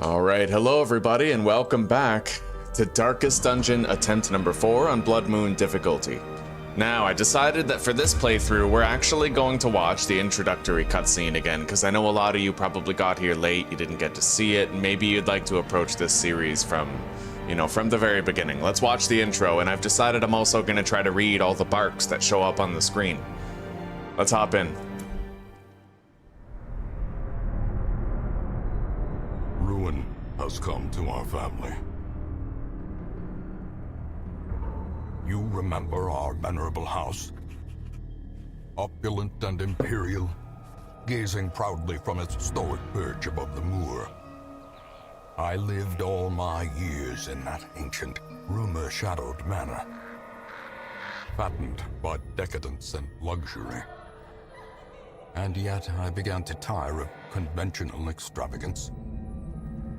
Alright, hello everybody and welcome back to Darkest Dungeon attempt number 4 on Blood Moon difficulty. Now, I decided that for this playthrough, we're actually going to watch the introductory cutscene again, because I know a lot of you probably got here late, you didn't get to see it, and maybe you'd like to approach this series from, from the very beginning. Let's watch the intro, and I've decided I'm also going to try to read all the barks that show up on the screen. Let's hop in. Ruin has come to our family. You remember our venerable house? Opulent and imperial, gazing proudly from its stoic perch above the moor. I lived all my years in that ancient, rumor-shadowed manor, fattened by decadence and luxury. And yet I began to tire of conventional extravagance.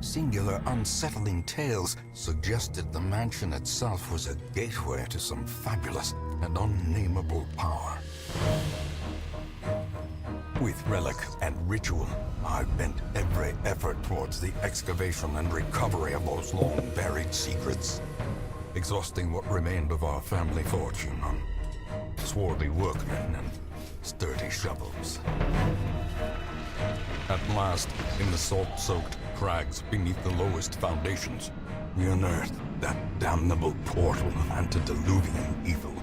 Singular, unsettling tales suggested the mansion itself was a gateway to some fabulous and unnameable power. With relic and ritual, I bent every effort towards the excavation and recovery of those long-buried secrets, exhausting what remained of our family fortune on swarthy workmen and sturdy shovels. At last, in the salt-soaked crags beneath the lowest foundations, we unearthed that damnable portal antediluvian evil.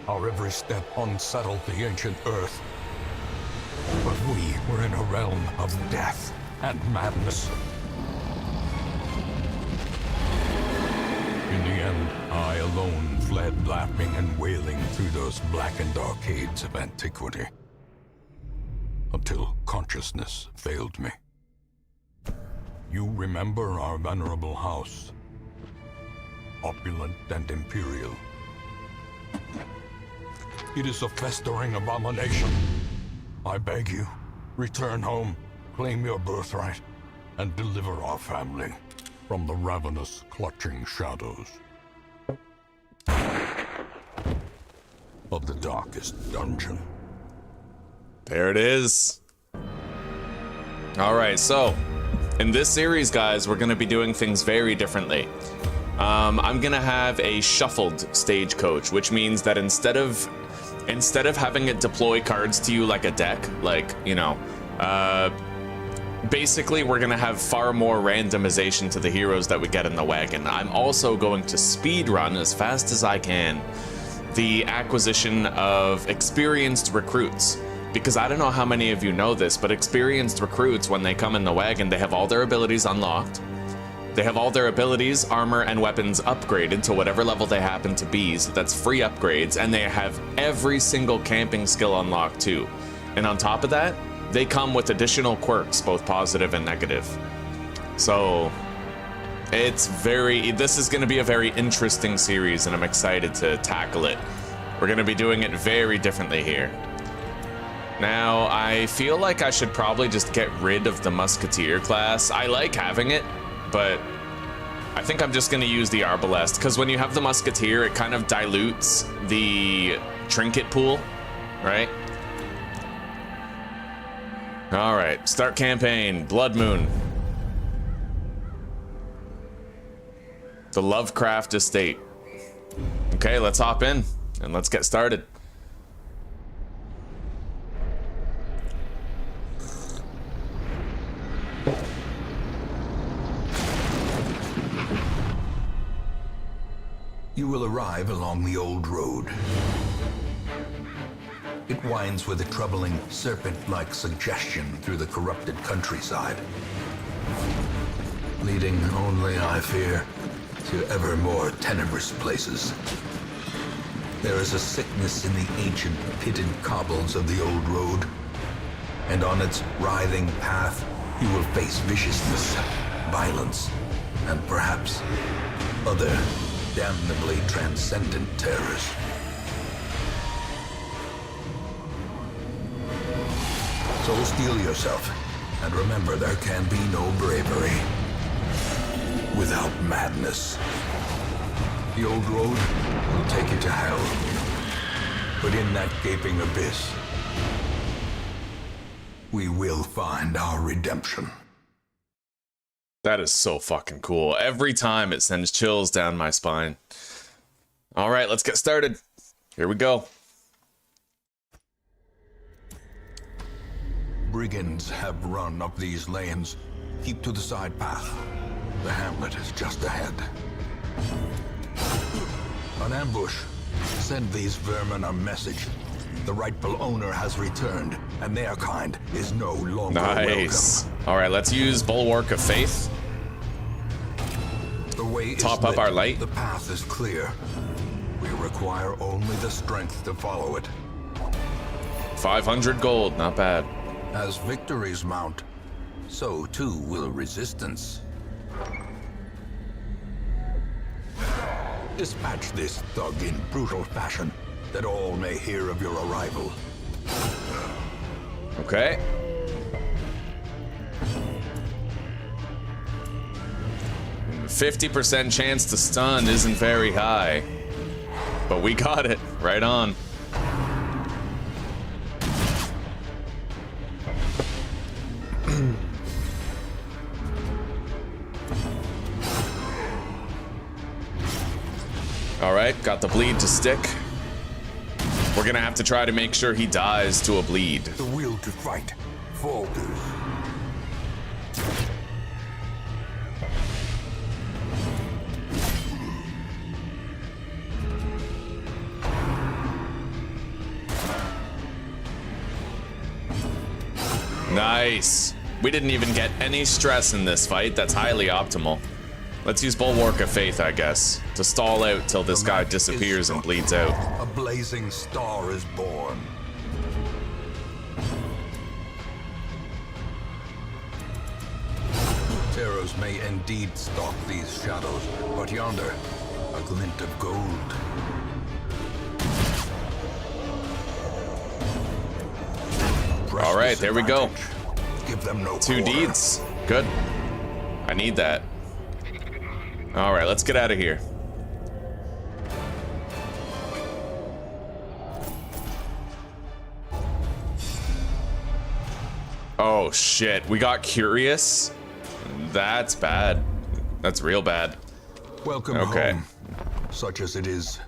Our every step unsettled the ancient earth, but we were in a realm of death and madness. In the end, I alone fled laughing and wailing through those blackened arcades of antiquity, until consciousness failed me. You remember our venerable house, opulent and imperial. It is a festering abomination. I beg you, return home, claim your birthright, and deliver our family from the ravenous, clutching shadows of the darkest dungeon. There it is. Alright, so in this series, guys, we're going to be doing things very differently. I'm going to have a shuffled stagecoach, which means that instead of having it deploy cards to you like a deck, basically, we're going to have far more randomization to the heroes that we get in the wagon. I'm also going to speedrun as fast as I can the acquisition of experienced recruits. Because I don't know how many of you know this, but experienced recruits, when they come in the wagon, they have all their abilities unlocked. They have all their abilities, armor, and weapons upgraded to whatever level they happen to be, so that's free upgrades, and they have every single camping skill unlocked too. And on top of that, they come with additional quirks, both positive and negative. So this is going to be a very interesting series, and I'm excited to tackle it. We're going to be doing it very differently here. Now, I feel like I should probably just get rid of the musketeer class. I like having it, but I think I'm just going to use the arbalest, because when you have the musketeer, it kind of dilutes the trinket pool, right? All right, start campaign, Blood Moon. The Lovecraft Estate. Okay, let's hop in and let's get started. You will arrive along the old road. It winds with a troubling, serpent-like suggestion through the corrupted countryside, leading only, I fear, to ever more tenebrous places. There is a sickness in the ancient, pitted cobbles of the old road, and on its writhing path, you will face viciousness, violence, and perhaps other damnably transcendent terrors. So steel yourself, and remember there can be no bravery without madness. The old road will take you to hell, But in that gaping abyss, we will find our redemption. That is so fucking cool. Every time it sends chills down my spine. All right, let's get started. Here we go. Brigands have run up these lanes. Keep to the side path. The Hamlet is just ahead. An ambush. Send these vermin a message. The rightful owner has returned, and their kind is no longer Nice. welcome. All right, let's use Bulwark of Faith. The way Top is up lit. our light. The path is clear. We require only the strength to follow it. 500 gold, not bad. As victories mount, so too will resistance. Dispatch this thug in brutal fashion, that all may hear of your arrival. Okay. %50 chance to stun isn't very high, but we got it right on. All right, got the bleed to stick. We're gonna have to try to make sure he dies to a bleed. The will to fight falters. Nice. We didn't even get any stress in this fight. That's highly optimal. Let's use Bulwark of Faith, I guess, to stall out till this guy disappears and bleeds out. A blazing star is born. Terrors may indeed stalk these shadows, but yonder, a glint of gold. All right, there we go. Give them no 2 quarter. deeds. Good. I need that. All right, let's get out of here. Oh shit, we got curious. That's bad. That's real bad. Welcome Okay. home, such as it is.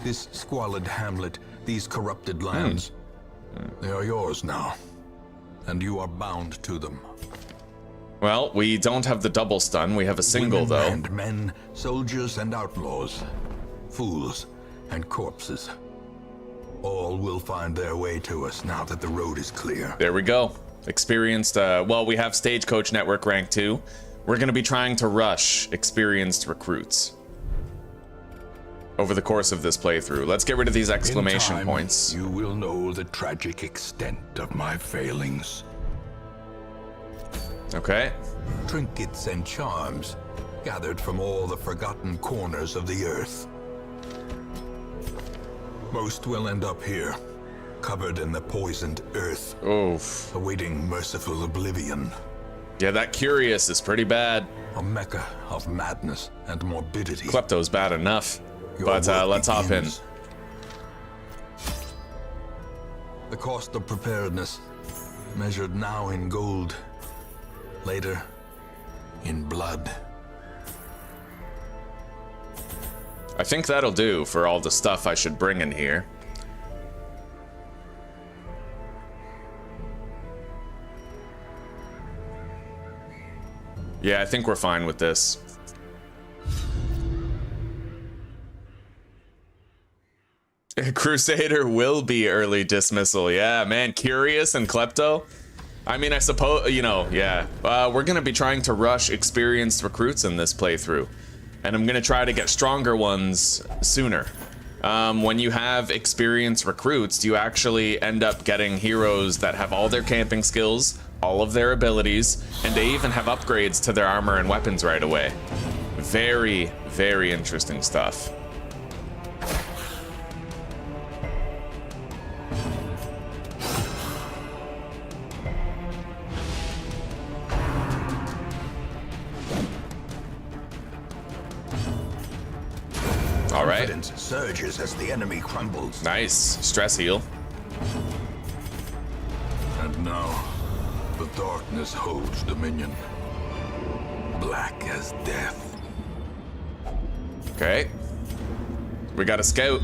This squalid hamlet, these corrupted lands, they are yours now, and you are bound to them. Well, we don't have the double stun. We have a single, Women though. and men, soldiers and outlaws, fools and corpses. All will find their way to us now that the road is clear. There we go. Experienced, well, we have Stagecoach Network rank 2. We're going to be trying to rush experienced recruits over the course of this playthrough. Let's get rid of these exclamation In time, points. You will know the tragic extent of my failings. Okay. Trinkets and charms gathered from all the forgotten corners of the earth. Most will end up here, covered in the poisoned earth, Oof. awaiting merciful oblivion. Yeah, that curious is pretty bad. A mecca of madness and morbidity. Klepto's bad enough. Your But work let's hop in. begins. The cost of preparedness, measured now in gold, later in blood. I think that'll do for all the stuff I should bring in here. Yeah, I think we're fine with this. Crusader will be early dismissal. Yeah, man, Curious and Klepto. I mean, I suppose, you know, yeah. We're going to be trying to rush experienced recruits in this playthrough. And I'm going to try to get stronger ones sooner. When you have experienced recruits, you actually end up getting heroes that have all their camping skills, all of their abilities, and they even have upgrades to their armor and weapons right away. Very, very interesting stuff. All right. confidence surges as the enemy crumbles. Nice. Stress heal. And now, the darkness holds dominion. Black as death. Okay. We got a scout.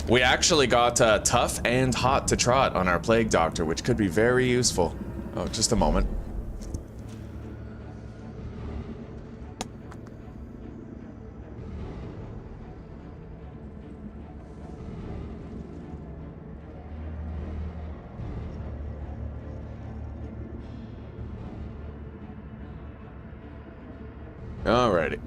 We actually got tough and hot to trot on our plague doctor, which could be very useful. Oh, just a moment. Alrighty.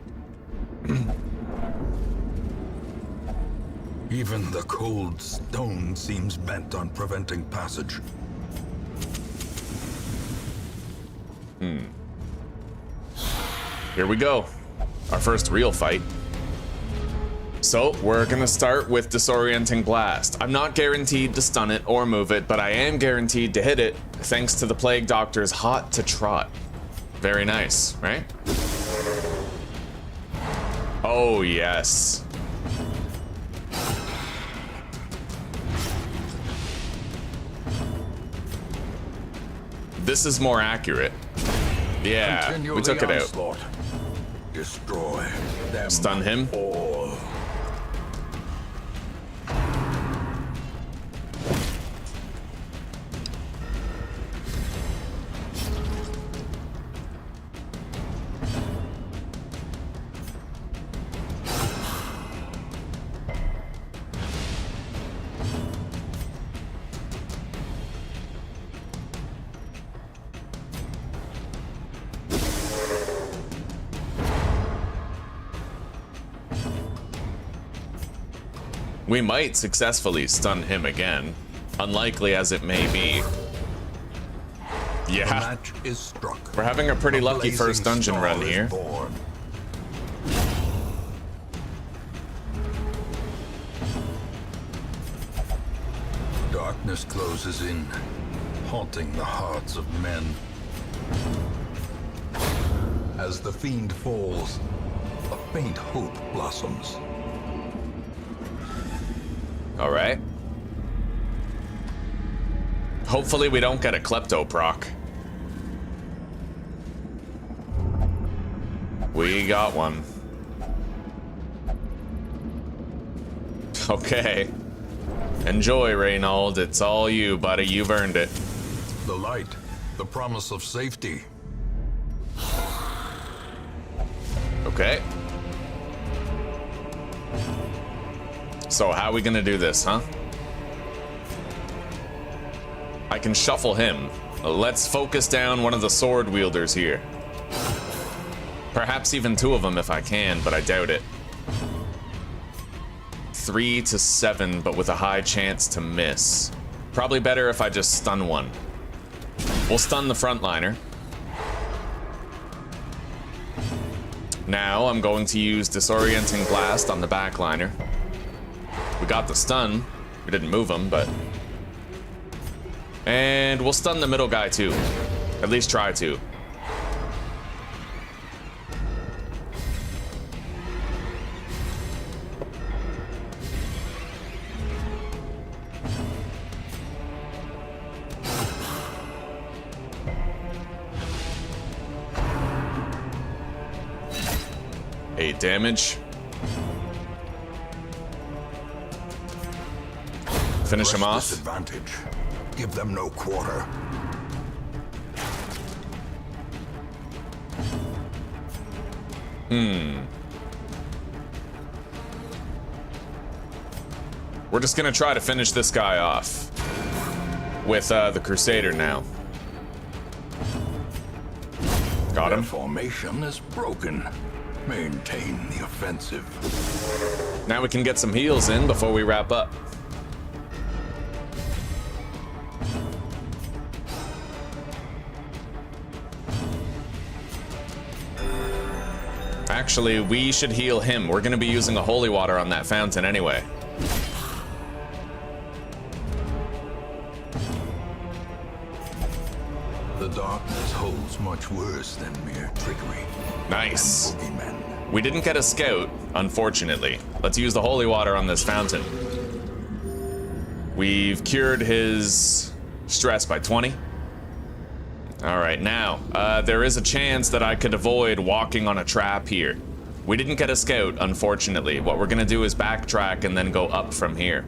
Even the cold stone seems bent on preventing passage. Here we go. Our first real fight. So, we're gonna start with Disorienting Blast. I'm not guaranteed to stun it or move it, but I am guaranteed to hit it thanks to the Plague Doctor's Hot to Trot. Very nice, right? Oh, yes. This is more accurate. Yeah, Continue we took the it out. onslaught. Destroy them Stun him. all. We might successfully stun him again, unlikely as it may be. The Yeah, match is struck. we're having a pretty lucky blazing first dungeon star run is here. born. Darkness closes in, haunting the hearts of men. As the fiend falls, a faint hope blossoms. All right. Hopefully we don't get a klepto proc. We got one. Okay. Enjoy, Reynold. It's all you, buddy. You've earned it. The light, the promise of safety. Okay. So how are we gonna do this, huh? I can shuffle him. Let's focus down one of the sword wielders here. Perhaps even two of them if I can, but I doubt it. 3 to 7, but with a high chance to miss. Probably better if I just stun one. We'll stun the frontliner. Now I'm going to use Disorienting Blast on the backliner. We got the stun. We didn't move him, but... And we'll stun the middle guy too. At least try to. Eight damage. Finish him off. Disadvantage. Give them no quarter. We're just gonna try to finish this guy off with the Crusader now. Got Their him. formation is broken. Maintain the offensive. Now we can get some heals in before we wrap up. Actually, we should heal him. We're gonna be using the holy water on that fountain anyway. The darkness holds my much worse than mere trickery. Nice. Boogeymen. We didn't get a scout, unfortunately. Let's use the holy water on this fountain. We've cured his stress by 20. All right, now, there is a chance that I could avoid walking on a trap here. We didn't get a scout, unfortunately. What we're gonna do is backtrack and then go up from here.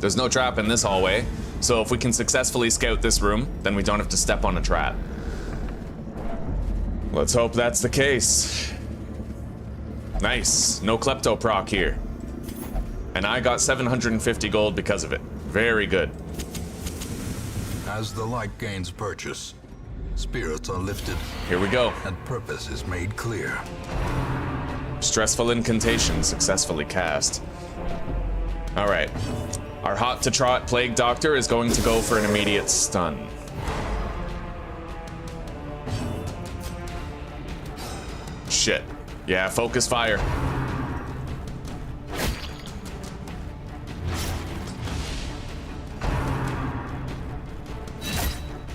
There's no trap in this hallway, so if we can successfully scout this room, then we don't have to step on a trap. Let's hope that's the case. Nice, no klepto proc here. And I got 750 gold because of it. Very good. As the light gains purchase, spirits are lifted. Here we go. And purpose is made clear. Stressful incantation successfully cast. All right. Our hot to trot plague doctor is going to go for an immediate stun. Shit. Yeah, focus fire.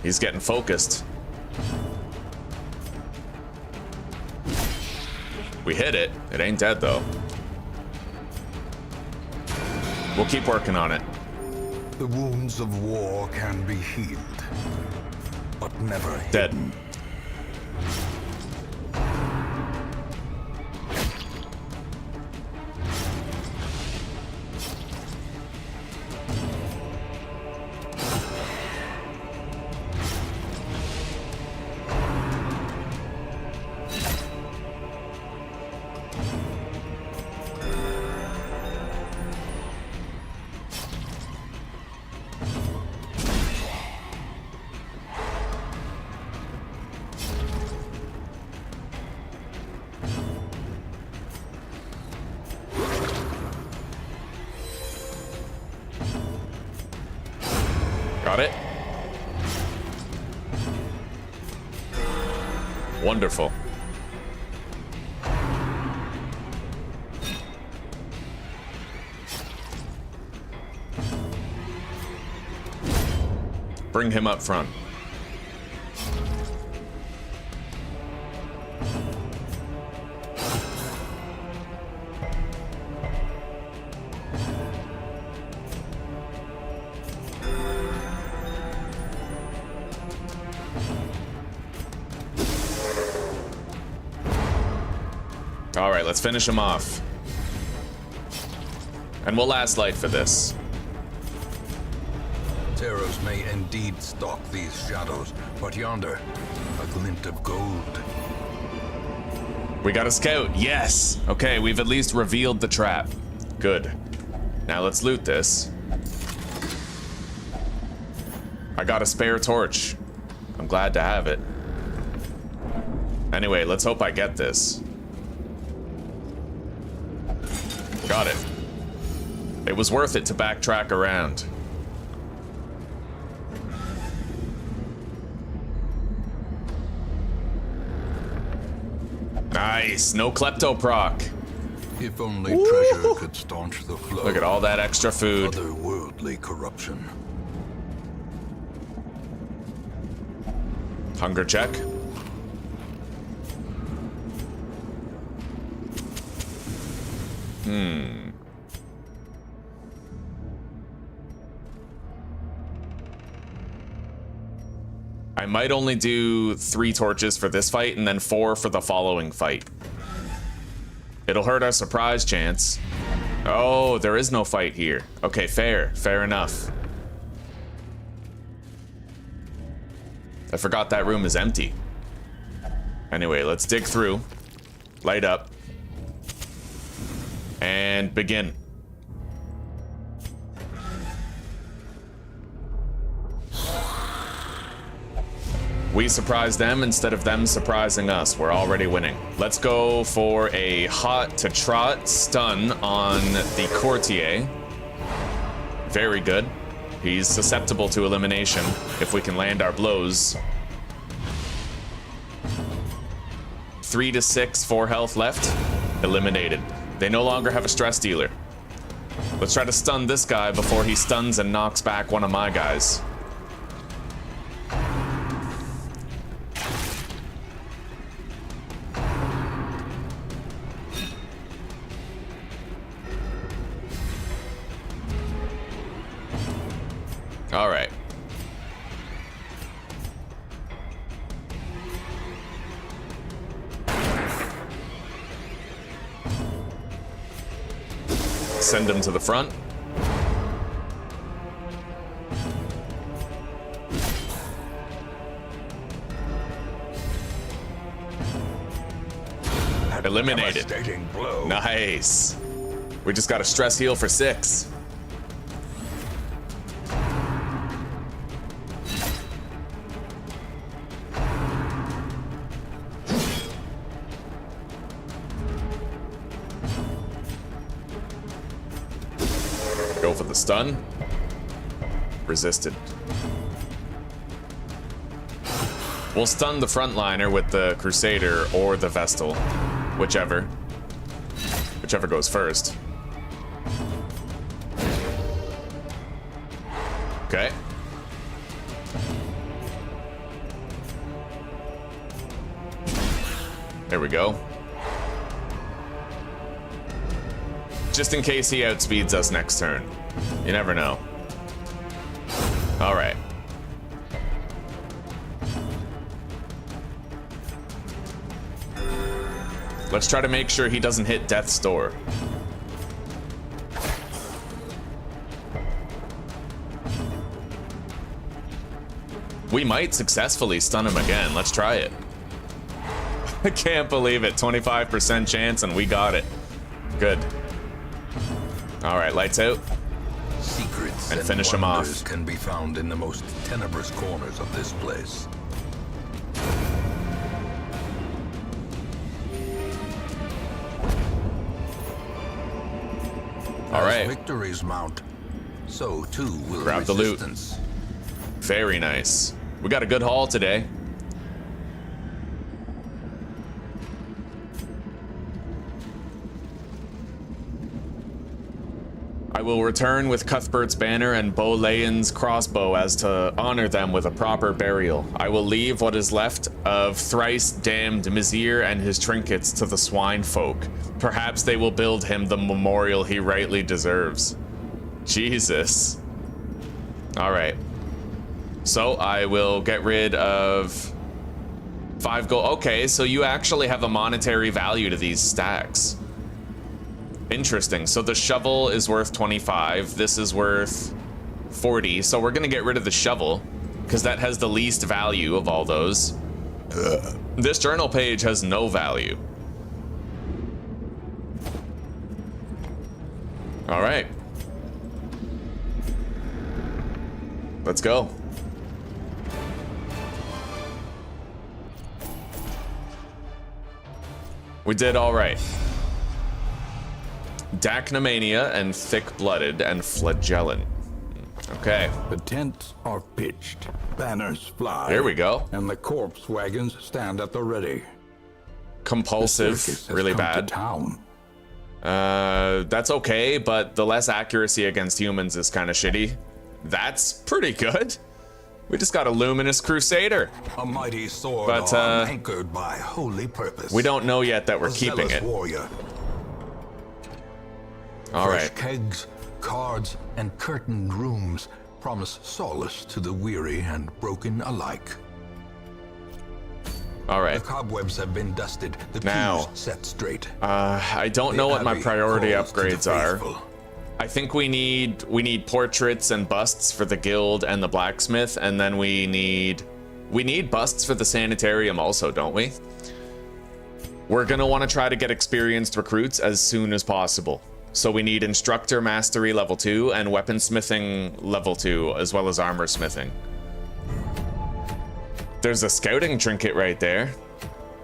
He's getting focused. We hit it. It ain't dead, though. We'll keep working on it. The wounds of war can be healed, but never Dead. hidden. Got it? Wonderful. Bring him up front. All right, let's finish him off. And we'll last light for this. Terrors may indeed stalk these shadows, but yonder, a glint of gold. We got a scout, yes! Okay, we've at least revealed the trap. Good. Now let's loot this. I got a spare torch. I'm glad to have it. Anyway, let's hope I get this. Got it. It was worth it to backtrack around. Nice, no klepto proc. If only treasure could staunch the flow. Look at all that extra food. Otherworldly corruption. Hunger check. I might only do 3 torches for this fight and then 4 for the following fight. It'll hurt our surprise chance. Oh, there is no fight here. Okay, fair enough. I forgot that room is empty. Anyway, let's dig through, light up, and begin. We surprise them instead of them surprising us. We're already winning. Let's go for a hot to trot stun on the courtier. Very good. He's susceptible to elimination if we can land our blows. 3 to 6, 4 health left. Eliminated. They no longer have a stress dealer. Let's try to stun this guy before he stuns and knocks back one of my guys. Send him to the front. Eliminated. Devastating blow. Nice. We just got a stress heal for 6. Go for the stun. Resisted. We'll stun the frontliner with the Crusader or the Vestal. Whichever. Whichever goes first. Okay. There we go. Just in case he outspeeds us next turn. You never know. All right. Let's try to make sure he doesn't hit Death's Door. We might successfully stun him again. Let's try it. I can't believe it. 25% chance and we got it. Good. All right, lights out. Secrets and finish him wonders off. can be found in the most tenebrous corners of this place. All right. Victories mount, so too will Grab the loot. resistance. Very nice. We got a good haul today. I will return with Cuthbert's banner and Boleyn's crossbow as to honor them with a proper burial. I will leave what is left of thrice damned Mizir and his trinkets to the swine folk. Perhaps they will build him the memorial he rightly deserves. Jesus. All right. So I will get rid of 5 gold. Okay, so you actually have a monetary value to these stacks. Interesting. So the shovel is worth 25. This is worth 40. So we're gonna get rid of the shovel because that has the least value of all those. This journal page has no value. All right. Let's go. We did all right. Dacnomania and thick-blooded and flagellant. Okay. The tents are pitched, banners fly. Here we go. And the corpse wagons stand at the ready. Compulsive, The circus has really come to bad. town. That's okay, but the less accuracy against humans is kind of shitty. That's pretty good. We just got a luminous crusader. A mighty sword But, arm anchored by holy purpose. We don't know yet that we're A keeping zealous it. warrior. All Fresh right. kegs, cards, and curtained rooms promise solace to the weary and broken alike. All right. The cobwebs have been dusted, the Now, pews set straight. I don't The know what my abbey priority calls to the upgrades are. faithful. I think we need portraits and busts for the guild and the blacksmith, and then we need busts for the sanitarium also, don't we? We're gonna want to try to get experienced recruits as soon as possible. So we need instructor mastery level 2 and weaponsmithing level 2, as well as armor smithing. There's a scouting trinket right there.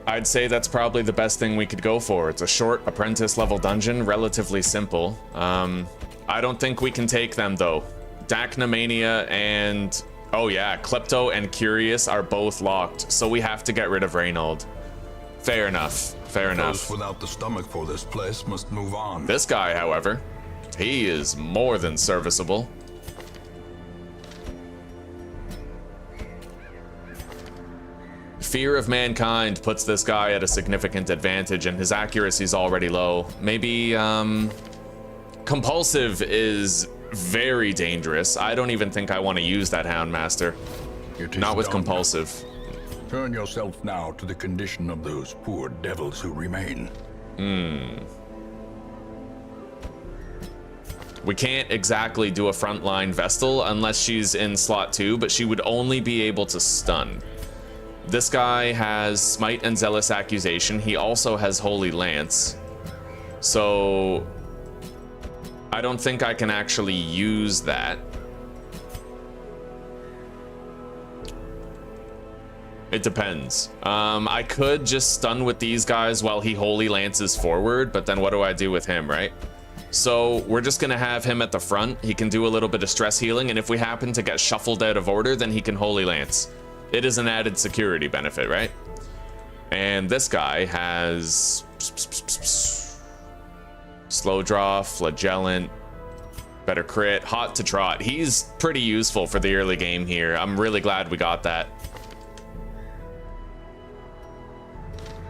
I'd say that's probably the best thing we could go for. It's a short apprentice level dungeon, relatively simple. I don't think we can take them though. Dacnomania and, oh yeah, Klepto and Curious are both locked, so we have to get rid of Reynold. Fair enough, fair enough. Those without the stomach for this place must move on. This guy, however, he is more than serviceable. Fear of mankind puts this guy at a significant advantage, and his accuracy is already low. Maybe, compulsive is very dangerous. I don't even think I want to use that Houndmaster. It is Not with done. compulsive. Turn yourself now to the condition of those poor devils who remain. We can't exactly do a frontline Vestal unless she's in slot 2, but she would only be able to stun. This guy has Smite and Zealous Accusation. He also has Holy Lance. So I don't think I can actually use that. It depends. I could just stun with these guys while he Holy Lances forward, but then what do I do with him, right? So we're just gonna have him at the front. He can do a little bit of stress healing, and if we happen to get shuffled out of order, then he can Holy Lance. It is an added security benefit, right? And this guy has slow draw, flagellant, better crit, hot to trot. He's pretty useful for the early game here. I'm really glad we got that.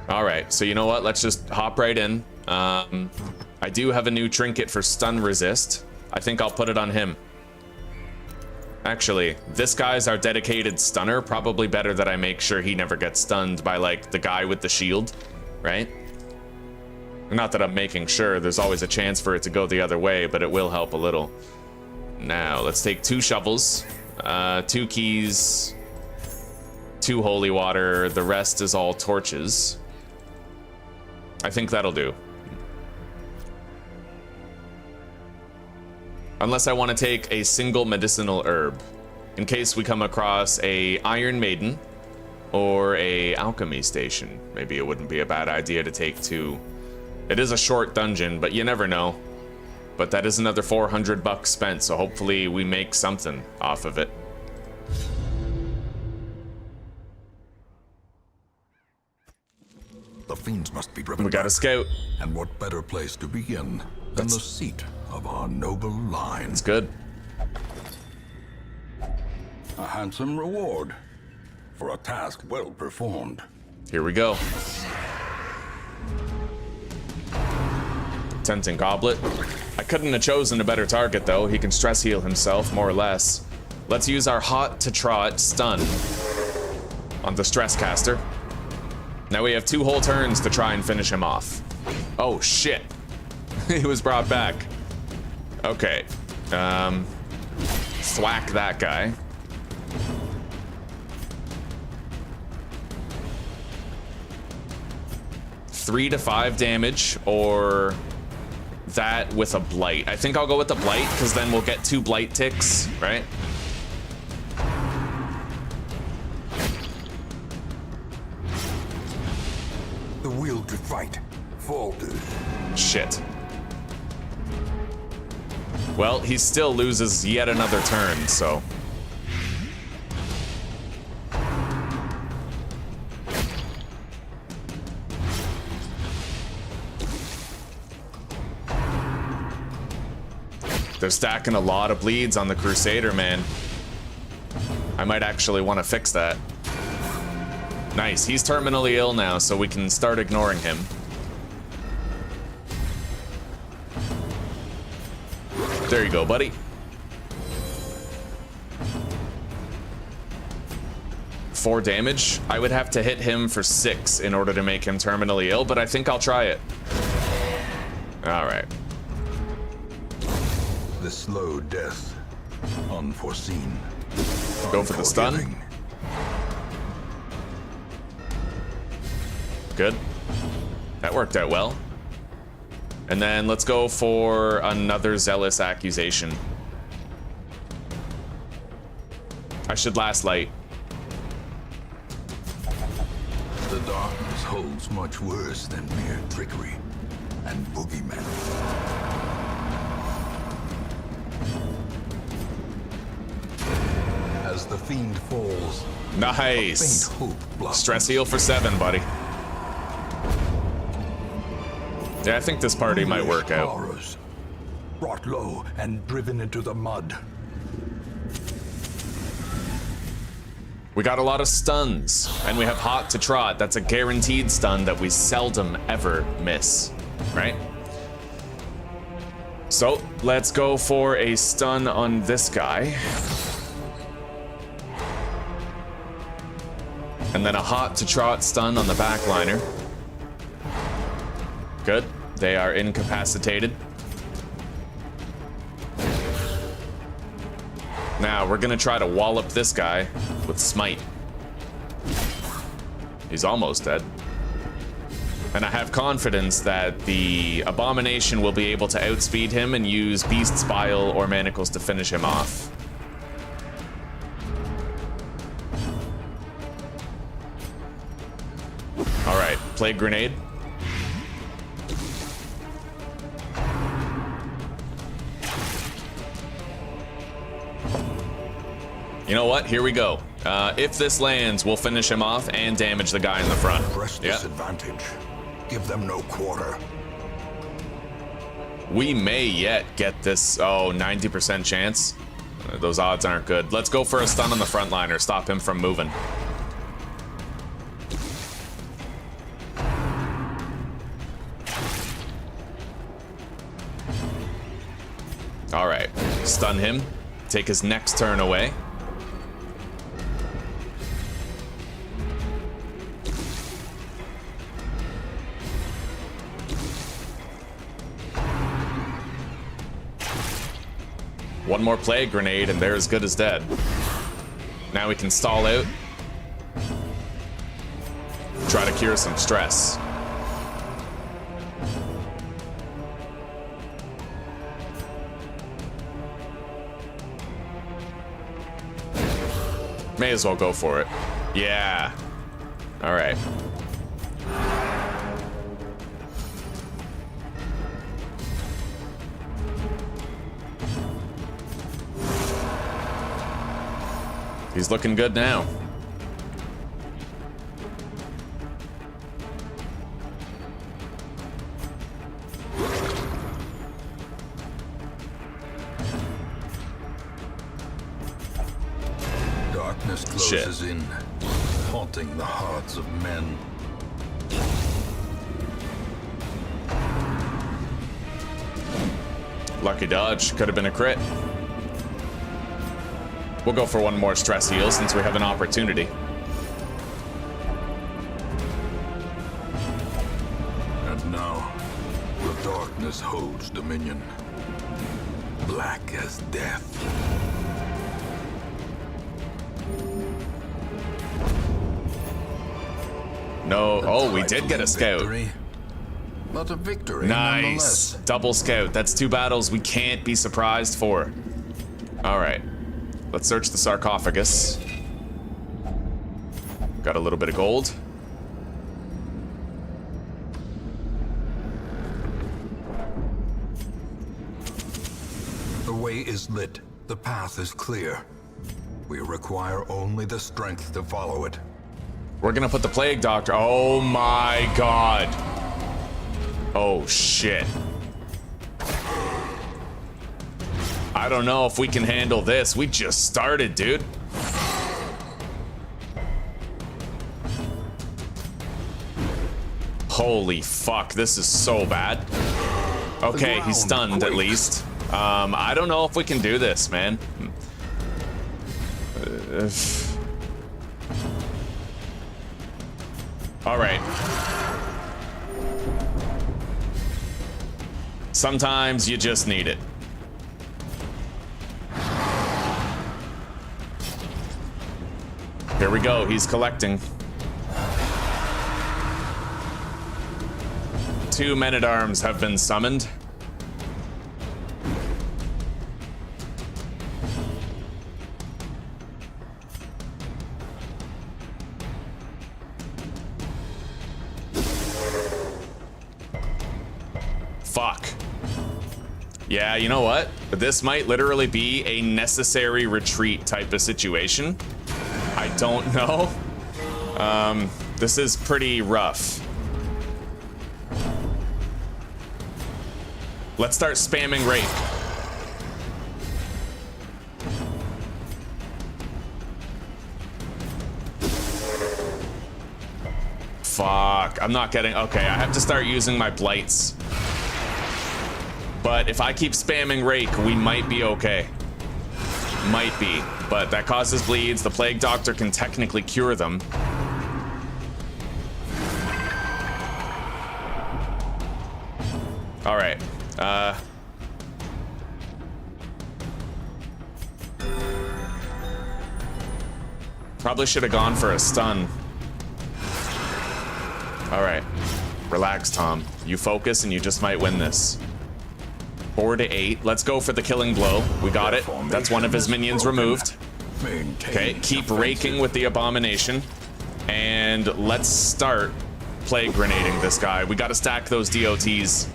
All right, so you know what? Let's just hop right in. I do have a new trinket for stun resist. I think I'll put it on him. Actually, this guy's our dedicated stunner. Probably better that I make sure he never gets stunned by, like, the guy with the shield, right? Not that I'm making sure. There's always a chance for it to go the other way, but it will help a little. Now, let's take 2 shovels, 2 keys, 2 holy water. The rest is all torches. I think that'll do. Unless I want to take a single medicinal herb, in case we come across a Iron Maiden or a alchemy station. Maybe it wouldn't be a bad idea to take 2. It is a short dungeon, but you never know. But that is another $400 spent, so hopefully we make something off of it. The fiends must be driven We got a back. scout. And what better place to begin than the seat of our noble line? It's good. A handsome reward for a task well performed. Here we go. Tempting Goblet. I couldn't have chosen a better target, though. He can stress heal himself, more or less. Let's use our hot to trot stun on the stress caster. Now we have 2 whole turns to try and finish him off. Oh, shit. He was brought back. Okay. Thwack that guy. Three to 5 damage, or that with a blight. I think I'll go with the blight, because then we'll get 2 blight ticks, right? The will to fight falters. Shit. Well, he still loses yet another turn, so. They're stacking a lot of bleeds on the Crusader, man. I might actually want to fix that. Nice, he's terminally ill now, so we can start ignoring him. There you go, buddy. Four damage. I would have to hit him for 6 in order to make him terminally ill, but I think I'll try it. All right. The slow death, unforeseen. Go for the stun. Unforgiving. Good. That worked out well. And then let's go for another Zealous Accusation. I should last light. The darkness holds much worse than mere trickery and boogeymen. As the fiend falls, Nice. faint hope blossoms. Stress heal for 7, buddy. Yeah, I think this party might work out. Horrors, brought low and driven into the mud. We got a lot of stuns, and we have Hot to Trot. That's a guaranteed stun that we seldom ever miss, right? So let's go for a stun on this guy. And then a Hot to Trot stun on the backliner. Good. They are incapacitated. Now, we're gonna try to wallop this guy with smite. He's almost dead. And I have confidence that the abomination will be able to outspeed him and use beast's bile or manacles to finish him off. All right, plague grenade. You know what? Here we go. If this lands, we'll finish him off and damage the guy in the front. Press Yep. disadvantage. Give them no quarter. We may yet get this, 90% chance. Those odds aren't good. Let's go for a stun on the frontliner, stop him from moving. All right, stun him, take his next turn away. One more plague grenade and they're as good as dead. Now we can stall out. Try to cure some stress. May as well go for it. Yeah. All right. He's looking good now. Darkness closes in, haunting the hearts of men. Lucky dodge. Could have been a crit. We'll go for one more stress heal since we have an opportunity. And now, the darkness holds dominion. Black as death. No. Oh, we did get a scout. Victory, but a victory Nice. nonetheless. Double scout. That's 2 battles we can't be surprised for. All right. Let's search the sarcophagus. Got a little bit of gold. The way is lit. The path is clear. We require only the strength to follow it. We're gonna put the plague doctor. Oh my god. Oh shit. I don't know if we can handle this. We just started, dude. Holy fuck, this is so bad. Okay, he's stunned at least. I don't know if we can do this, man. All right. Sometimes you just need it. Here we go, he's collecting. 2 men-at-arms have been summoned. Fuck. Yeah, you know what? This might literally be a necessary retreat type of situation. I don't know. This is pretty rough. Let's start spamming rape. Fuck, I'm not getting, okay, I have to start using my blights. But if I keep spamming rake, we might be okay. Might be, but that causes bleeds. The plague doctor can technically cure them. All right, Probably should have gone for a stun. All right. Relax, Tom. You focus and you just might win this. 4 to 8. Let's go for the killing blow. We got it. That's one of his minions removed. Okay, keep raking with the abomination. And let's start plague grenading this guy. We gotta stack those DOTs.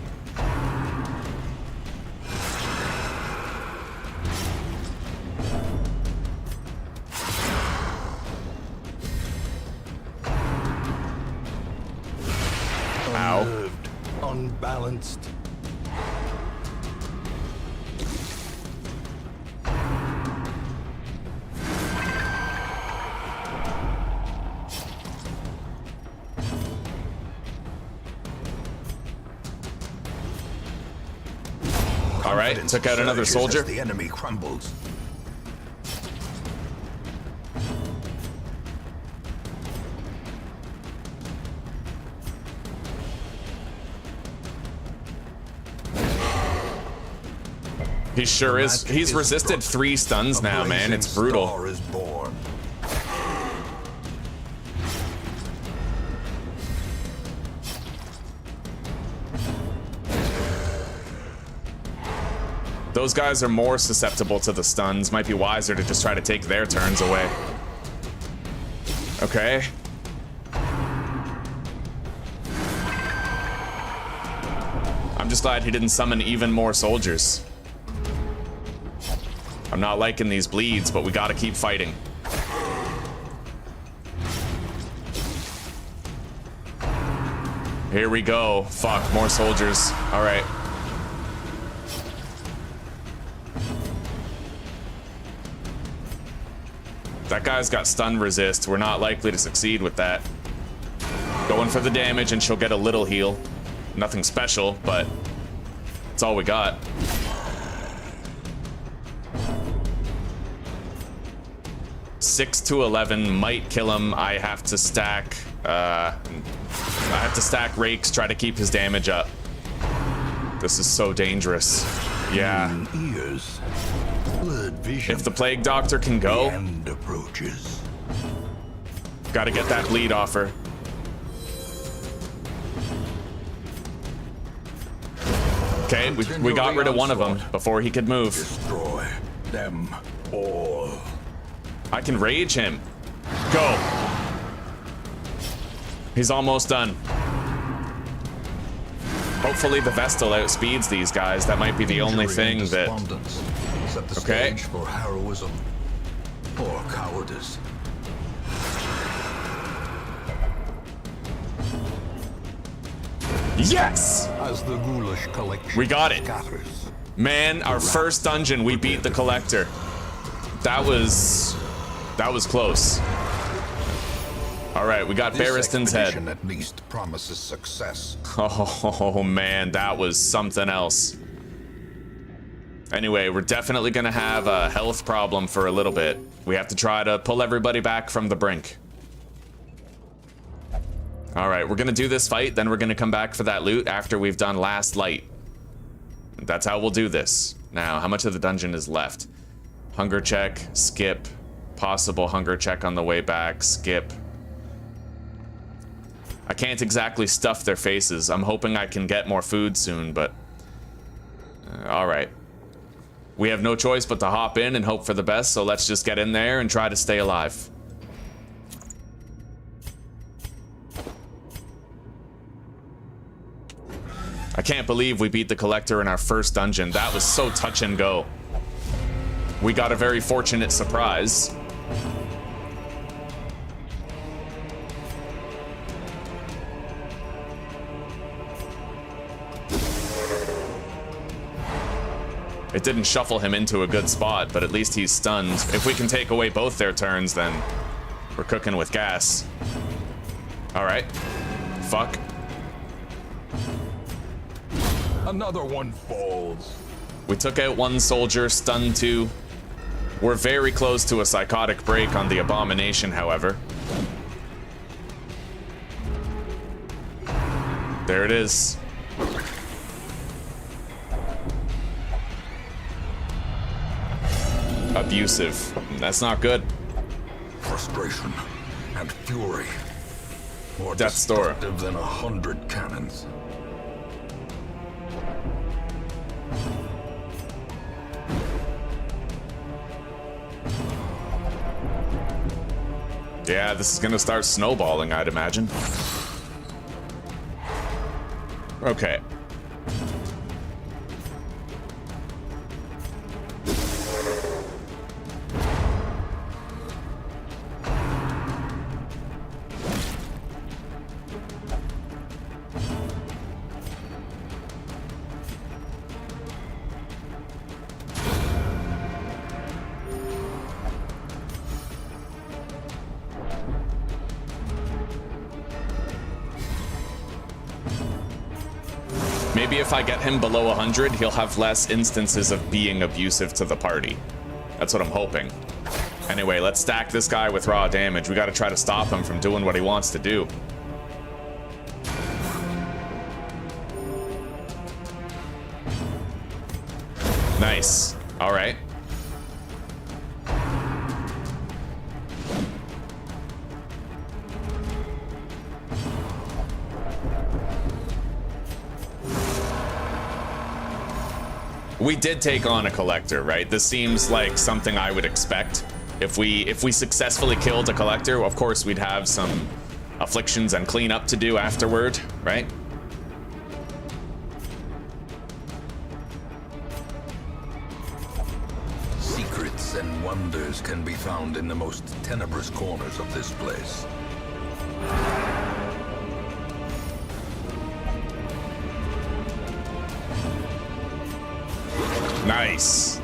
Ow. Unbalanced. All right, took out another soldier. The enemy crumbles. He sure is. He's resisted 3 stuns now, man. It's brutal. Star is born. Those guys are more susceptible to the stuns. Might be wiser to just try to take their turns away. Okay. I'm just glad he didn't summon even more soldiers. I'm not liking these bleeds, but we gotta keep fighting. Here we go. Fuck, more soldiers. All right. That guy's got stun resist. We're not likely to succeed with that. Going for the damage and she'll get a little heal. Nothing special, but it's all we got. Six to 11 might kill him. I have to stack rakes, try to keep his damage up. This is so dangerous. Yeah. Ears. Blurred vision. If the plague doctor can go, The end approaches. gotta get that bleed off her. Okay, we got rid of one of them before he could move. Destroy them all. I can rage him. Go. He's almost done. Hopefully the Vestal outspeeds these guys. That might be the only thing that... Set the Okay. stage for heroism or cowardice. Yes! As the ghoulish collection We got it. scatters. Man, our first dungeon, we beat the Collector. That was close. All right, we got This Barristan's head. expedition at least promises success. Oh man, that was something else. Anyway, we're definitely gonna have a health problem for a little bit. We have to try to pull everybody back from the brink. All right, we're gonna do this fight, then we're gonna come back for that loot after we've done Last Light. That's how we'll do this. Now, how much of the dungeon is left? Hunger check, skip, possible hunger check on the way back, skip. I can't exactly stuff their faces. I'm hoping I can get more food soon, but... all right. We have no choice but to hop in and hope for the best, so let's just get in there and try to stay alive. I can't believe we beat the Collector in our first dungeon. That was so touch and go. We got a very fortunate surprise. It didn't shuffle him into a good spot, but at least he's stunned. If we can take away both their turns, then we're cooking with gas. All right. Fuck. Another one falls. We took out one soldier, stunned 2. We're very close to a psychotic break on the abomination, however. There it is. Abusive. That's not good. frustration and fury. More Death's Door. destructive than 100 cannons. Yeah, this is gonna start snowballing, I'd imagine. Okay. Maybe if I get him below 100, he'll have less instances of being abusive to the party. That's what I'm hoping. Anyway, let's stack this guy with raw damage. We gotta try to stop him from doing what he wants to do. Nice. All right. We did take on a collector, right? This seems like something I would expect. If we successfully killed a collector, of course we'd have some afflictions and cleanup to do afterward, right? Secrets and wonders can be found in the most tenebrous corners of this place. Nice.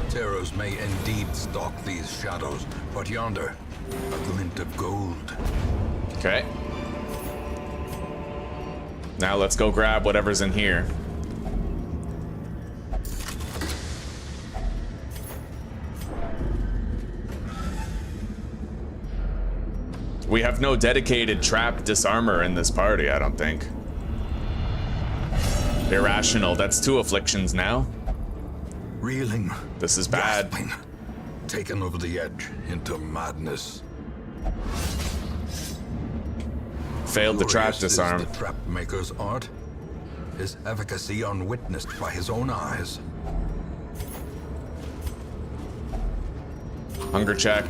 Terrors may indeed stalk these shadows, but yonder, a glint of gold. Okay. Now let's go grab whatever's in here. We have no dedicated trap disarmor in this party, I don't think. Irrational, that's 2 afflictions now. Reeling. This is bad. Gasping, taken over the edge into madness. Failed the trap Glorious is disarm. the trap maker's art, his efficacy unwitnessed by his own eyes. Hunger check.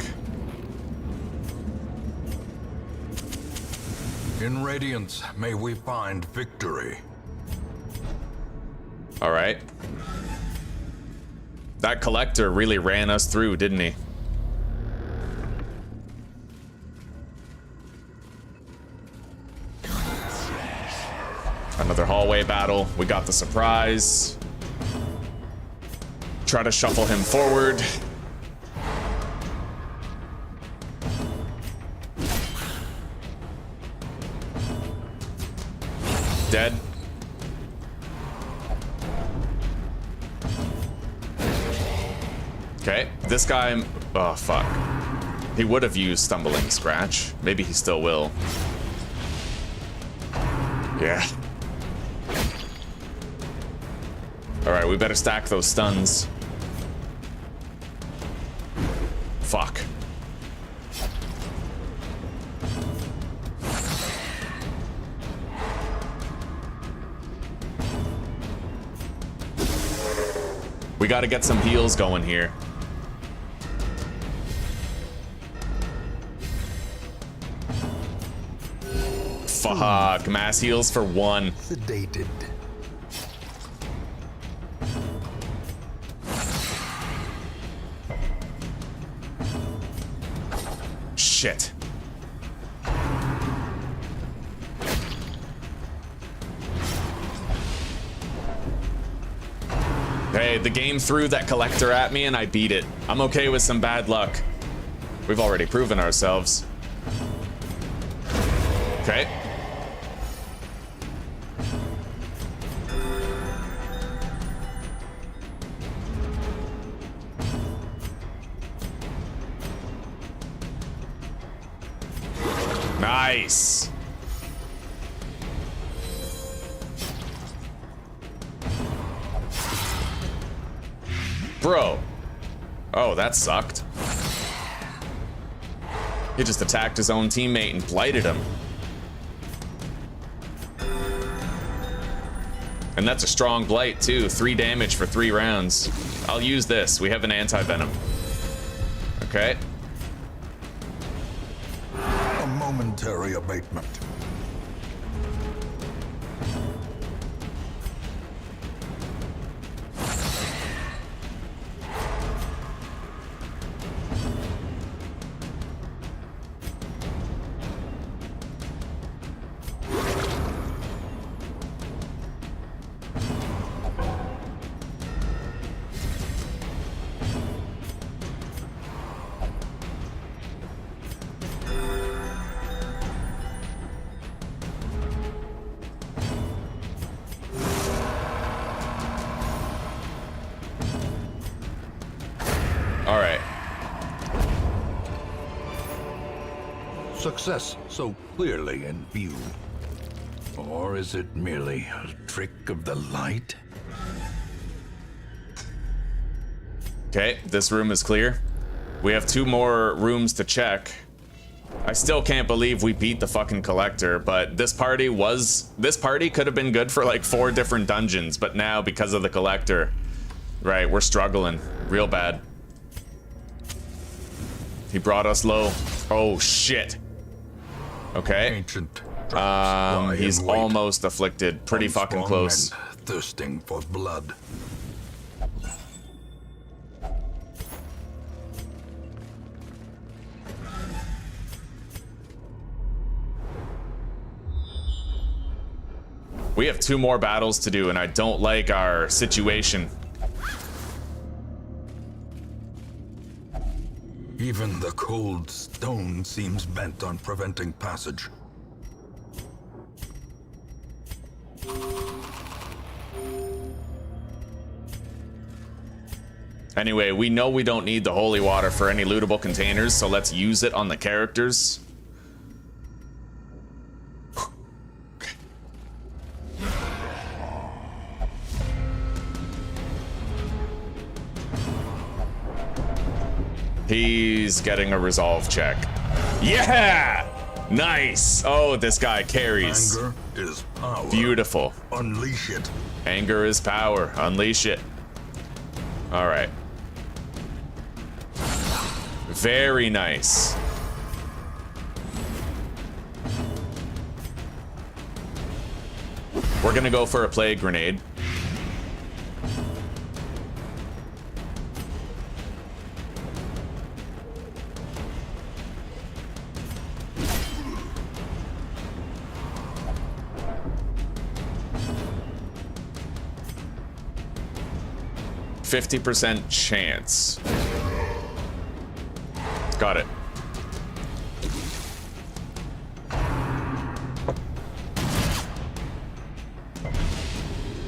In radiance, may we find victory. All right. That collector really ran us through, didn't he? Another hallway battle. We got the surprise. Try to shuffle him forward. Dead. Okay, this guy, oh fuck. He would have used Stumbling Scratch. Maybe he still will. Yeah. All right, we better stack those stuns. Fuck. We gotta get some heals going here. Fuck, mass heals for 1. Sedated. Shit. Hey, the game threw that collector at me and I beat it. I'm okay with some bad luck. We've already proven ourselves. Okay. Nice. Bro. Oh, that sucked. He just attacked his own teammate and blighted him. And that's a strong blight too. 3 damage for 3 rounds. I'll use this. We have an anti-venom. Okay. A momentary abatement. All right. Success so clearly in view. Or is it merely a trick of the light? Okay, this room is clear. We have 2 more rooms to check. I still can't believe we beat the fucking collector, but this party could have been good for like 4 different dungeons, but now because of the collector, right, we're struggling real bad. He brought us low. Oh shit. Okay. Ancient traps lie He's in wait, almost afflicted. Pretty fucking unsprung close. and thirsting for blood. We have 2 more battles to do, and I don't like our situation. Even the cold stone seems bent on preventing passage. Anyway, we know we don't need the holy water for any lootable containers, so let's use it on the characters. He's getting a resolve check. Yeah! Nice! Oh, this guy carries. Anger is power. Beautiful. Unleash it. Anger is power. Unleash it. All right. Very nice. We're gonna go for a plague grenade. %50 chance. Got it.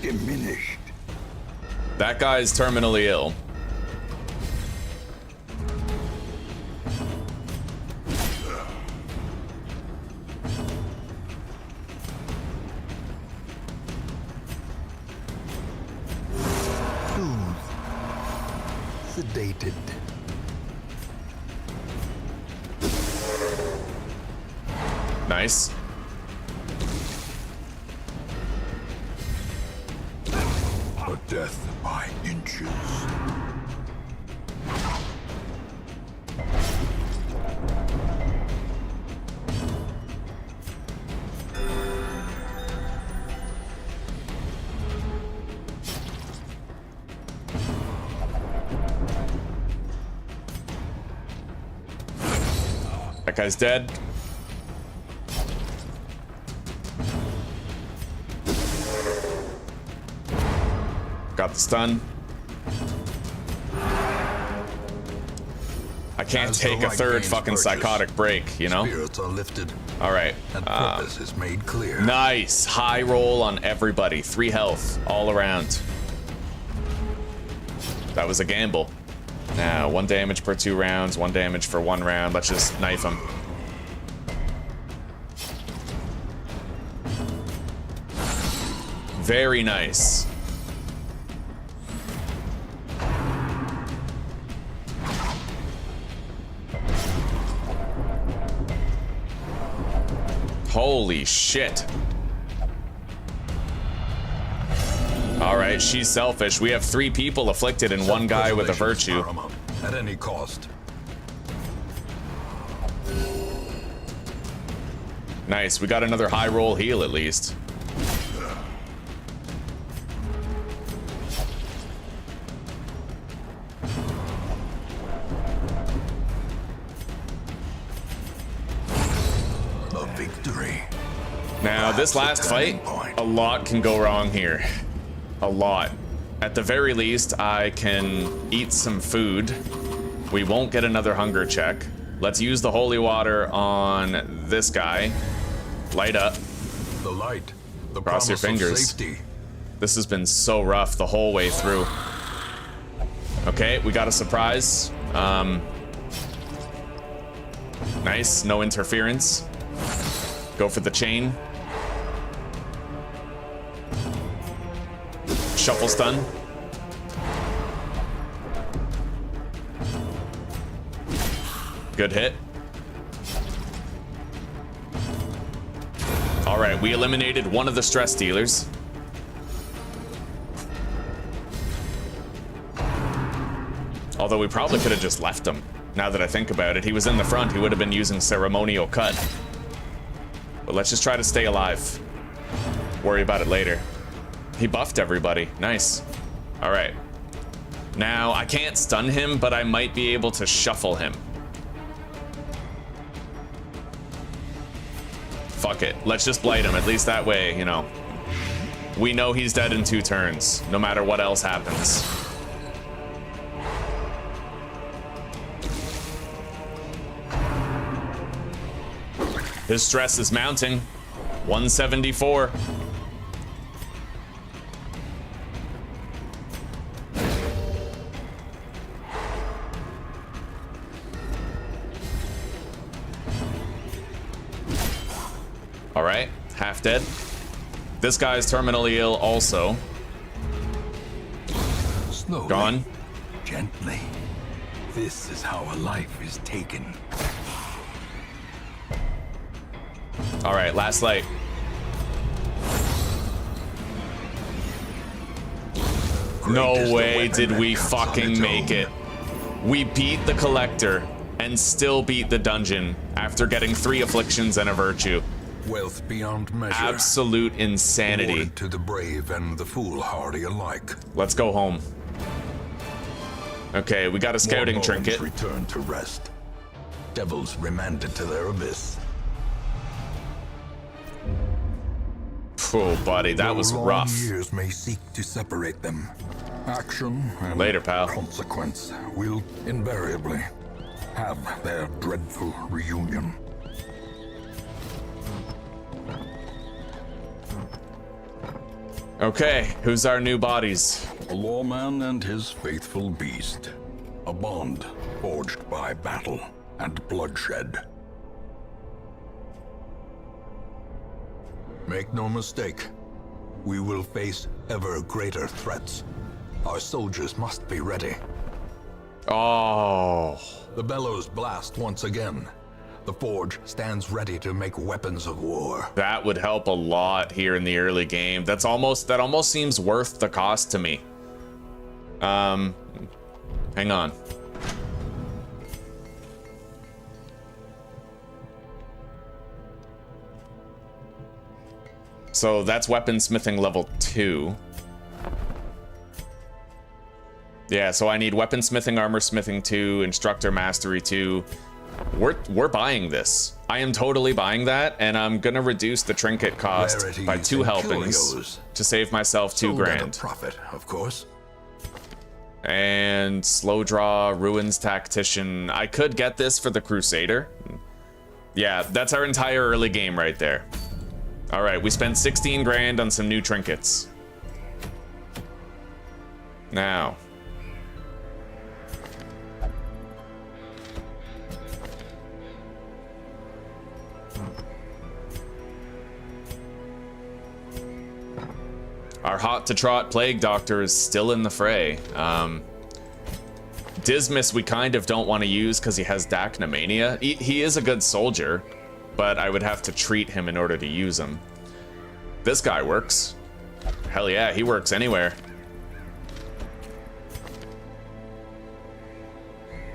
Diminished. That guy's terminally ill. Sedated. Nice. A death by inches. That guy's dead. Got the stun. I can't As the take a light 3rd gains fucking purchase, psychotic break, you know? Spirits are lifted All right. and purpose is made clear. Nice. High roll on everybody. 3 health all around. That was a gamble. Now, 1 damage per 2 rounds, 1 damage for 1 round. Let's just knife him. Very nice. Holy shit. All right, she's selfish. We have 3 people afflicted and 1 guy with a virtue. At any cost. Nice, we got another high roll heal at least. A victory. Now, this last fight, a lot can go wrong here. A lot. At the very least, I can eat some food. We won't get another hunger check. Let's use the holy water on this guy. Light up. The light. The Cross your promise of fingers. safety. This has been so rough the whole way through. Okay, we got a surprise. Nice, no interference. Go for the chain. Shuffle stun. Good hit. All right, we eliminated one of the stress dealers. Although we probably could have just left him. Now that I think about it, he was in the front. He would have been using ceremonial cut. But let's just try to stay alive. Worry about it later. He buffed everybody. Nice. All right. Now, I can't stun him, but I might be able to shuffle him. Fuck it. Let's just blight him. At least that way, you know. We know he's dead in 2 turns, no matter what else happens. His stress is mounting. 174. All right, half dead. This guy's terminally ill also. Slowly. Gone. Gently. This is how a life is taken. All right, last light. No way did we fucking make it. We beat the Collector and still beat the dungeon after getting 3 afflictions and a virtue. Wealth beyond measure. Absolute insanity. Awarded to the brave and the foolhardy alike. Let's go home. Okay, we got a scouting More moments trinket. Return to rest. Devils remanded to their abyss. Oh, buddy, that was Though rough. long years may seek to separate them. Action and Later, pal. consequence will invariably have their dreadful reunion. Okay, who's our new bodies? A lawman and his faithful beast. A bond forged by battle and bloodshed. Make no mistake, we will face ever greater threats. Our soldiers must be ready. Oh, The bellows blast once again. The forge stands ready to make weapons of war. that would help a lot here in the early game. That almost seems worth the cost to me. Hang on. So that's weaponsmithing level 2. Yeah, so I need weaponsmithing, armorsmithing 2, instructor mastery 2. We're buying this. I am totally buying that, and I'm gonna reduce the trinket cost Rarities by 2 and helpings curios. to save myself 2 Sold at a grand. profit, of course. And slow draw, ruins tactician. I could get this for the crusader. Yeah, that's our entire early game right there. All right, we spent 16 grand on some new trinkets. Now. Our hot to trot plague doctor is still in the fray. Dismas we kind of don't want to use because he has Dacnamania. He is a good soldier, but I would have to treat him in order to use him. This guy works. Hell yeah, he works anywhere.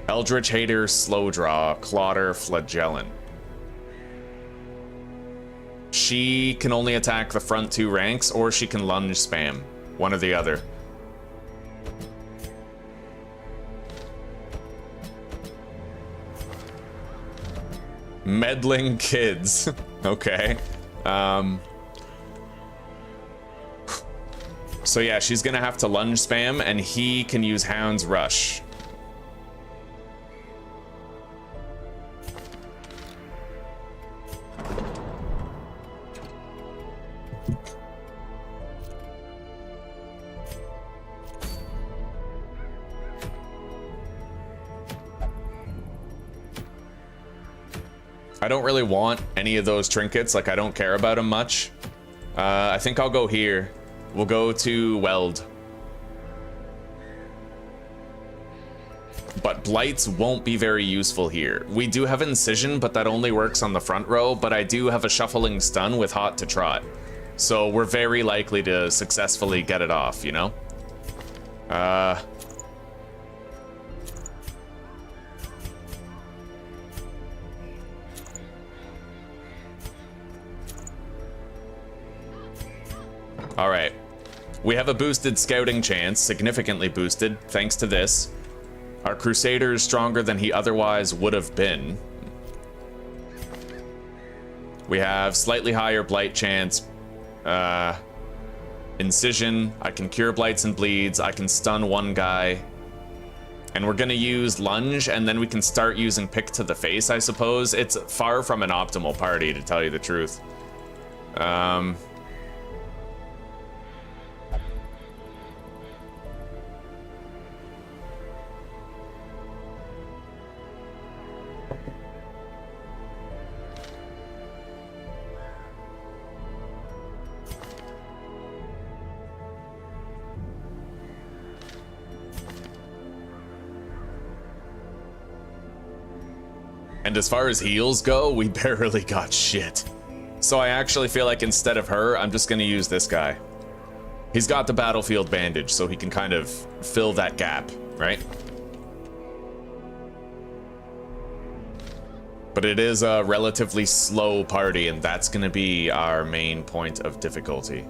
Eldritch Hater, Slow Draw, Clotter, Flagellant. She can only attack the front 2 ranks, or she can lunge spam. One or the other. Meddling kids. Okay. So yeah, she's gonna have to lunge spam, and he can use Hound's Rush. I don't really want any of those trinkets, like I don't care about them much. I think I'll go here. We'll go to Weld. But Blights won't be very useful here. We do have Incision, but that only works on the front row, but I do have a Shuffling Stun with Hot to Trot. So we're very likely to successfully get it off, you know? All right, we have a boosted scouting chance, significantly boosted, thanks to this. Our Crusader is stronger than he otherwise would have been. We have slightly higher Blight chance, Incision, I can cure Blights and Bleeds, I can stun one guy. And we're gonna use Lunge, and then we can start using Pick to the Face, I suppose. It's far from an optimal party, to tell you the truth. And as far as heals go, we barely got shit. So I actually feel like instead of her, I'm just gonna use this guy. He's got the battlefield bandage, so he can kind of fill that gap, right? But it is a relatively slow party, and that's gonna be our main point of difficulty.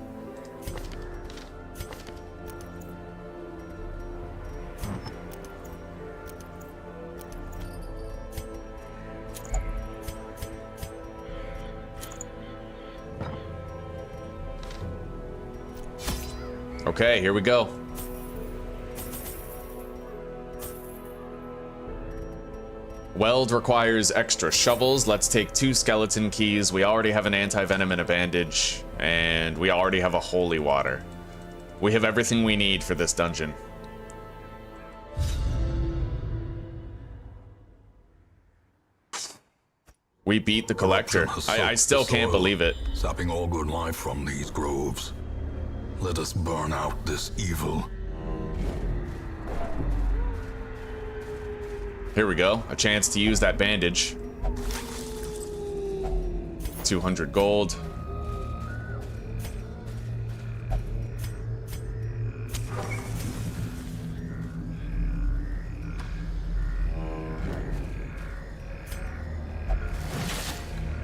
Okay, here we go. Weld requires extra shovels. Let's take 2 skeleton keys. We already have an anti-venom and a bandage, and we already have a holy water. We have everything we need for this dungeon. We beat the Collector. I still can't believe it. Sapping all good life from these groves. Let us burn out this evil. Here we go. A chance to use that bandage. 200 gold.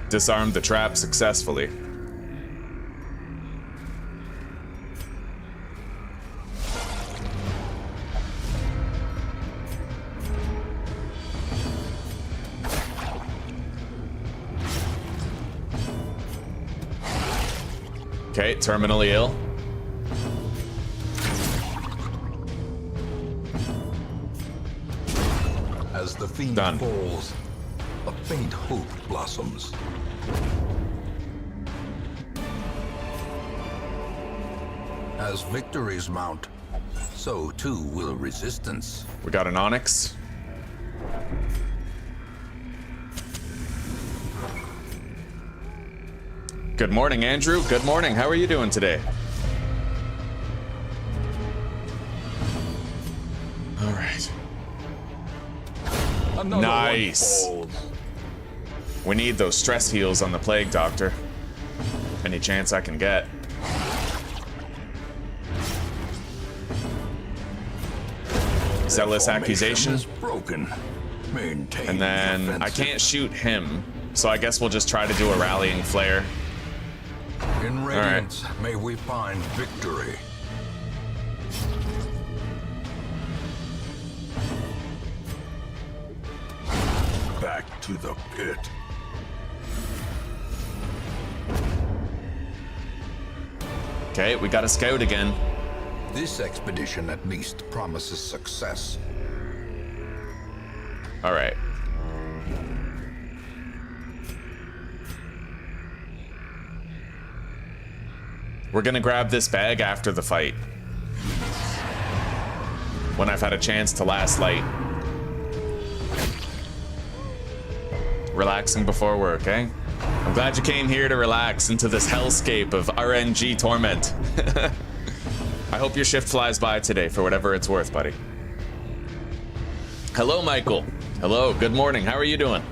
Disarmed the trap successfully. Okay, terminally ill. As the fiend Done. falls, a faint hope blossoms. As victories mount, so too will resistance. We got an Onyx. Good morning, Andrew. Good morning. How are you doing today? All right. Another Nice. one falls. We need those stress heals on the Plague Doctor. Any chance I can get. Zealous accusation. Broken. Maintain And then the I can't shoot him, so I guess we'll just try to do a rallying flare. In radiance, may we find victory. back to the pit. Okay, we got a scout again. This expedition at least promises success. All right. We're gonna grab this bag after the fight. When I've had a chance to last light. Relaxing before work, eh? I'm glad you came here to relax into this hellscape of RNG torment. I hope your shift flies by today for whatever it's worth, buddy. Hello, Michael. Hello, good morning. How are you doing?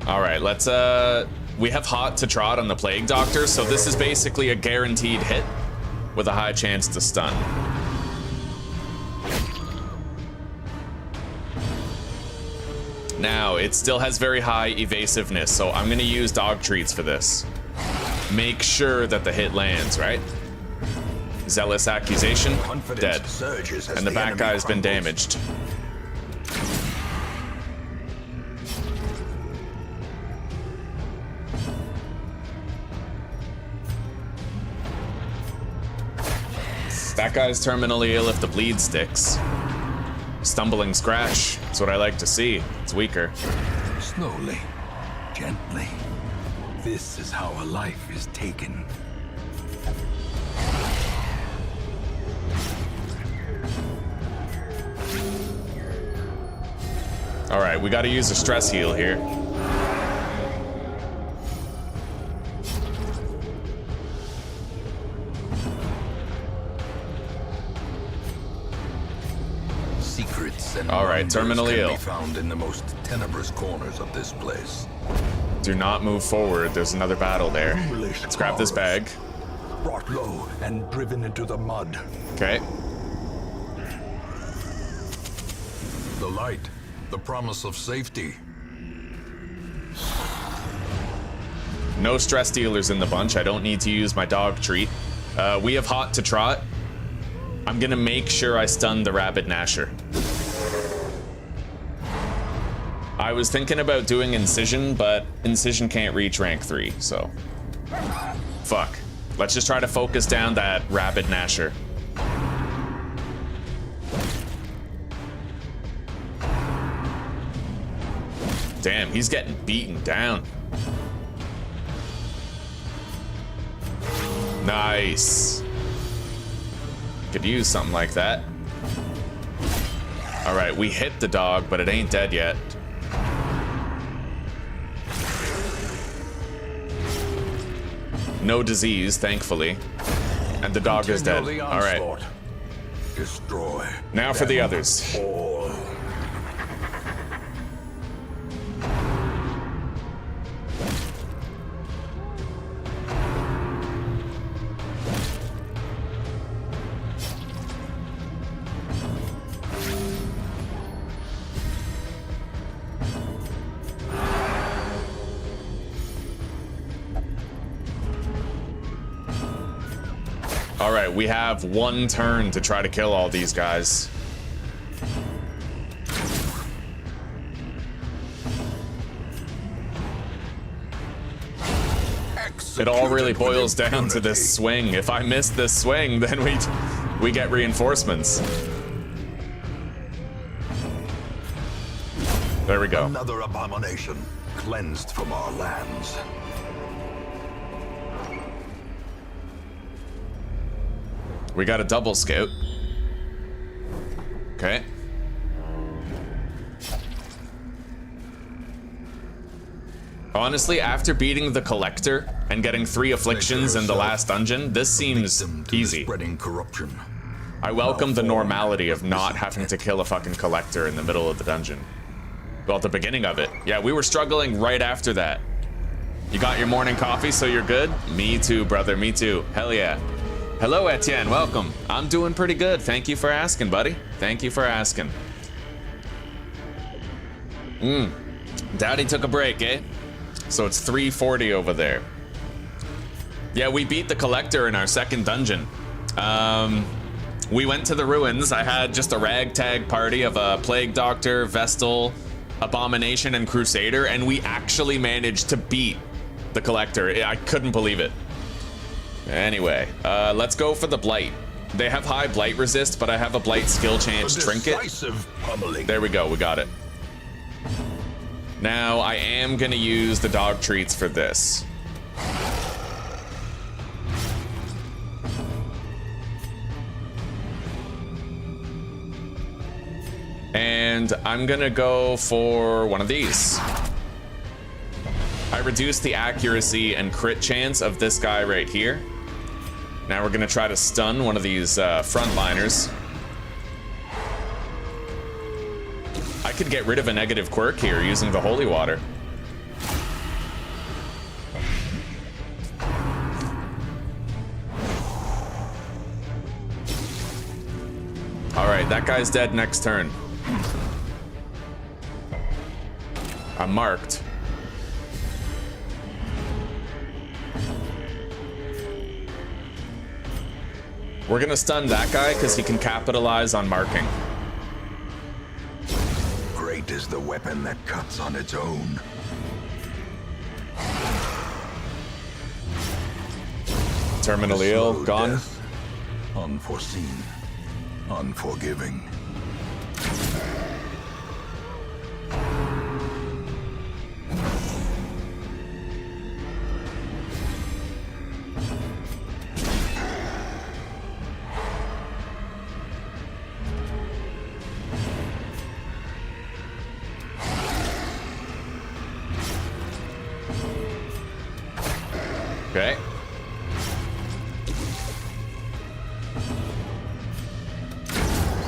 All right, let's, we have hot to trot on the Plague Doctor, so this is basically a guaranteed hit with a high chance to stun. Now, it still has very high evasiveness, so I'm gonna use dog treats for this. Make sure that the hit lands, right? Zealous accusation, dead. And the back guy's been damaged. That guy's terminally ill if the bleed sticks. Stumbling scratch, that's what I like to see. It's weaker. Slowly, gently. This is how a life is taken. All right, we got to use a stress heal here. Secrets and all right, terminally ill. can be found in the most tenebrous corners of this place. Do not move forward. There's another battle there. Let's grab this bag. Brought low and driven into the mud. Okay. The light, the promise of safety. No stress dealers in the bunch. I don't need to use my dog treat. We have hot to trot. I'm gonna make sure I stun the rabid Gnasher. I was thinking about doing Incision, but Incision can't reach rank 3, so... Fuck. Let's just try to focus down that rabid Gnasher. Damn, he's getting beaten down. Nice. Could use something like that. All right, we hit the dog, but it ain't dead yet. No disease, thankfully. And the dog is dead. All right. Destroy. Now for the others. All. All right, we have one turn to try to kill all these guys. It all really boils down to this swing. If I miss this swing, then we get reinforcements. There we go. Another abomination cleansed from our lands. We got a double scout. Okay. Honestly, after beating the Collector and getting 3 afflictions in the last dungeon, this seems easy. Spreading corruption. I welcome the normality of not having to kill a fucking Collector in the middle of the dungeon. Well, at the beginning of it. Yeah, we were struggling right after that. You got your morning coffee, so you're good? Me too, brother, me too. Hell yeah. Hello, Etienne, welcome. I'm doing pretty good. Thank you for asking, buddy. Thank you for asking. Daddy took a break, eh? So it's 3:40 over there. Yeah, we beat the Collector in our second dungeon. We went to the ruins. I had just a ragtag party of a Plague Doctor, Vestal, Abomination, and Crusader, and we actually managed to beat the Collector. I couldn't believe it. Anyway, let's go for the Blight. They have high Blight resist, but I have a Blight skill chance trinket. There we go, we got it. Now, I am gonna use the dog treats for this. And I'm gonna go for one of these. I reduced the accuracy and crit chance of this guy right here. Now we're gonna try to stun one of these frontliners. I could get rid of a negative quirk here using the holy water. All right, that guy's dead next turn. I'm marked. We're gonna stun that guy because he can capitalize on marking. Great is the weapon that cuts on its own. Terminally ill, gone. Death, unforeseen, unforgiving. Okay.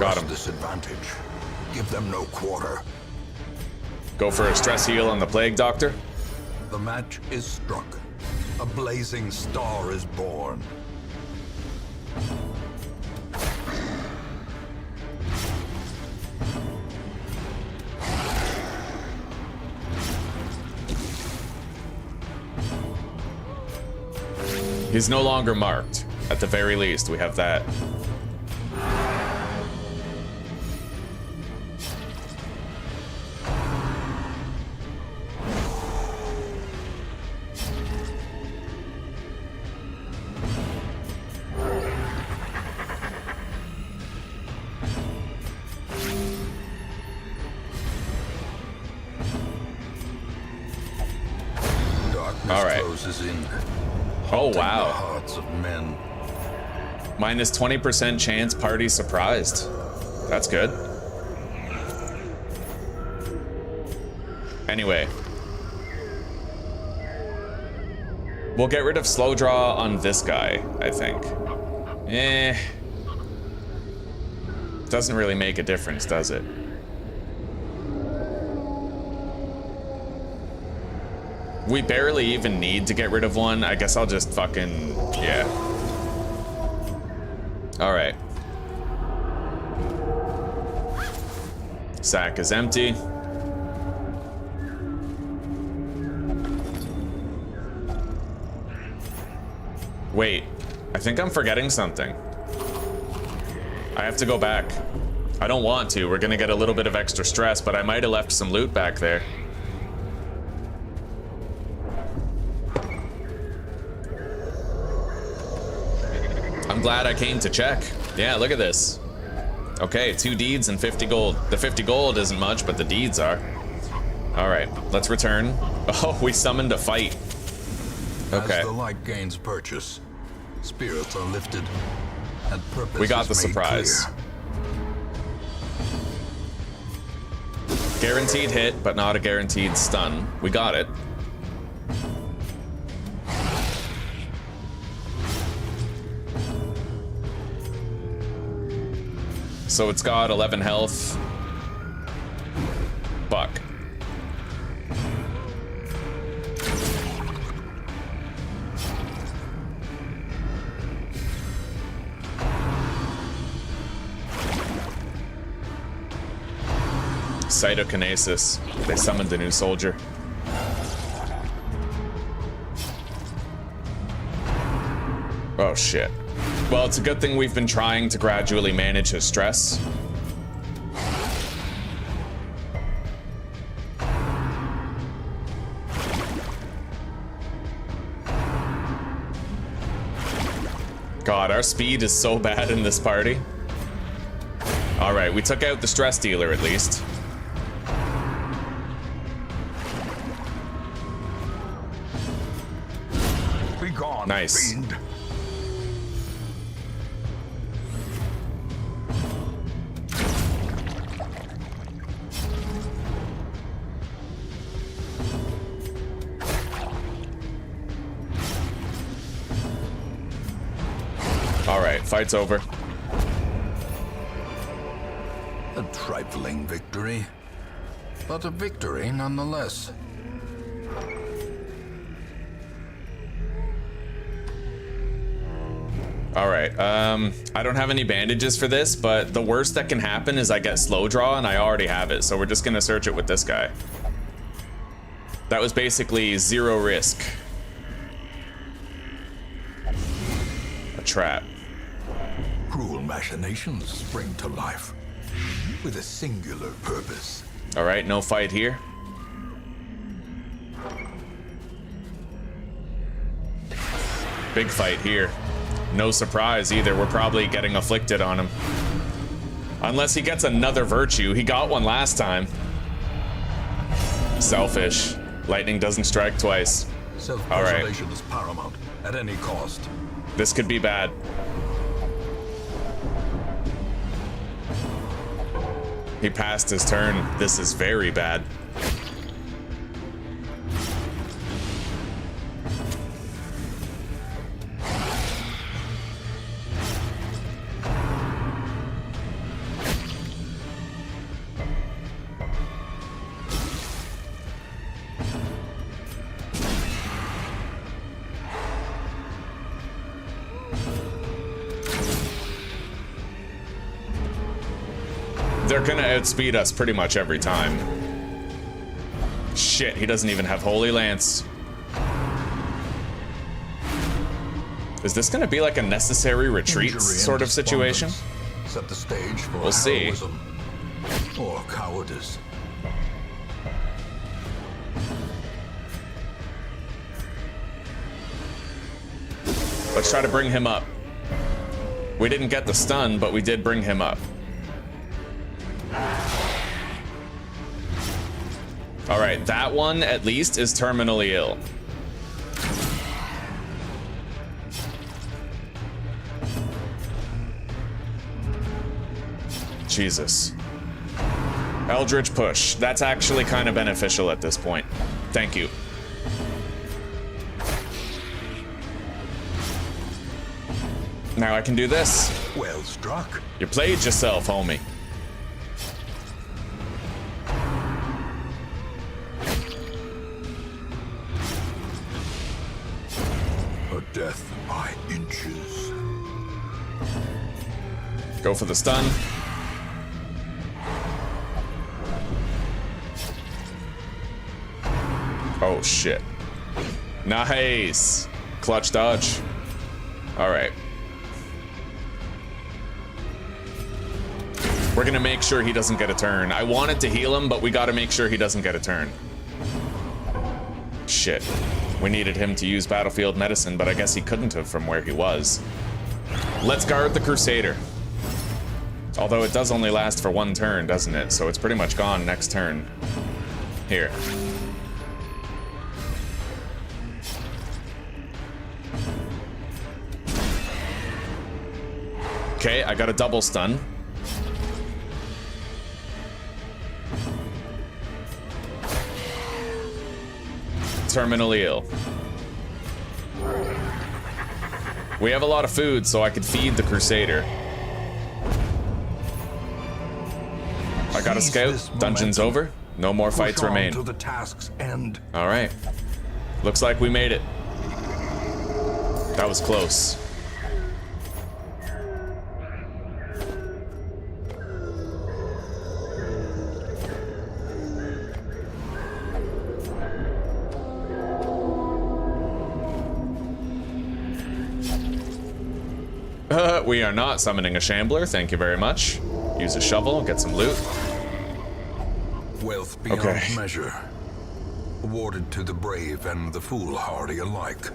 Got him. Disadvantage. Give them no quarter. Go for a stress heal on the Plague Doctor. The match is struck. A blazing star is born. He's no longer marked. At the very least, we have that. Darkness All right. closes in. Oh, The wow. hearts of men. Minus 20% chance party surprised. That's good. Anyway. We'll get rid of slow draw on this guy, I think. Doesn't really make a difference, does it? We barely even need to get rid of one. I guess I'll just fucking, yeah. All right. Sack is empty. Wait, I think I'm forgetting something. I have to go back. I don't want to. We're gonna get a little bit of extra stress, but I might have left some loot back there. I'm glad I came to check. Yeah, look at this. Okay, 2 deeds and 50 gold. The 50 gold isn't much, but the deeds are. All right, let's return. Oh, we summoned a fight. Okay. As the light gains purchase, spirits are lifted, and purpose We got the is made surprise. clear. Guaranteed hit, but not a guaranteed stun. We got it. So it's got 11 health. Buck. cytokinesis. They summoned a new soldier. Oh shit. Well, it's a good thing we've been trying to gradually manage his stress. God, our speed is so bad in this party. Alright, we took out the stress dealer at least. Be gone, Nice. fiend. Alright, fight's over. A trifling victory, but a victory nonetheless. Alright, I don't have any bandages for this, but the worst that can happen is I get slow draw, and I already have it, so we're just gonna search it with this guy. That was basically 0 risk. A trap. Cruel machinations spring to life with a singular purpose. Alright, no fight here. Big fight here. No surprise either, we're probably getting afflicted on him. Unless he gets another virtue. He got one last time. Selfish. Lightning doesn't strike twice. Self-preservation is paramount at any cost. This could be bad. He passed his turn. This is very bad. They're gonna outspeed us pretty much every time. Shit, he doesn't even have Holy Lance. Is this gonna be like a necessary retreat Injury sort and of situation? despondence set the stage for We'll see. heroism or cowardice. Let's try to bring him up. We didn't get the stun, but we did bring him up. Alright, that one at least is terminally ill. Jesus. Eldritch Push. That's actually kind of beneficial at this point. Thank you. Now I can do this. Well struck. You played yourself, homie. A death by inches. Go for the stun. Oh shit. Nice. Clutch dodge. Alright. We're gonna make sure he doesn't get a turn. I wanted to heal him, but we gotta make sure he doesn't get a turn. Shit. We needed him to use battlefield medicine, but I guess he couldn't have from where he was. Let's guard the Crusader. Although it does only last for 1 turn, doesn't it? So it's pretty much gone next turn. Here. Okay, I got a double stun. Terminally ill. We have a lot of food, so I could feed the Crusader. I got a scout. Dungeon's over. No more fights remain. To the task's end. All right. Looks like we made it. That was close. we are not summoning a shambler. Thank you very much. Use a shovel, get some loot. Wealth beyond Okay. measure, awarded to the brave and the foolhardy alike.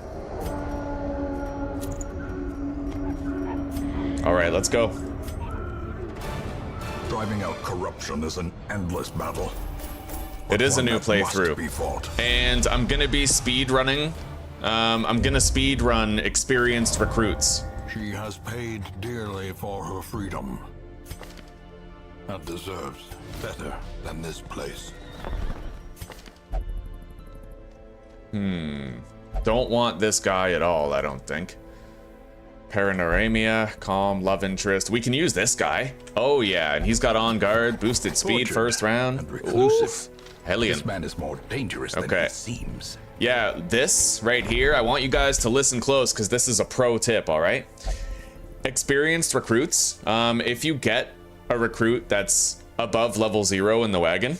All right, let's go. Driving out corruption is an endless battle. It is a One new that must playthrough. be fought. And I'm gonna be speed running. I'm gonna speed run experienced recruits. She has paid dearly for her freedom. And deserves better than this place. Don't want this guy at all, I don't think. Paranoramia, calm, love interest. We can use this guy. Oh yeah, and he's got on guard, boosted speed Tortured first round. and reclusive. Oof. Hellion. This man is more dangerous than Okay. he seems. Yeah, this right here, I want you guys to listen close because this is a pro tip, all right? Experienced recruits, if you get a recruit that's above level 0 in the wagon,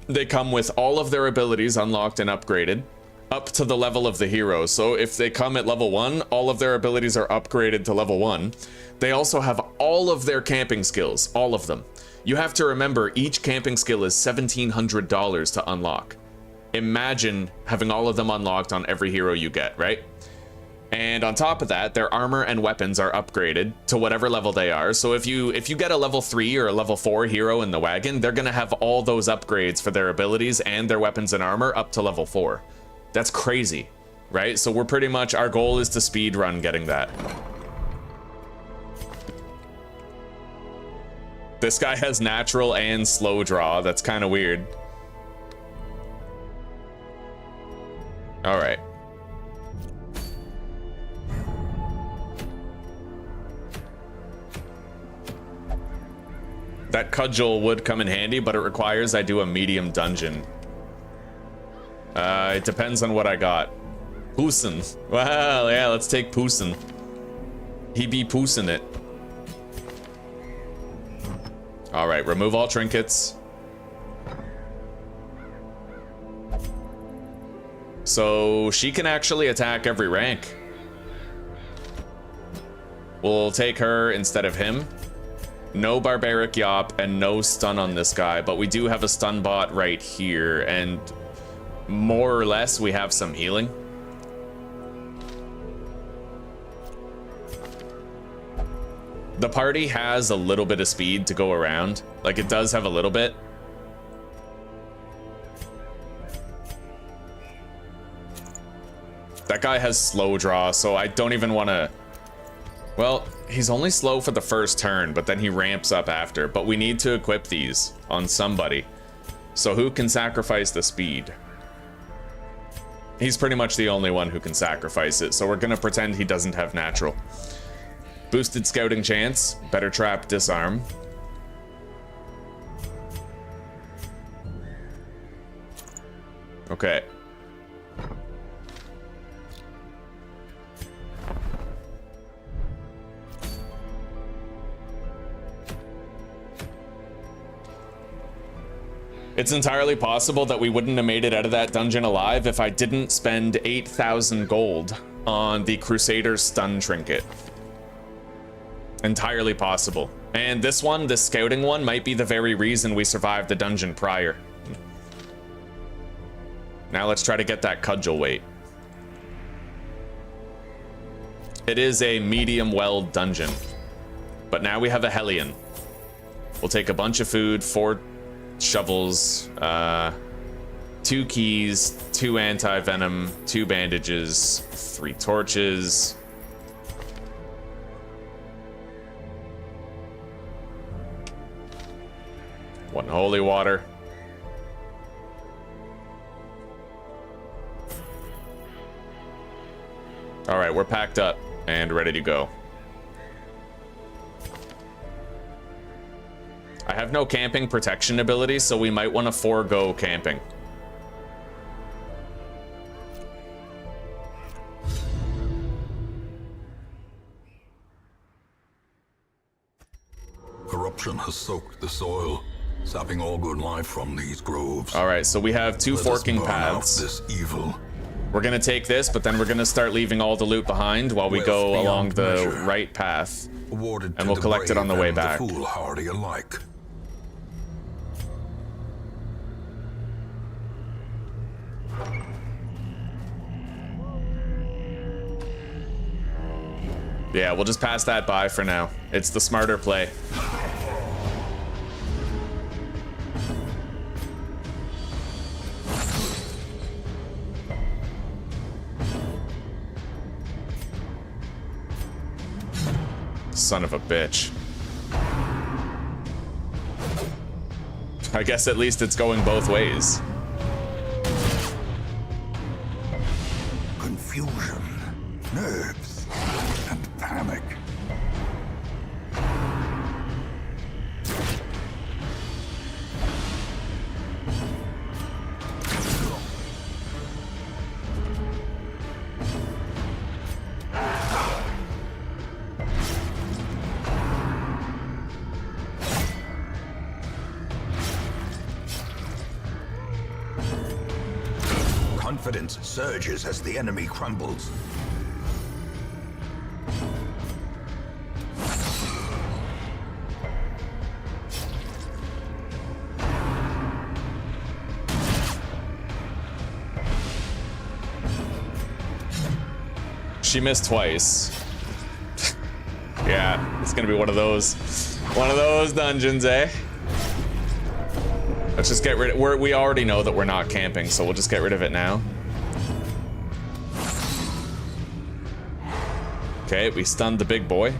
they come with all of their abilities unlocked and upgraded up to the level of the hero. So if they come at level 1, all of their abilities are upgraded to level 1. They also have all of their camping skills, all of them. You have to remember each camping skill is $1,700 to unlock. Imagine having all of them unlocked on every hero you get, right? And on top of that, their armor and weapons are upgraded to whatever level they are. So if you get a level 3 or a level 4 hero in the wagon, they're gonna have all those upgrades for their abilities and their weapons and armor up to level 4. That's crazy, right? So we're pretty much, our goal is to speed run getting that. This guy has natural and slow draw. That's kind of weird. All right. That cudgel would come in handy, but it requires I do a medium dungeon. It depends on what I got. Poossin. Well, yeah, let's take Poossin. He be poossin' it. All right, remove all trinkets. So she can actually attack every rank. We'll take her instead of him. No barbaric yop and no stun on this guy, but we do have a stun bot right here, and more or less we have some healing. The party has a little bit of speed to go around. Like, it does have a little bit. That guy has slow draw, so I don't even want to... Well, he's only slow for the first turn, but then he ramps up after. But we need to equip these on somebody. So who can sacrifice the speed? He's pretty much the only one who can sacrifice it, so we're gonna pretend he doesn't have natural. Boosted scouting chance, better trap, disarm. Okay. It's entirely possible that we wouldn't have made it out of that dungeon alive if I didn't spend 8,000 gold on the Crusader's stun trinket. Entirely possible. And this one, this scouting one, might be the very reason we survived the dungeon prior. Now let's try to get that cudgel weight. It is a medium weld dungeon. But now we have a Hellion. We'll take a bunch of food, 4 shovels, 2 keys, 2 anti-venom, 2 bandages, 3 torches. One holy water. All right, we're packed up and ready to go. I have no camping protection ability, so we might want to forego camping. Corruption has soaked the soil, sapping all good life from these groves. All right, so we have 2 Let us forking burn out paths. this evil We're gonna take this, but then we're gonna start leaving all the loot behind while we go along the right path. And we'll collect it on the way back. Foolhardy alike. Yeah, we'll just pass that by for now. It's the smarter play. Son of a bitch. I guess at least it's going both ways. Confusion, nerves, and panic. Confidence surges as the enemy crumbles. She missed twice. Yeah, it's gonna be one of those dungeons, eh? Let's just get rid of, we already know that we're not camping, so we'll just get rid of it now. Okay, we stunned the big boy.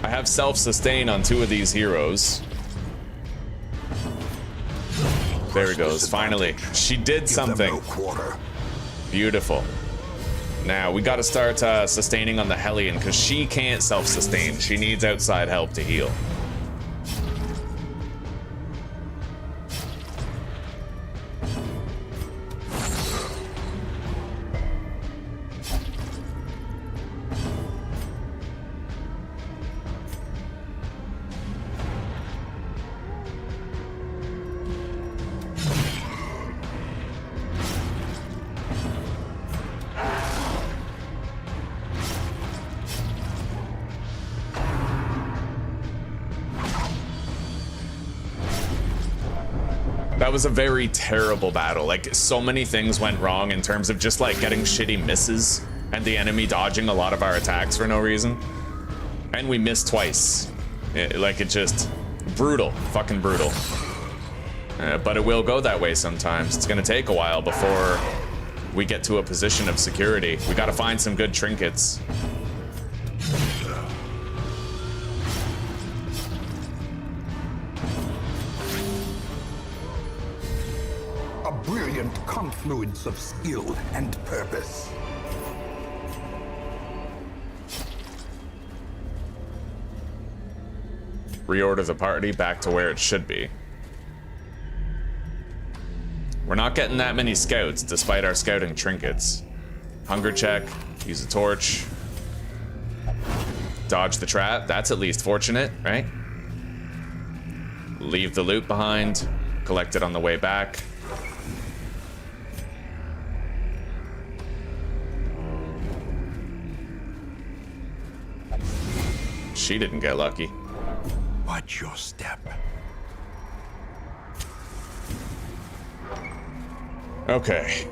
I have self-sustain on 2 of these heroes. There he goes, finally. She did something. Beautiful. Now, we gotta start sustaining on the Hellion, because she can't self-sustain. She needs outside help to heal. That was a very terrible battle. Like, so many things went wrong in terms of just like getting shitty misses and the enemy dodging a lot of our attacks for no reason. And we missed twice. Like, it just brutal, fucking brutal. But it will go that way sometimes. It's gonna take a while before we get to a position of security. We gotta find some good trinkets. Brilliant confluence of skill and purpose. Reorder the party back to where it should be. We're not getting that many scouts despite our scouting trinkets. Hunger check, use a torch. Dodge the trap, that's at least fortunate, right? Leave the loot behind, collect it on the way back. She didn't get lucky. Watch your step. Okay.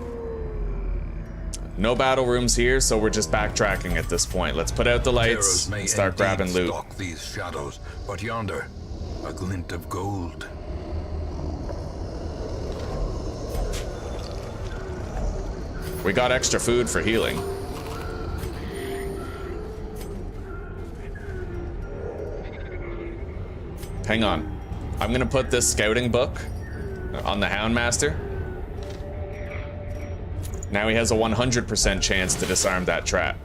No battle rooms here, so we're just backtracking at this point. Let's put out the lights and start grabbing loot. Stalk these shadows, but yonder, a glint of gold. We got extra food for healing. Hang on. I'm gonna put this scouting book on the Houndmaster. Now he has a 100% chance to disarm that trap.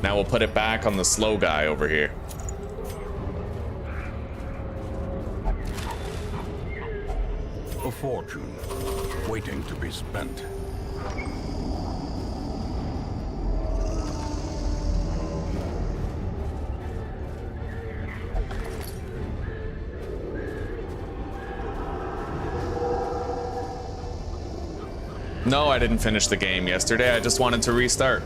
Now we'll put it back on the slow guy over here. A fortune waiting to be spent. No, I didn't finish the game yesterday. I just wanted to restart.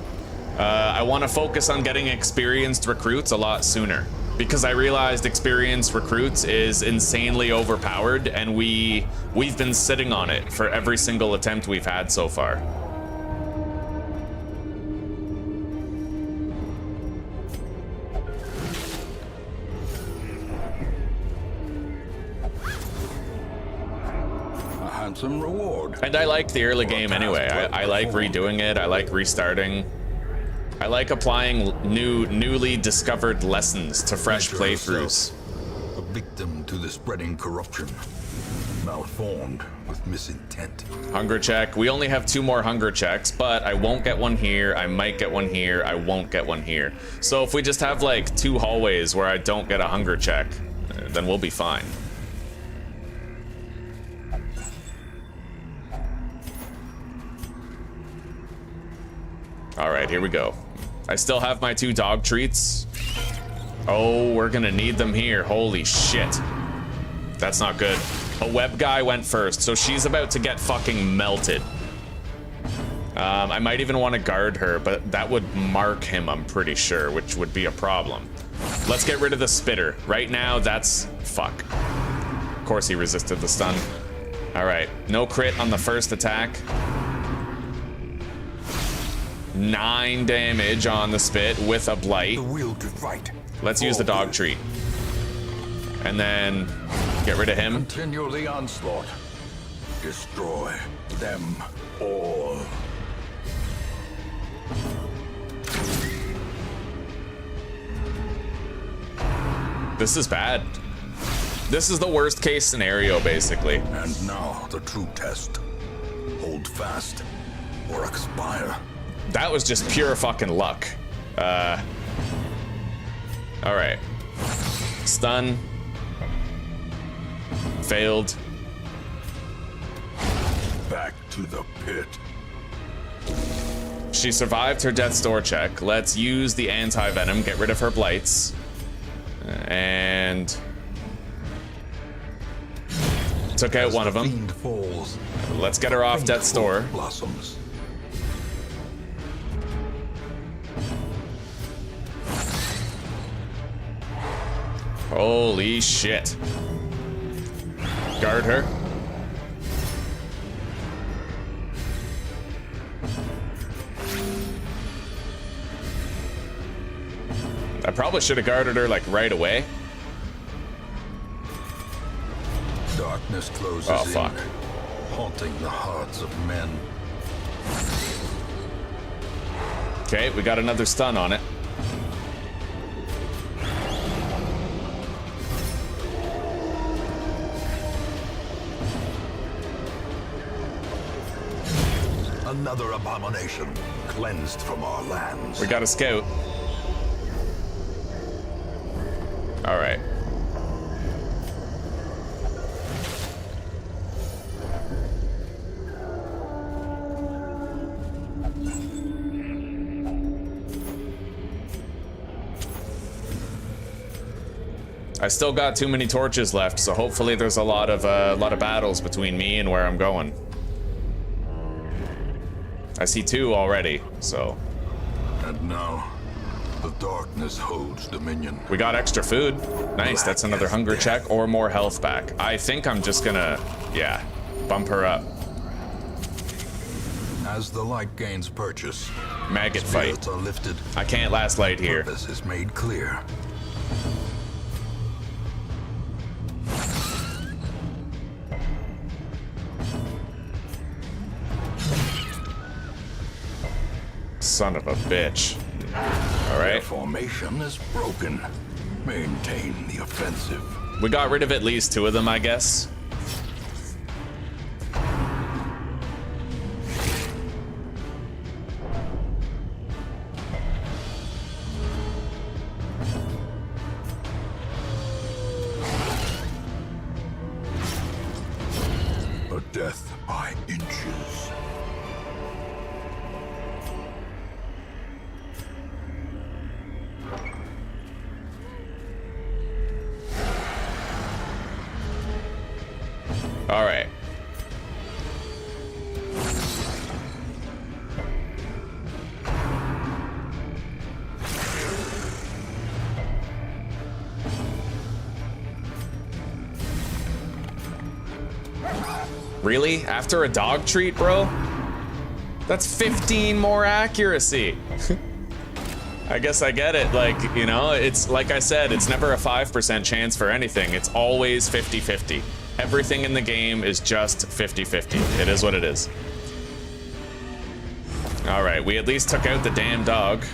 I want to focus on getting experienced recruits a lot sooner, because I realized experienced recruits is insanely overpowered, and we've been sitting on it for every single attempt we've had so far. Some reward. And I like the early game anyway. I like redoing it. I like restarting. I like applying newly discovered lessons to fresh playthroughs. A victim to the spreading corruption, malformed with misintent. Hunger check. We only have 2 more hunger checks, but I won't get one here. I might get one here. I won't get one here. So if we just have like 2 hallways where I don't get a hunger check, then we'll be fine. All right, here we go. I still have my 2 dog treats. Oh, we're gonna need them here. Holy shit. That's not good. A web guy went first, so she's about to get fucking melted. I might even want to guard her, but that would mark him, I'm pretty sure, which would be a problem. Let's get rid of the spitter. Right now, that's... fuck. Of course he resisted the stun. All right, no crit on the first attack. 9 damage on the spit with a blight. The will to fight. Let's use the dog treat. And then get rid of him. Continue the onslaught. Destroy them all. This is bad. This is the worst case scenario, basically. And now the true test. Hold fast or expire. That was just pure fucking luck. All right. Stun. Failed. Back to the pit. She survived her death's door check. Let's use the anti-venom, get rid of her blights. And... took out one of them. Let's get her off death's door. Blossoms. Holy shit. Guard her. I probably should have guarded her like right away. Darkness closes Oh fuck. in, haunting the hearts of men. Okay, we got another stun on it. Another abomination cleansed from our lands. We got a scout. All right. I still got too many torches left, so hopefully there's a lot of battles between me and where I'm going. I see 2 already, so. And now, the darkness holds dominion. We got extra food. Nice, that's another hunger check or more health back. I think I'm just gonna, yeah, bump her up. As the light gains purchase, Maggot fight. spirits are lifted. I can't last light here. Purpose is made clear. Son of a bitch. All Their right. formation is broken. Maintain the offensive. We got rid of at least 2 of them, I guess. A death by inches. All right. Really? After a dog treat, bro? That's 15 more accuracy. I guess I get it. Like, you know, it's like I said, it's never a 5% chance for anything. It's always 50-50. Everything in the game is just 50-50. It is what it is. All right, we at least took out the damn dog.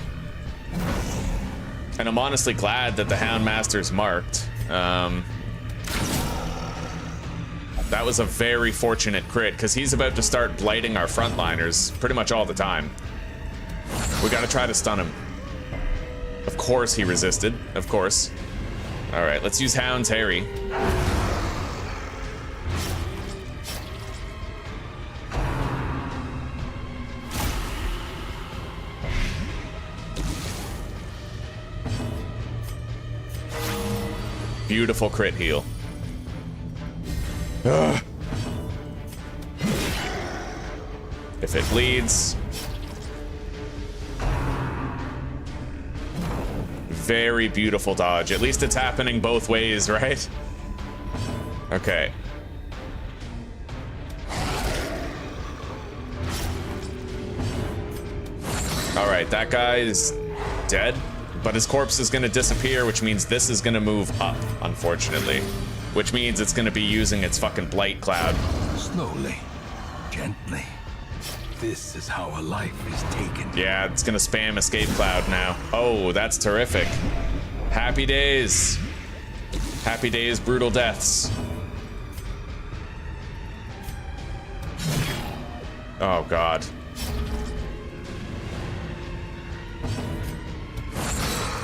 And I'm honestly glad that the Houndmaster's marked. That was a very fortunate crit, because he's about to start blighting our frontliners pretty much all the time. We gotta try to stun him. Of course he resisted, of course. All right, let's use Hound's Harry. Beautiful crit heal. Ugh. If it bleeds. Very beautiful dodge. At least it's happening both ways, right? Okay. All right, that guy is dead, but his corpse is gonna disappear, which means this is gonna move up, unfortunately. Which means it's gonna be using its fucking blight cloud. Slowly, gently. This is how a life is taken. Yeah, it's gonna spam escape cloud now. Oh, that's terrific. Happy days. Happy days, brutal deaths. Oh, God.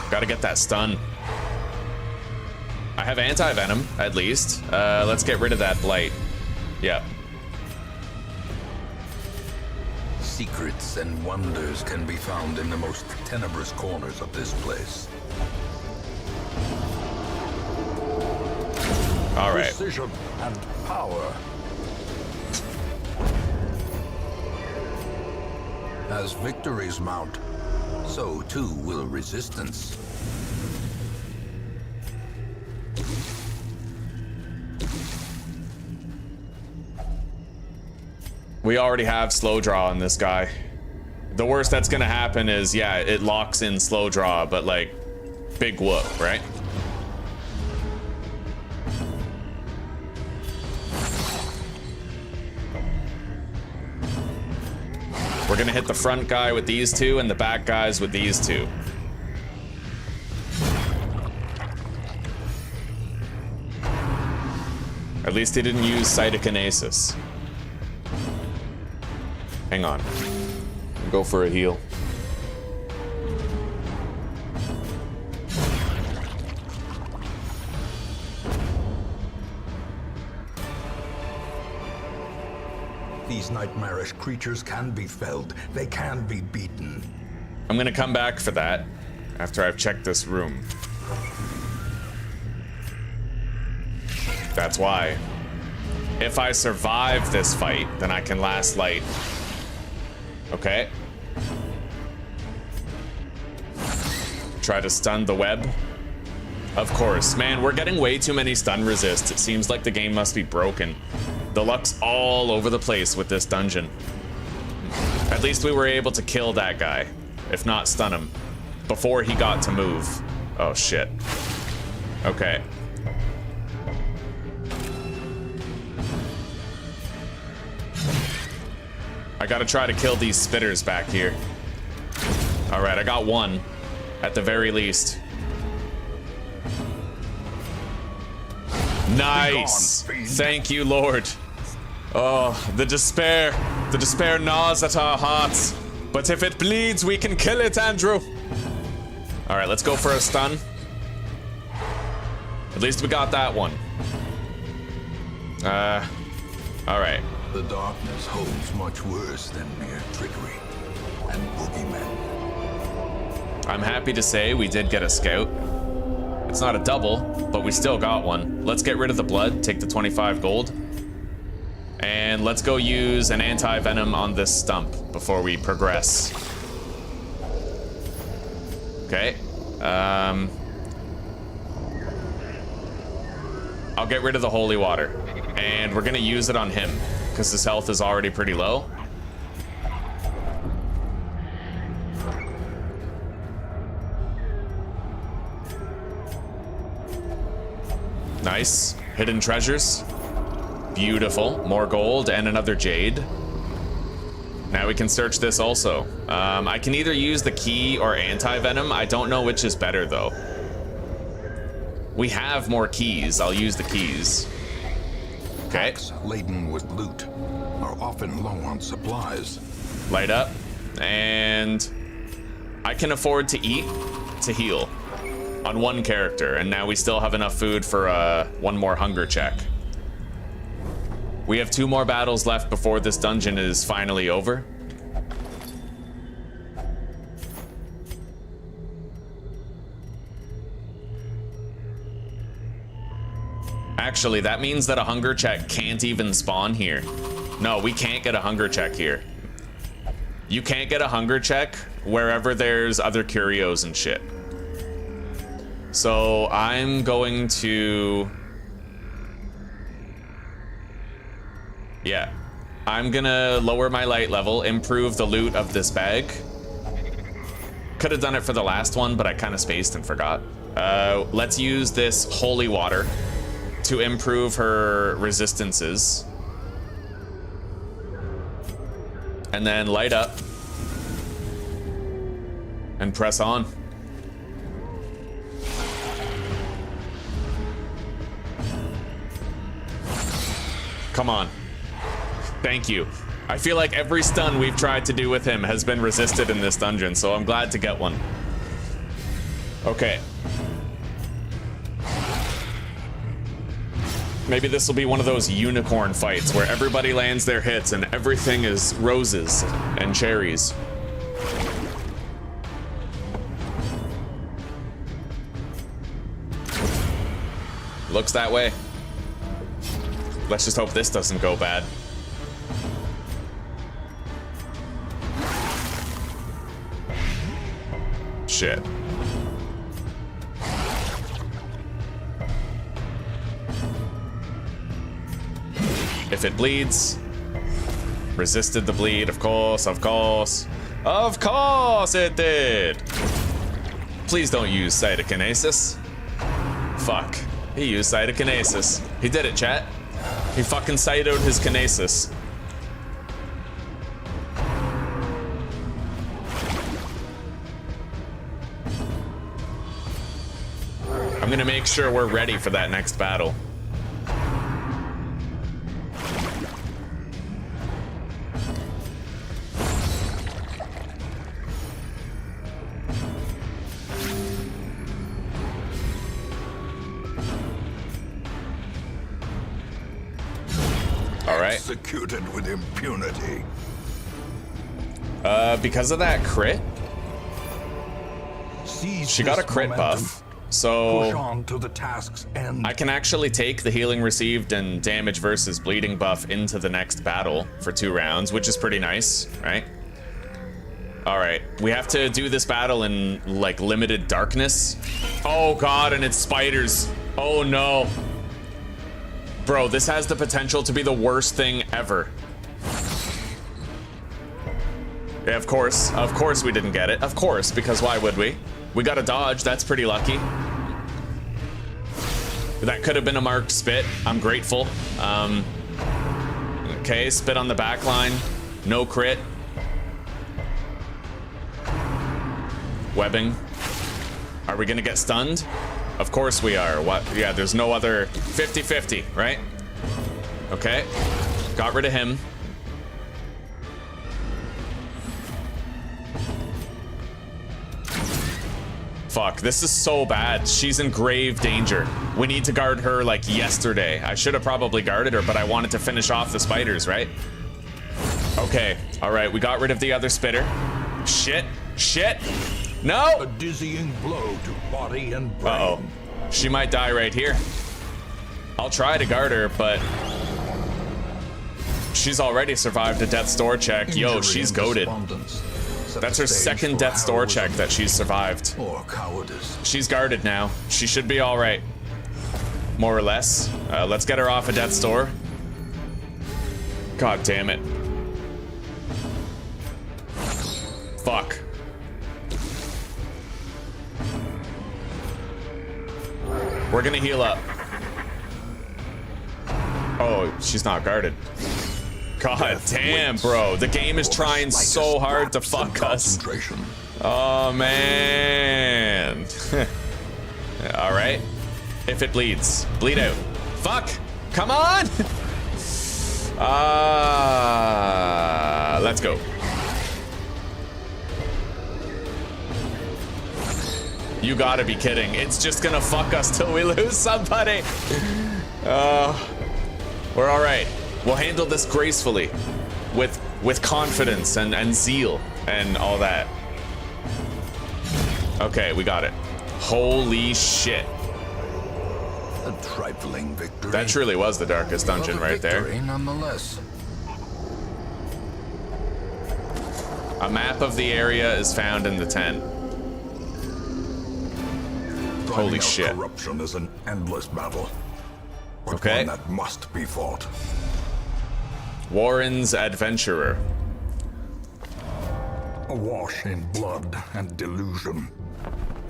Gotta get that stun. I have anti-venom, at least. Let's get rid of that blight. Yep. Secrets and wonders can be found in the most tenebrous corners of this place. All right. Precision and power. As victories mount, so too will resistance. We already have slow draw on this guy. The worst that's gonna happen is, yeah, it locks in slow draw, but like, big whoop, right? We're gonna hit the front guy with these two and the back guys with these two. At least he didn't use cytokinesis. Hang on. Go for a heal. These nightmarish creatures can be felled. They can be beaten. I'm gonna come back for that after I've checked this room. That's why. If I survive this fight, then I can last light. Okay. Try to stun the web. Of course. Man, we're getting way too many stun resists. It seems like the game must be broken. The luck's all over the place with this dungeon. At least we were able to kill that guy, if not stun him, before he got to move. Oh, shit. Okay. I gotta try to kill these spitters back here. All right, I got one, at the very least. Nice. Thank you, Lord. Oh, the despair gnaws at our hearts. But if it bleeds, we can kill it, Andrew. All right, let's go for a stun. At least we got that one. All right. The darkness holds much worse than mere trickery and boogeymen. I'm happy to say we did get a scout. It's not a double, but we still got one. Let's get rid of the blood, take the 25 gold. And let's go use an anti-venom on this stump before we progress. Okay. I'll get rid of the holy water. And we're gonna use it on him. because his health is already pretty low. Nice. Hidden treasures. Beautiful. More gold and another jade. Now we can search this also. I can either use the key or anti-venom. I don't know which is better though. We have more keys. I'll use the keys. Okay. Packs laden with loot are often low on supplies. Light up. And I can afford to eat to heal on one character. And now we still have enough food for one more hunger check. We have 2 more battles left before this dungeon is finally over. Actually, that means that a hunger check can't even spawn here. No, we can't get a hunger check here. You can't get a hunger check wherever there's other curios and shit. So I'm going to... Yeah. I'm gonna lower my light level, improve the loot of this bag. Could have done it for the last one, but I kind of spaced and forgot. Let's use this holy water to improve her resistances. And then light up. And press on. Come on. Thank you. I feel like every stun we've tried to do with him has been resisted in this dungeon, so I'm glad to get one. Okay. Maybe this will be one of those unicorn fights where everybody lands their hits and everything is roses and cherries. Looks that way. Let's just hope this doesn't go bad. Shit. If it bleeds, resisted the bleed, of course, of course. Of course it did! Please don't use cytokinesis. Fuck. He used cytokinesis. He did it, chat. He fucking cytoed his kinesis. I'm gonna make sure we're ready for that next battle. Executed with impunity. Because of that crit, she got a crit buff, so push on to the task's end. I can actually take the healing received and damage versus bleeding buff into the next battle for 2 rounds, which is pretty nice, right? Alright, we have to do this battle in, like, limited darkness. Oh god, and it's spiders. Oh no. Bro, this has the potential to be the worst thing ever. Yeah, of course we didn't get it. Of course, because why would we? We got a dodge, that's pretty lucky. That could have been a marked spit, I'm grateful. Okay, spit on the back line, no crit. Webbing. Are we gonna get stunned? Of course we are. What? Yeah, there's no other 50-50, right? Okay. Got rid of him. Fuck, this is so bad. She's in grave danger. We need to guard her like yesterday. I should have probably guarded her, but I wanted to finish off the spiders, right? Okay, all right, we got rid of the other spitter. Shit, shit. No! A dizzying blow to body and brain. Uh-oh. She might die right here. I'll try to guard her, but she's already survived a death's door check. Yo, she's goated. That's her second death's door check that she's survived. Or cowardice. She's guarded now. She should be all right. More or less. Let's get her off a death's door. God damn it. Fuck. We're gonna heal up. Oh, she's not guarded. God damn, bro. The game is trying so hard to fuck us. Oh, man. Alright. If it bleeds. Bleed out. Fuck! Come on! Let's go. You gotta be kidding. It's just gonna fuck us till we lose somebody. We're alright. We'll handle this gracefully. With confidence and zeal and all that. Okay, we got it. Holy shit. A trifling victory. That truly was the darkest dungeon right there. Nonetheless. A map of the area is found in the tent. Holy shit. Corruption is an endless battle. But Okay. one that must be fought. Warren's Adventurer. Awash in blood and delusion,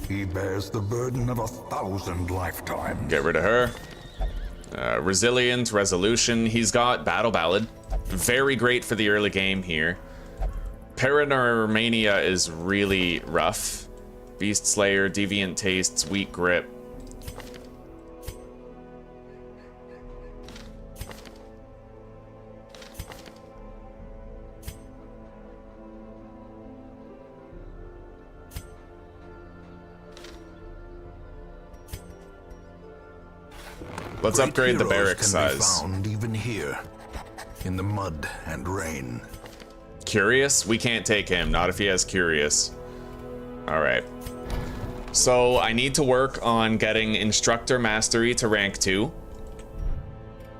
he bears the burden of 1,000 lifetimes. Get rid of her. Resilient, Resolution. He's got Battle Ballad. Very great for the early game here. Paranormania is really rough. Beast Slayer, Deviant Tastes, Weak Grip. Let's Great upgrade the heroes barrack can size. be found even here, in the mud and rain. Curious? We can't take him, not if he has Curious. Alright. So I need to work on getting Instructor Mastery to rank 2.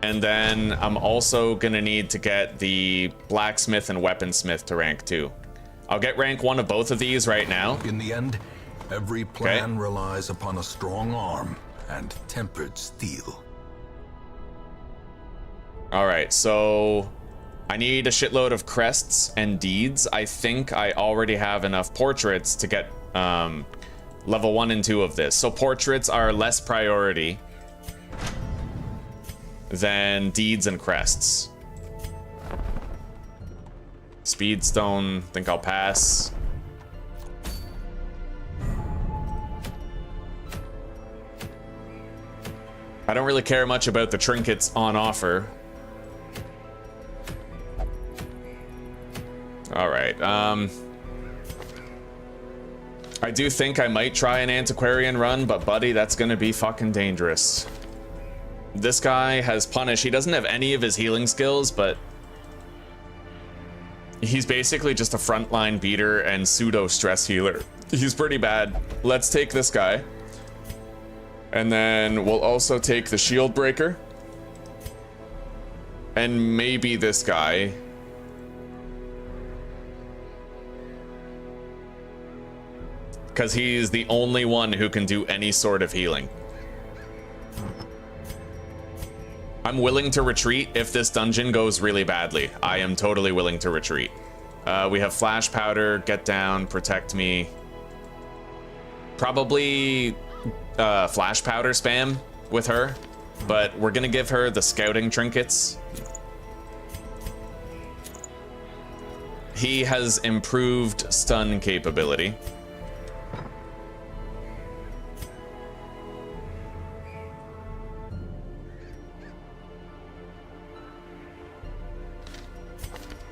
And then I'm also gonna need to get the Blacksmith and Weaponsmith to rank 2. I'll get rank 1 of both of these right now. In the end, every plan relies upon a strong arm and tempered steel. Alright, so I need a shitload of crests and deeds. I think I already have enough portraits to get level 1 and 2 of this. So portraits are less priority than deeds and crests. Speedstone, think I'll pass. I don't really care much about the trinkets on offer. Alright, I do think I might try an antiquarian run, but buddy, that's gonna be fucking dangerous. This guy has Punish. He doesn't have any of his healing skills, but he's basically just a frontline beater and pseudo stress healer. He's pretty bad. Let's take this guy. And then we'll also take the shield breaker. And maybe this guy. Because he's the only one who can do any sort of healing. I'm willing to retreat if this dungeon goes really badly. I am totally willing to retreat. We have Flash Powder, Get Down, Protect Me. Probably Flash Powder spam with her, but we're gonna give her the Scouting Trinkets. He has improved stun capability.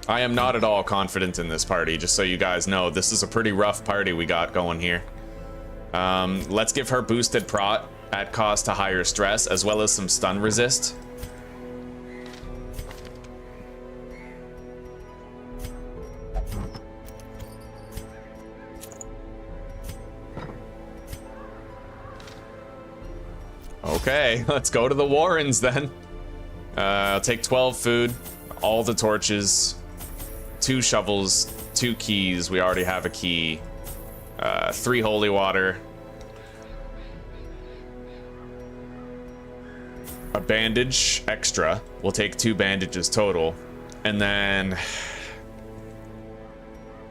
I am not at all confident in this party, just so you guys know. This is a pretty rough party we got going here. Let's give her boosted prot at cost to higher stress, as well as some stun resist. Okay, let's go to the Warrens then. I'll take 12 food, all the torches, 2 shovels, 2 keys. We already have a key. 3 holy water. A bandage extra. We'll take 2 bandages total. And then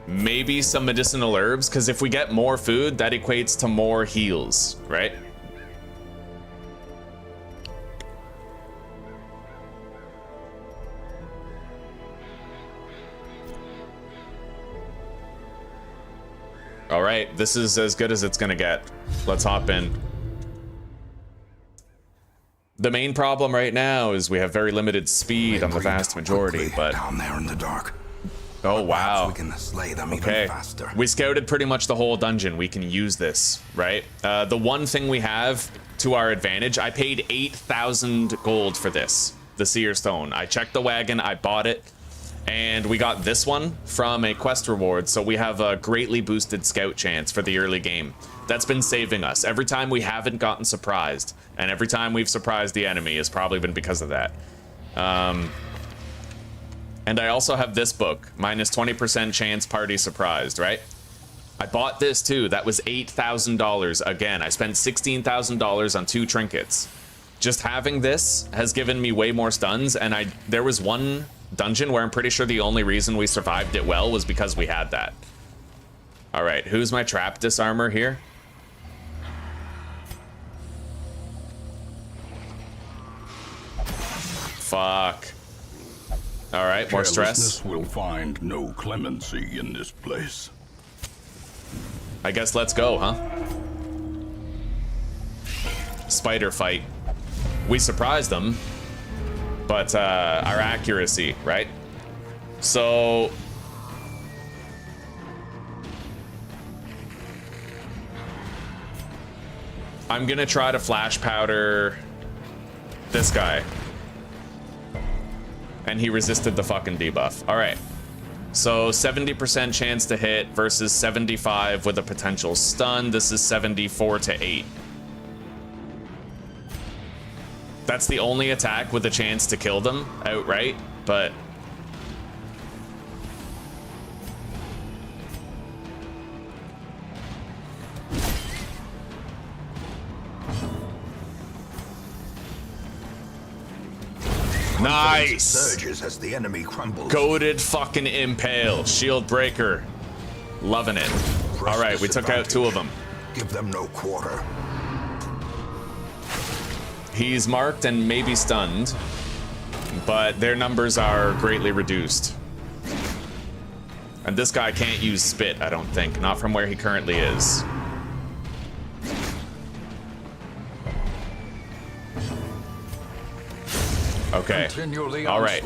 maybe some medicinal herbs, because if we get more food, that equates to more heals, right? All right, this is as good as it's gonna get. Let's hop in. The main problem right now is we have very limited speed on the vast majority, but down there in the dark. oh wow. We can slay them Okay, even faster. we scouted pretty much the whole dungeon. We can use this, right? The one thing we have to our advantage, I paid 8,000 gold for this, the Seer Stone. I checked the wagon, I bought it, and we got this one from a quest reward, so we have a greatly boosted scout chance for the early game. That's been saving us. Every time we haven't gotten surprised, and every time we've surprised the enemy has probably been because of that. And I also have this book, minus 20% chance party surprised, right? I bought this too. That was $8,000 again. I spent $16,000 on 2 trinkets. Just having this has given me way more stuns, and there was one dungeon where I'm pretty sure the only reason we survived it well was because we had that. All right, who's my trap disarmer here? Fuck. All right, more stress. Carelessness will find no clemency in this place. I guess let's go, huh? Spider fight. We surprised them, but our accuracy, right? So I'm gonna try to flash powder this guy, and he resisted the fucking debuff. All right, so 70% chance to hit versus 75 with a potential stun. This is 74 to 8. That's the only attack with a chance to kill them outright, but nice. Surges as the enemy crumbles. Goated fucking impale, shield breaker, loving it. All right, we took out 2 of them. Give them no quarter. He's marked and maybe stunned, but their numbers are greatly reduced. And this guy can't use spit, I don't think, not from where he currently is. Okay, all right.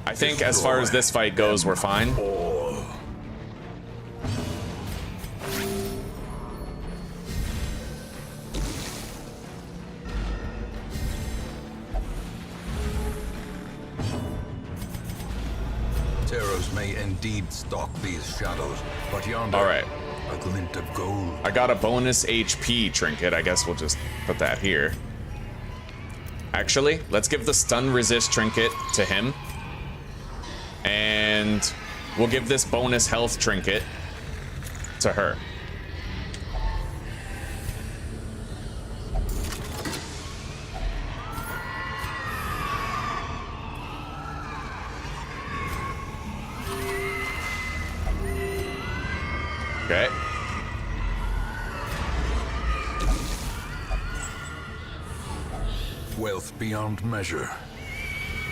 I think as far as this fight goes, we're fine. Terrors may indeed stalk these shadows, but yonder, All right. a glint of gold. I got a bonus HP trinket. I guess we'll just put that here. Actually, let's give the stun resist trinket to him. And we'll give this bonus health trinket to her. Okay. Wealth beyond measure,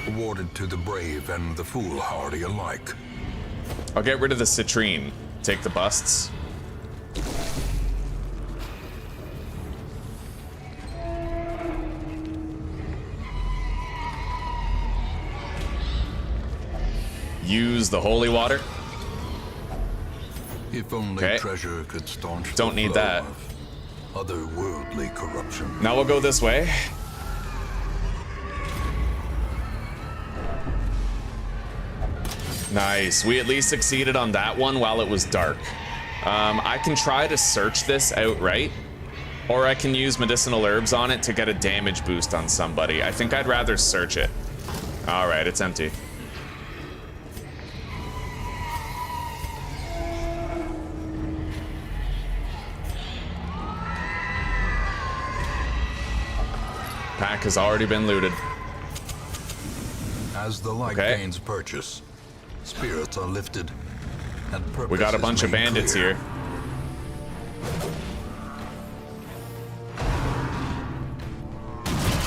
awarded to the brave and the foolhardy alike. I'll get rid of the citrine. Take the busts. Use the holy water. If only Okay. treasure could staunch Don't the need flow that. of otherworldly corruption. Now we'll go this way. Nice. We at least succeeded on that one while it was dark. I can try to search this outright, or I can use medicinal herbs on it to get a damage boost on somebody. I think I'd rather search it. All right, it's empty. Pack has already been looted. As the light Okay. gains purchase, spirits are lifted, and purpose We got a is bunch of made bandits clear. here.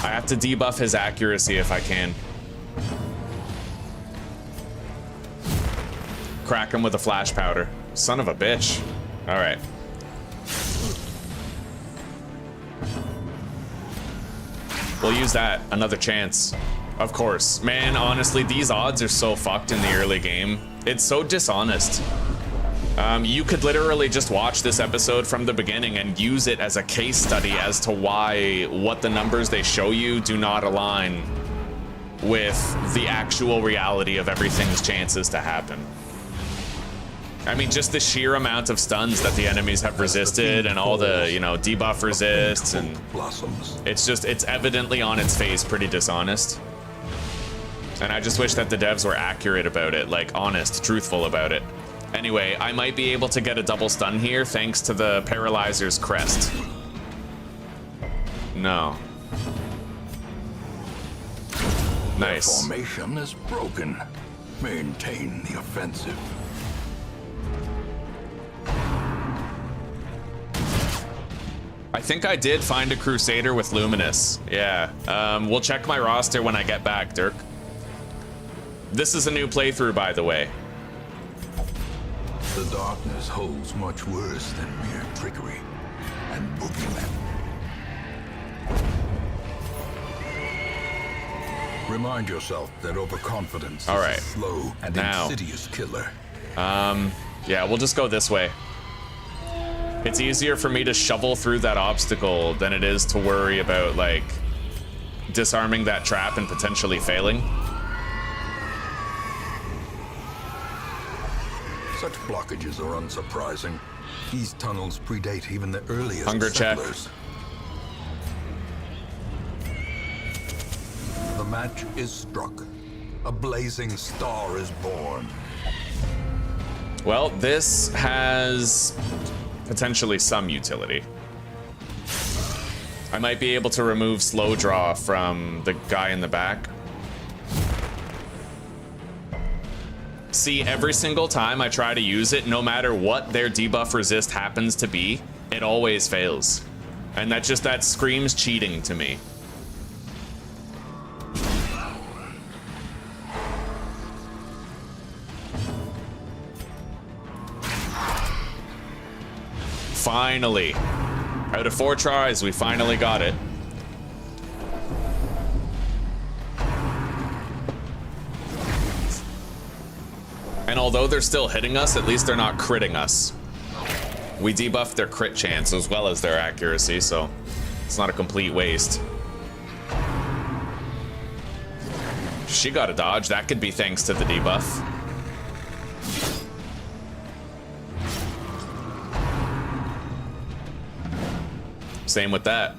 I have to debuff his accuracy if I can. Crack him with a flash powder. Son of a bitch. All right. We'll use that. Another chance. Of course. Man, honestly, these odds are so fucked in the early game. It's so dishonest. You could literally just watch this episode from the beginning and use it as a case study as to why what the numbers they show you do not align with the actual reality of everything's chances to happen. I mean, just the sheer amount of stuns that the enemies have resisted and all the, you know, debuff resists, and blossoms. it's evidently on its face pretty dishonest. And I just wish that the devs were accurate about it, like honest, truthful about it. Anyway, I might be able to get a double stun here thanks to the Paralyzer's crest. No. Nice. Their formation is broken. Maintain the offensive. I think I did find a Crusader with Luminous. Yeah. We'll check my roster when I get back, Dirk. This is a new playthrough, by the way. The darkness holds much worse than mere trickery and boogeymen. Remind yourself that overconfidence All right. is a slow and Now. insidious killer. Yeah, we'll just go this way. It's easier for me to shovel through that obstacle than it is to worry about, like, disarming that trap and potentially failing. Such blockages are unsurprising. These tunnels predate even the earliest Hunger check. settlers. The match is struck. A blazing star is born. Well, this has potentially some utility. I might be able to remove slow draw from the guy in the back. See, every single time I try to use it, no matter what their debuff resist happens to be, it always fails. And that screams cheating to me. Finally. Out of 4 tries, we finally got it. And although they're still hitting us, at least they're not critting us. We debuffed their crit chance as well as their accuracy, so it's not a complete waste. She got a dodge. That could be thanks to the debuff. Same with that.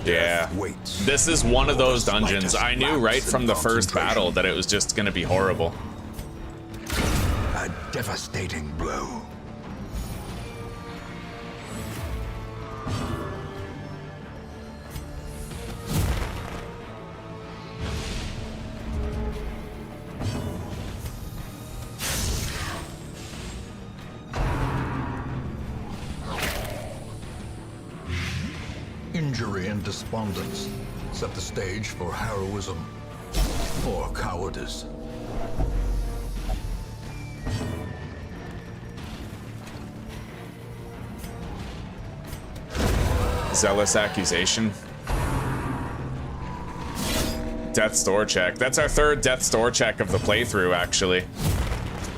Yeah. Waits. This is one of those dungeons. I knew right from the first battle that it was just gonna be horrible. A devastating blow. Injury and despondence set the stage for heroism or cowardice. Zealous accusation. Death's Door check. That's our third Death's Door check of the playthrough, actually.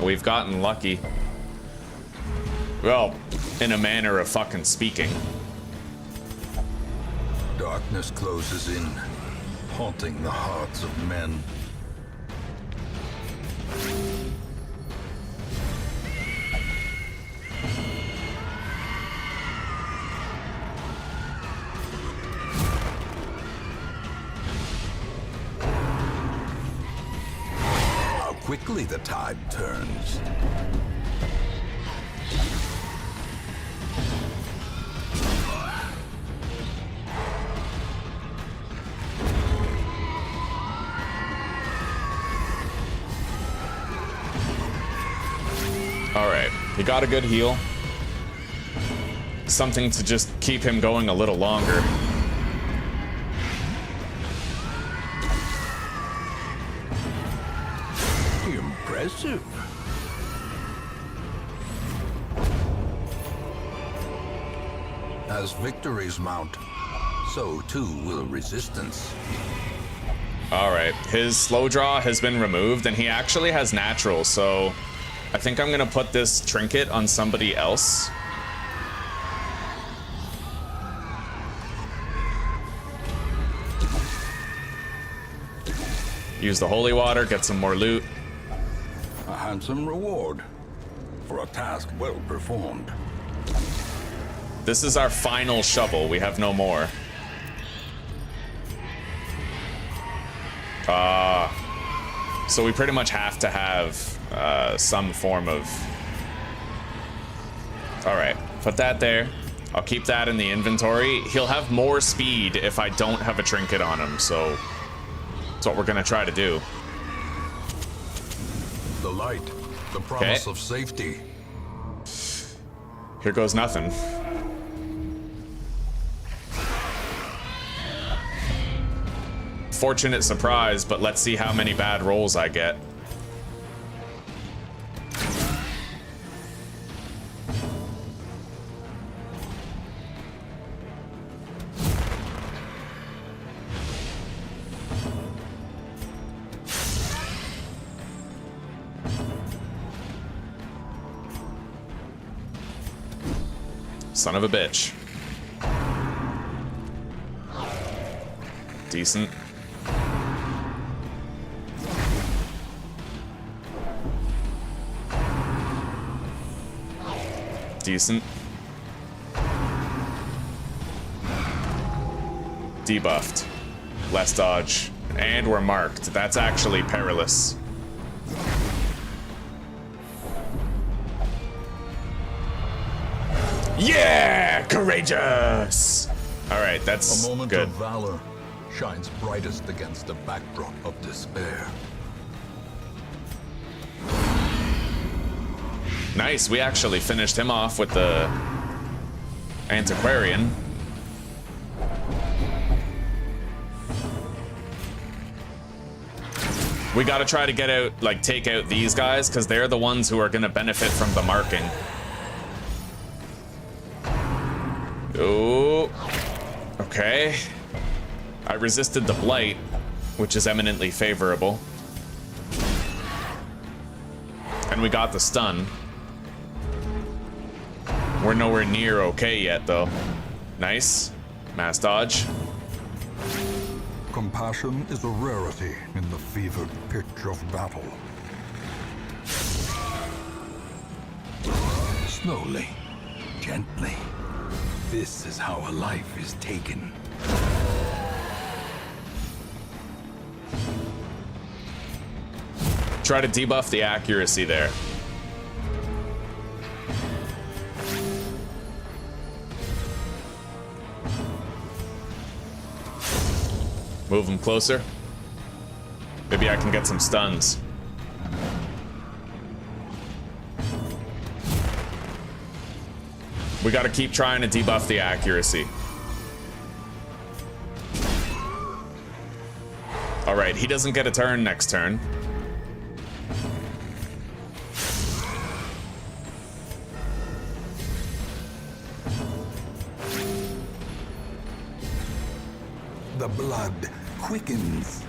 We've gotten lucky. Well, in a manner of fucking speaking. Darkness closes in, haunting the hearts of men. How quickly the tide turns. Alright, he got a good heal. Something to just keep him going a little longer. Impressive. As victories mount, so too will resistance. Alright, his slow draw has been removed, and he actually has natural, so I think I'm gonna put this trinket on somebody else. Use the holy water, get some more loot. A handsome reward for a task well performed. This is our final shovel. We have no more. So we pretty much have to have some form of... Alright, put that there. I'll keep that in the inventory. He'll have more speed if I don't have a trinket on him, so that's what we're gonna try to do. The light, the promise of safety. Here goes nothing. Fortunate surprise, but let's see how many bad rolls I get. Son of a bitch. Decent. Decent. Debuffed. Less dodge. And we're marked. That's actually perilous. Yeah! Courageous! Alright, that's A moment good. of valor shines brightest against a backdrop of despair. Nice, we actually finished him off with the antiquarian. We gotta try to get out, like, take out these guys, because they're the ones who are gonna benefit from the marking. Oh, okay. I resisted the blight, which is eminently favorable. And we got the stun. We're nowhere near okay yet, though. Nice. Mass dodge. Compassion is a rarity in the fevered pitch of battle. Slowly, gently. This is how a life is taken. Try to debuff the accuracy there. Move him closer. Maybe I can get some stuns. We gotta keep trying to debuff the accuracy. Alright, he doesn't get a turn next turn. The blood quickens.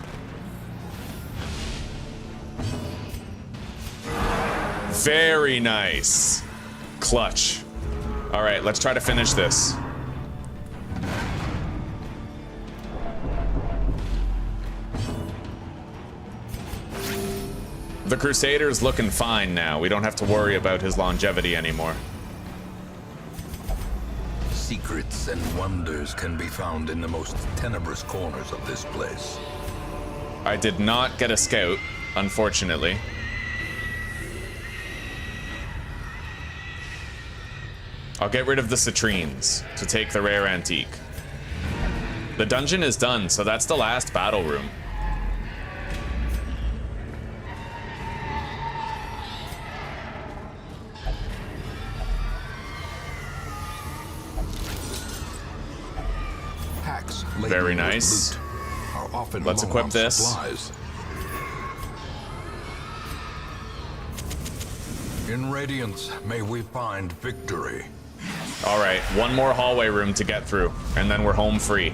Very nice. Clutch. All right, let's try to finish this. The Crusader's looking fine now. We don't have to worry about his longevity anymore. Secrets and wonders can be found in the most tenebrous corners of this place. I did not get a scout, unfortunately. I'll get rid of the citrines to take the rare antique. The dungeon is done, so that's the last battle room. Very nice. Let's equip this. Supplies. In Radiance, may we find victory. All right, one more hallway room to get through, and then we're home free.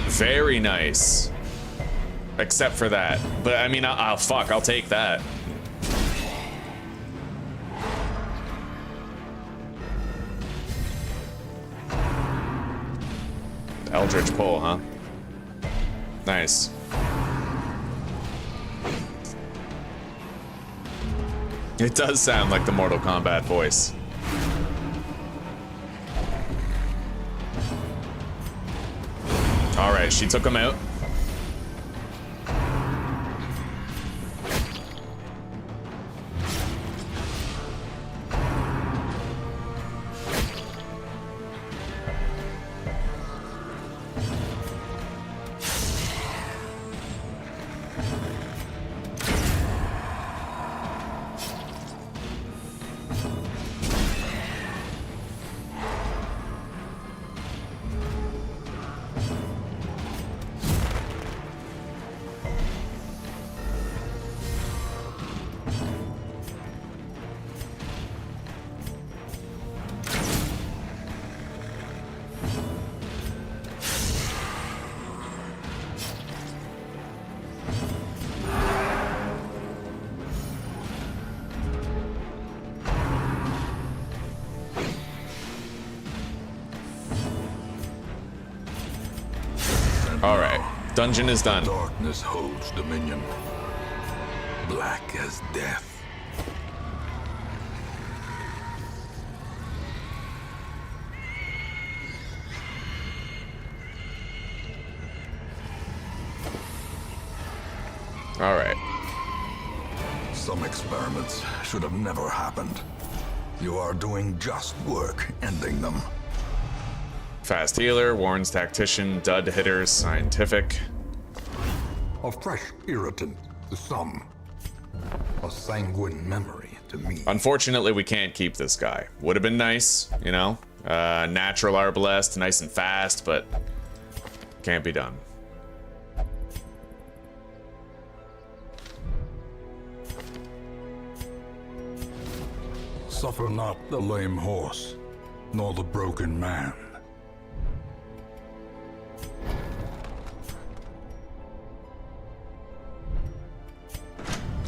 Very nice. Except for that. But I mean, I'll fuck, I'll take that. Eldritch pull, huh? Nice. It does sound like the Mortal Kombat voice. All right, she took him out. All right, dungeon is done. Darkness holds dominion. Black as death. All right. Some experiments should have never happened. You are doing just work ending them. Fast healer, warns tactician, dud hitters, scientific. A fresh irritant to some. A sanguine memory to me. Unfortunately, we can't keep this guy. Would have been nice, you know? Natural arbalest, nice and fast, but can't be done. Suffer not the lame horse, nor the broken man.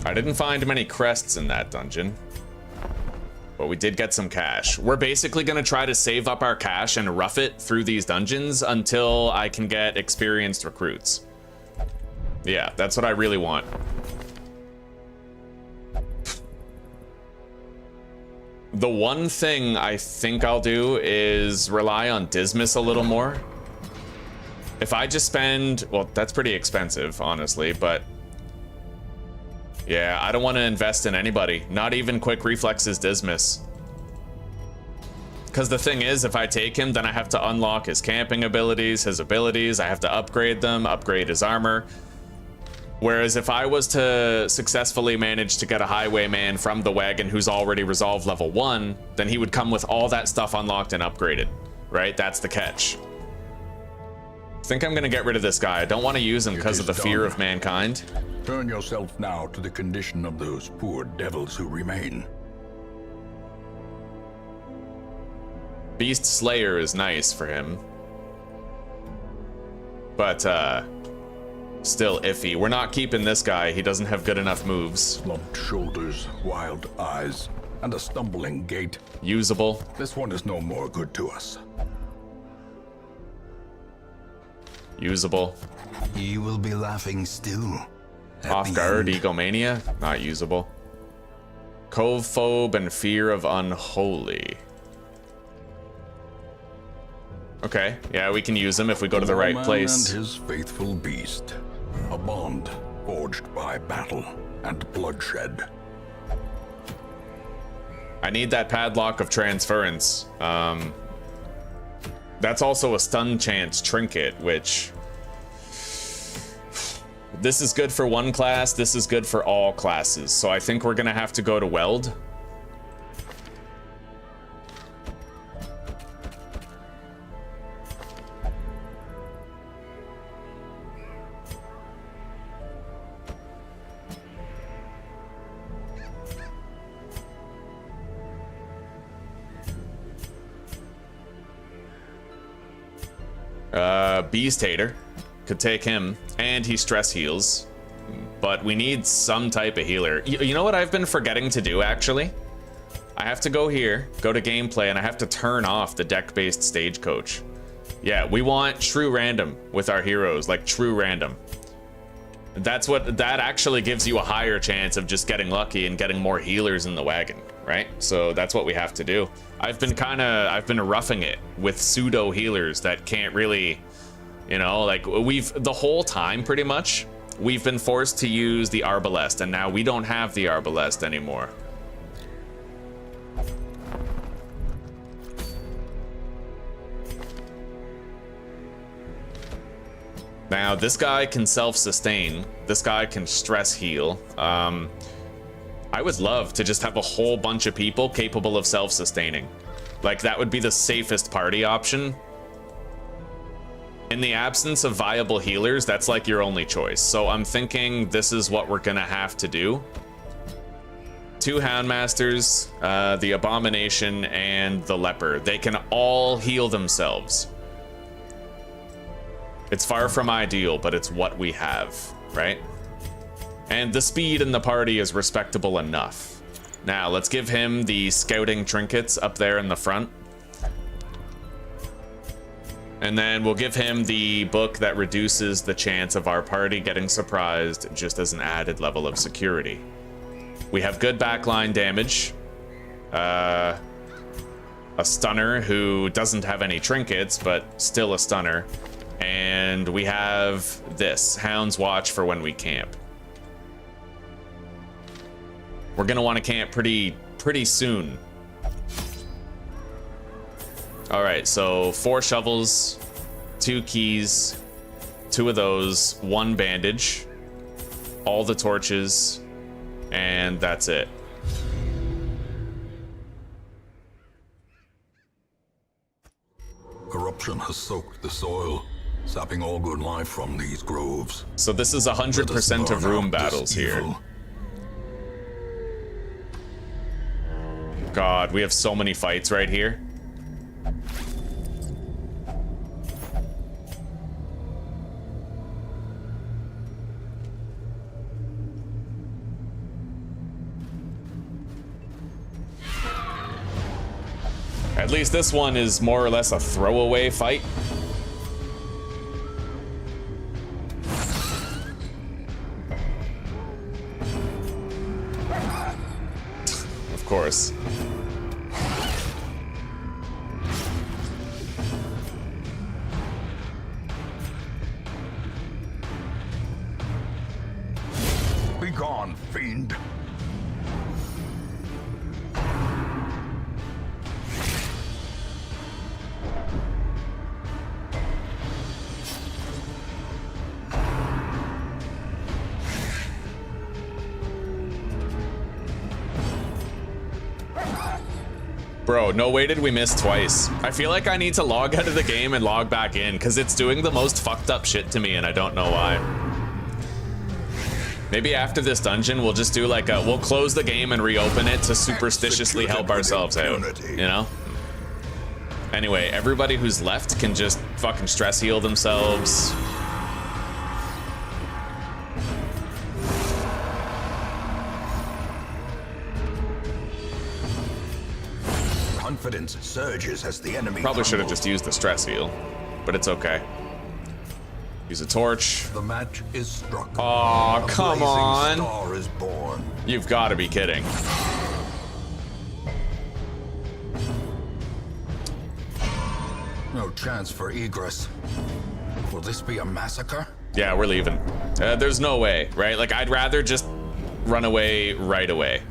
I didn't find many crests in that dungeon, but we did get some cash. We're basically gonna try to save up our cash and rough it through these dungeons until I can get experienced recruits. Yeah, that's what I really want. The one thing I think I'll do is rely on Dismas a little more. If I just spend, well, that's pretty expensive, honestly, but yeah, I don't want to invest in anybody, not even Quick Reflexes Dismas. Because the thing is, if I take him, then I have to unlock his camping abilities, his abilities, I have to upgrade them, upgrade his armor. Whereas if I was to successfully manage to get a highwayman from the wagon who's already resolved level 1, then he would come with all that stuff unlocked and upgraded, right? That's the catch. I think I'm gonna get rid of this guy. I don't want to use him because of the fear of mankind. Turn yourself now to the condition of those poor devils who remain. Beast Slayer is nice for him. But, still iffy. We're not keeping this guy. He doesn't have good enough moves. Slumped shoulders, wild eyes, and a stumbling gait. Usable. This one is no more good to us. Usable. He will be laughing still. Off guard, egomania. Not usable. Cove phobe and fear of unholy. Okay, yeah, we can use him if we go to the right place. And his faithful beast. A bond forged by battle and bloodshed. I need that padlock of transference. That's also a stun chance trinket, which... This is good for one class, this is good for all classes. So I think we're gonna have to go to Weld. Beast Hater. Could take him, and he stress heals. But we need some type of healer. You know what I've been forgetting to do, actually? I have to go here, go to gameplay, and I have to turn off the deck-based stagecoach. Yeah, we want true random with our heroes, like true random. That actually gives you a higher chance of just getting lucky and getting more healers in the wagon, right? So that's what we have to do. I've been roughing it with pseudo healers that can't really, you know, like the whole time pretty much, we've been forced to use the Arbalest, and now we don't have the Arbalest anymore. Now, this guy can self-sustain. This guy can stress heal. I would love to just have a whole bunch of people capable of self-sustaining. Like, that would be the safest party option. In the absence of viable healers, that's like your only choice. So I'm thinking this is what we're gonna have to do. 2 Houndmasters, the Abomination, and the Leper. They can all heal themselves. It's far from ideal, but it's what we have, right? And the speed in the party is respectable enough. Now, let's give him the scouting trinkets up there in the front. And then we'll give him the book that reduces the chance of our party getting surprised, just as an added level of security. We have good backline damage. A stunner who doesn't have any trinkets, but still a stunner. And we have this, Hound's Watch for when we camp. We're gonna want to camp pretty soon. All right, so 4 shovels, 2 keys, 2 of those, 1 bandage, all the torches, and that's it. Corruption has soaked the soil, sapping all good life from these groves. So this is 100% of room battles here. God, we have so many fights right here. At least this one is more or less a throwaway fight. Of course. Be gone, fiend. Bro, no way did we miss twice. I feel like I need to log out of the game and log back in because it's doing the most fucked up shit to me and I don't know why. Maybe after this dungeon, we'll just do like we'll close the game and reopen it to superstitiously help ourselves out, you know? Anyway, everybody who's left can just fucking stress heal themselves. Confidence surges as the enemy Probably should have crumbles. just used the stress heal, but it's okay. Use a torch. The match is struck. Aw, come on. A blazing star is born. You've got to be kidding. No chance for egress. Will this be a massacre? Yeah, we're leaving. There's no way, right? Like, I'd rather just run away right away.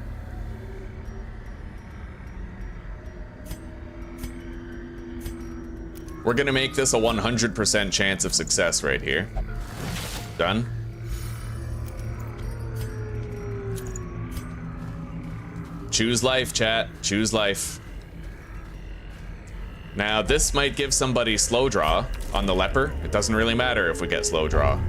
We're gonna make this a 100% chance of success right here. Done. Choose life, chat. Choose life. Now, this might give somebody slow draw on the leper. It doesn't really matter if we get slow draw.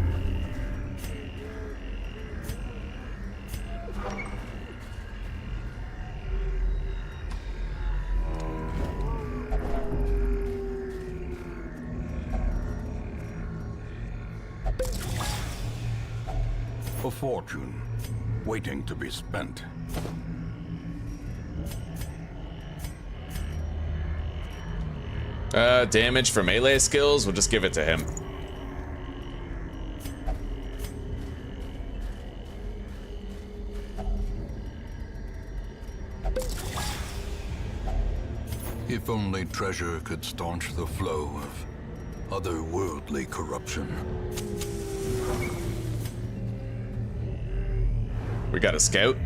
A fortune, waiting to be spent. Damage for melee skills, we'll just give it to him. If only treasure could staunch the flow of otherworldly corruption. We got a scout.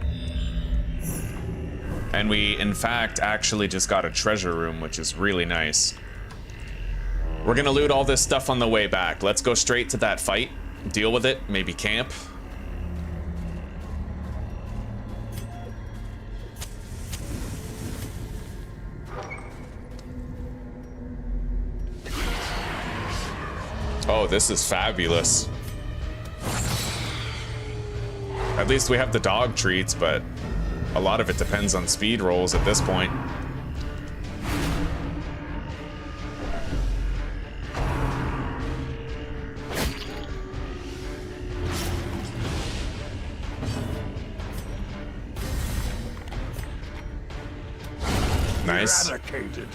And we, in fact, actually just got a treasure room, which is really nice. We're gonna loot all this stuff on the way back. Let's go straight to that fight, deal with it, maybe camp. Oh, this is fabulous. At least we have the dog treats, but a lot of it depends on speed rolls at this point. Nice. Eradicated.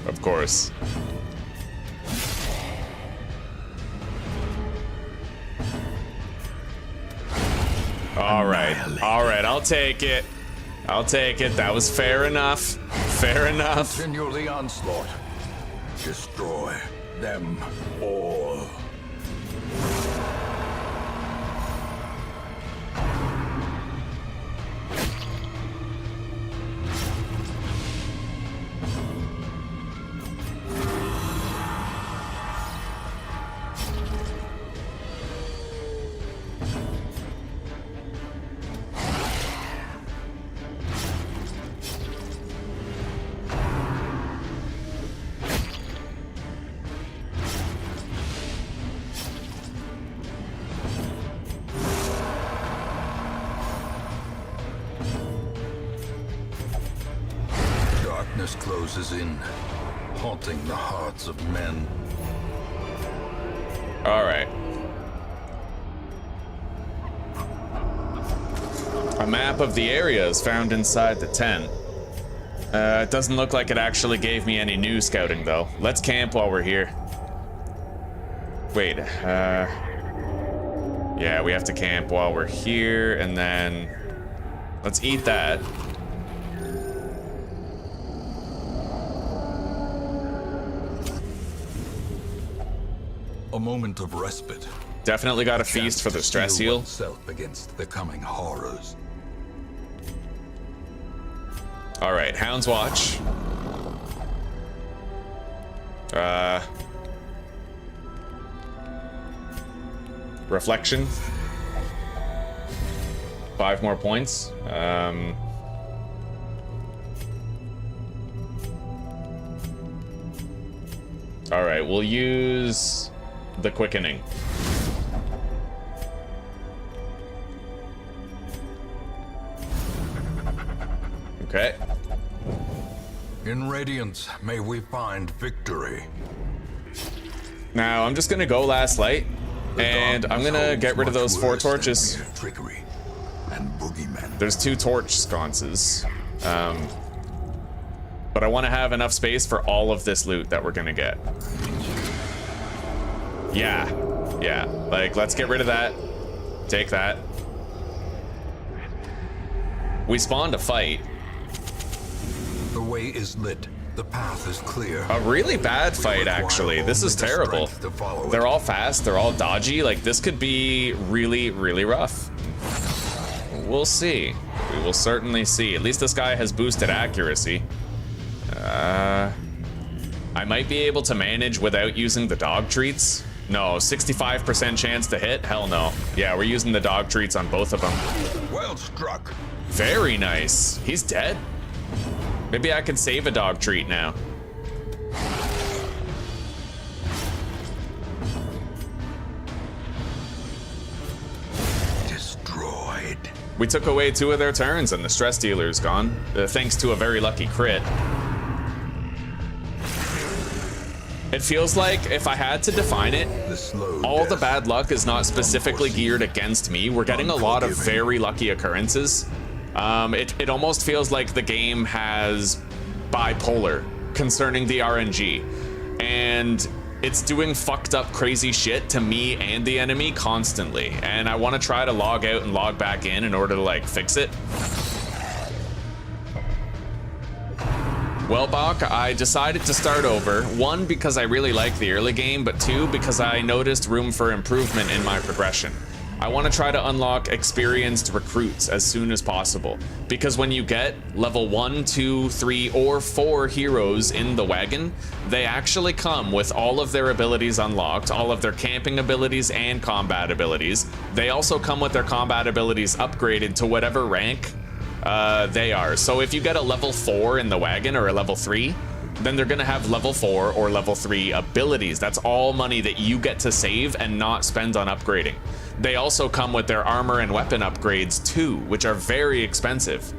Of course. All right, I'll take it. I'll take it. That was fair enough. Fair enough. Continue the onslaught. Destroy them all. Darkness closes in, haunting the hearts of men. All right. A map of the area is found inside the tent. It doesn't look like it actually gave me any new scouting, though. Let's camp while we're here. Wait, yeah, we have to camp while we're here, and then let's eat that. A moment of respite. Definitely got a feast for the stress Steel heal. oneself against the coming horrors. All right, Hound's Watch. Reflection. 5 more points. All right, we'll use the quickening. Okay. In Radiance, may we find victory. Now, I'm just gonna go last light, and I'm gonna get rid of those 4 torches. Trickery and boogeymen. There's 2 torch sconces. But I want to have enough space for all of this loot that we're gonna get. Yeah. Like, let's get rid of that. Take that. We spawned a fight. The way is lit. The path is clear. A really bad fight, actually. This is terrible. They're all fast. They're all dodgy. Like, this could be really, really rough. We'll see. We will certainly see. At least this guy has boosted accuracy. I might be able to manage without using the dog treats. No, 65% chance to hit? Hell no. Yeah, we're using the dog treats on both of them. Well struck. Very nice. He's dead. Maybe I can save a dog treat now. Destroyed. We took away 2 of their turns and the stress dealer's gone, thanks to a very lucky crit. It feels like, if I had to define it, all the bad luck is not specifically geared against me. We're getting a lot of very lucky occurrences. It almost feels like the game has bipolar concerning the RNG. And it's doing fucked up crazy shit to me and the enemy constantly. And I want to try to log out and log back in order to, like, fix it. Well, Bach, I decided to start over. 1, because I really like the early game, but 2, because I noticed room for improvement in my progression. I want to try to unlock experienced recruits as soon as possible, because when you get level 1, 2, 3, or 4 heroes in the wagon, they actually come with all of their abilities unlocked, all of their camping abilities and combat abilities. They also come with their combat abilities upgraded to whatever rank they are. So if you get a level 4 in the wagon or a level 3, then they're gonna have level 4 or level 3 abilities. That's all money that you get to save and not spend on upgrading. They also come with their armor and weapon upgrades too, which are very expensive.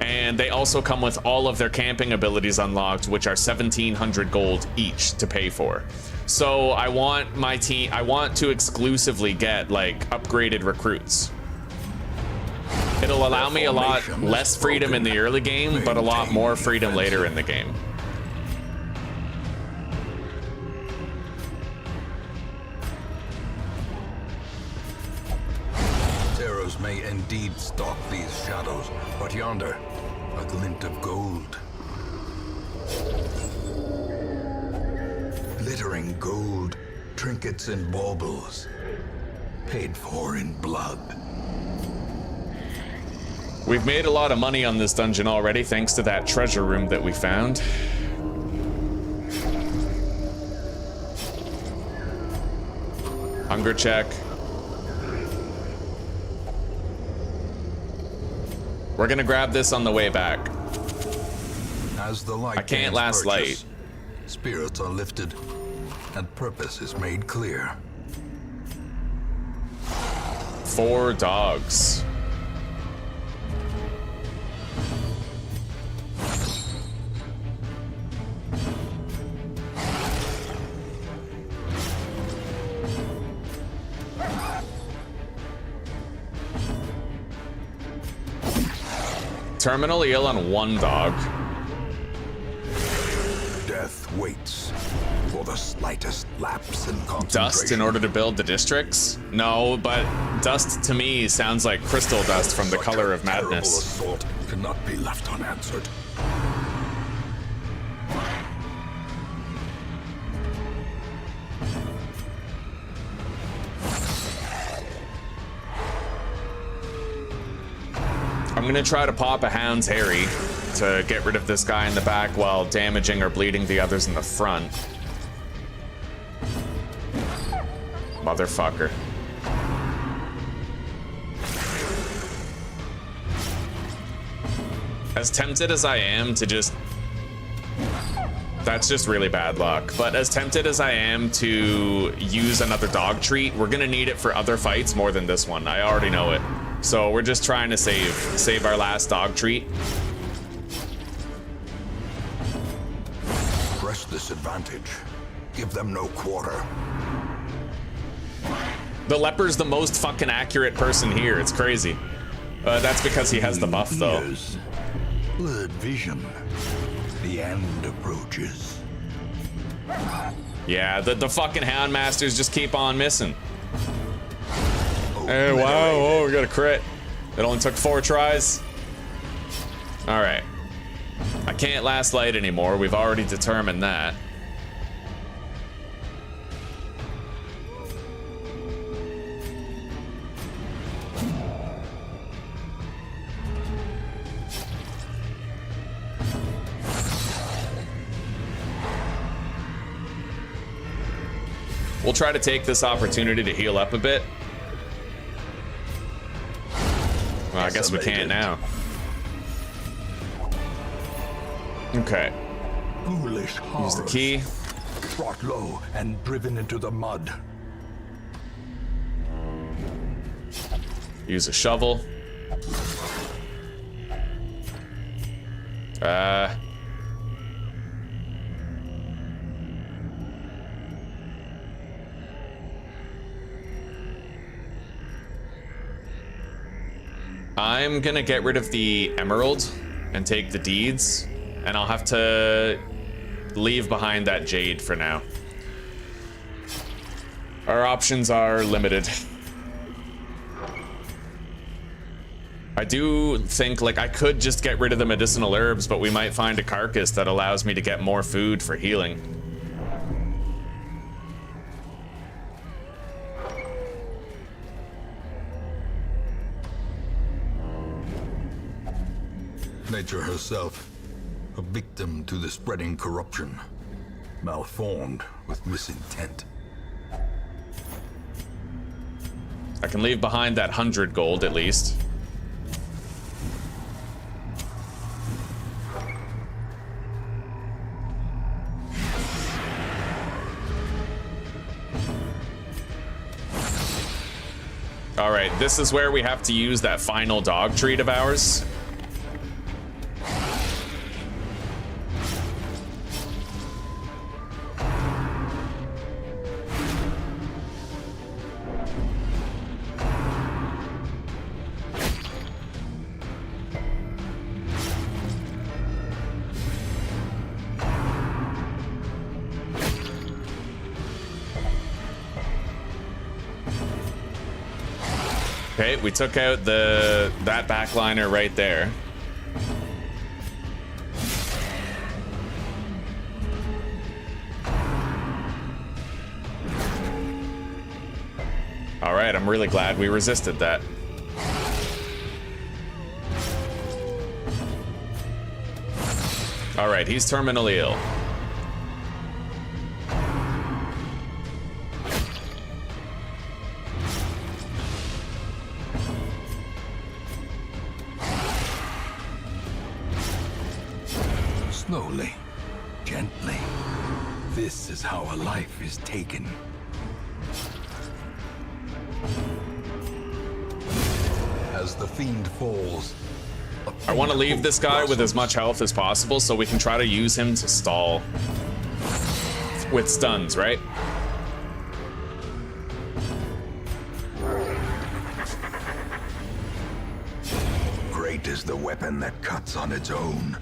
And they also come with all of their camping abilities unlocked, which are 1,700 gold each to pay for. So I want my team, I want to exclusively get, like, upgraded recruits. It'll allow me a lot less freedom in the early game, but a lot more freedom later in the game. Terrors may indeed stalk these shadows, but yonder, a glint of gold. Glittering gold, trinkets and baubles, paid for in blood. We've made a lot of money on this dungeon already, thanks to that treasure room that we found. Hunger check. We're gonna grab this on the way back. As the light I can't gains last purchase, light. Spirits are lifted, and purpose is made clear. 4 dogs. Terminal ill on 1 dog. Death waits for the slightest lapse in concentration. Dust in order to build the districts? No, but dust to me sounds like crystal dust from the Such Color a of Madness. terrible assault cannot be left unanswered. I'm gonna try to pop a Hound's Harry to get rid of this guy in the back while damaging or bleeding the others in the front. Motherfucker. As tempted as I am to just... That's just really bad luck. But as tempted as I am to use another dog treat, we're gonna need it for other fights more than this one. I already know it. So we're just trying to save our last dog treat. Press this advantage. Give them no quarter. The leper's the most fucking accurate person here. It's crazy. That's because he has the buff, though. Ears. Blurred vision. The end approaches. Yeah, the fucking Houndmasters just keep on missing. Hey, wow, oh, we got a crit. It only took 4 tries. All right. I can't last light anymore. We've already determined that. We'll try to take this opportunity to heal up a bit. Well, I guess we can't now. Okay. Foolish Use the key. Brought low and driven into the mud. Use a shovel. I'm gonna get rid of the emerald and take the deeds, and I'll have to leave behind that jade for now. Our options are limited. I do think, like, I could just get rid of the medicinal herbs, but we might find a carcass that allows me to get more food for healing. Nature herself, a victim to the spreading corruption, malformed with misintent. I can leave behind that 100 gold at least. All right, this is where we have to use that final dog treat of ours. Okay, we took out that backliner right there. All right, I'm really glad we resisted that. All right, he's terminally ill. Slowly, gently. This is how a life is taken. As the fiend falls, I want to leave this guy with as much health as possible so we can try to use him to stall with stuns, right? great is the weapon that cuts on its own.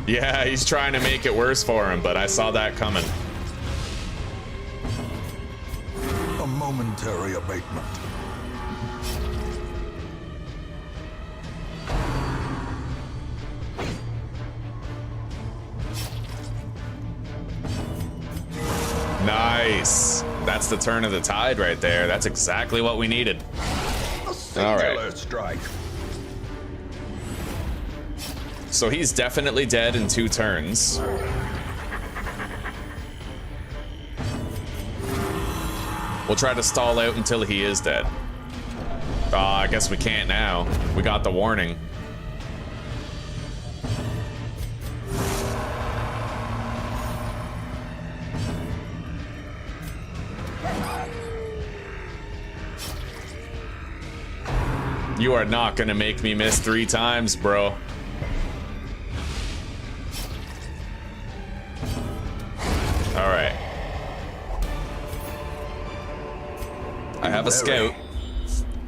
Yeah, he's trying to make it worse for him, but I saw that coming. A momentary abatement. Nice. That's the turn of the tide right there. That's exactly what we needed. All right. Strike. So he's definitely dead in 2 turns. We'll try to stall out until he is dead. I guess we can't now. We got the warning. You are not gonna make me miss 3 times, bro. All right. I have a scout.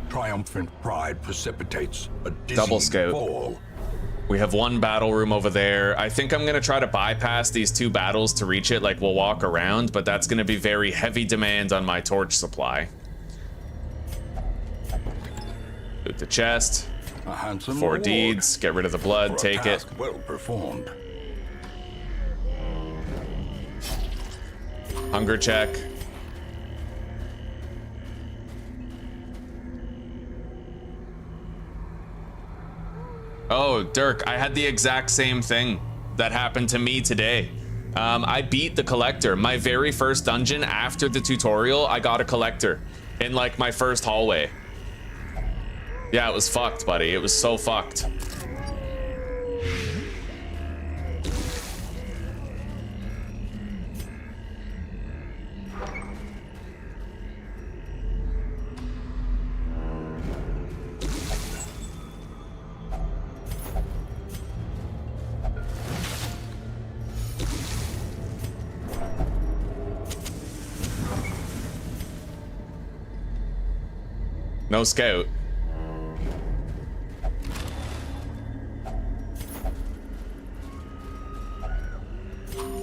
Triumphant pride precipitates a dizzying Double scout. fall. We have 1 battle room over there. I think I'm gonna try to bypass these 2 battles to reach it. Like, we'll walk around, but that's gonna be very heavy demand on my torch supply. Loot the chest. A handsome 4 reward deeds. Get rid of the blood. for a Take it. task well performed. Hunger check. Oh, Dirk, I had the exact same thing that happened to me today. I beat the collector. My very first dungeon after the tutorial, I got a collector in like my first hallway. Yeah, it was fucked, buddy. It was so fucked. No scout.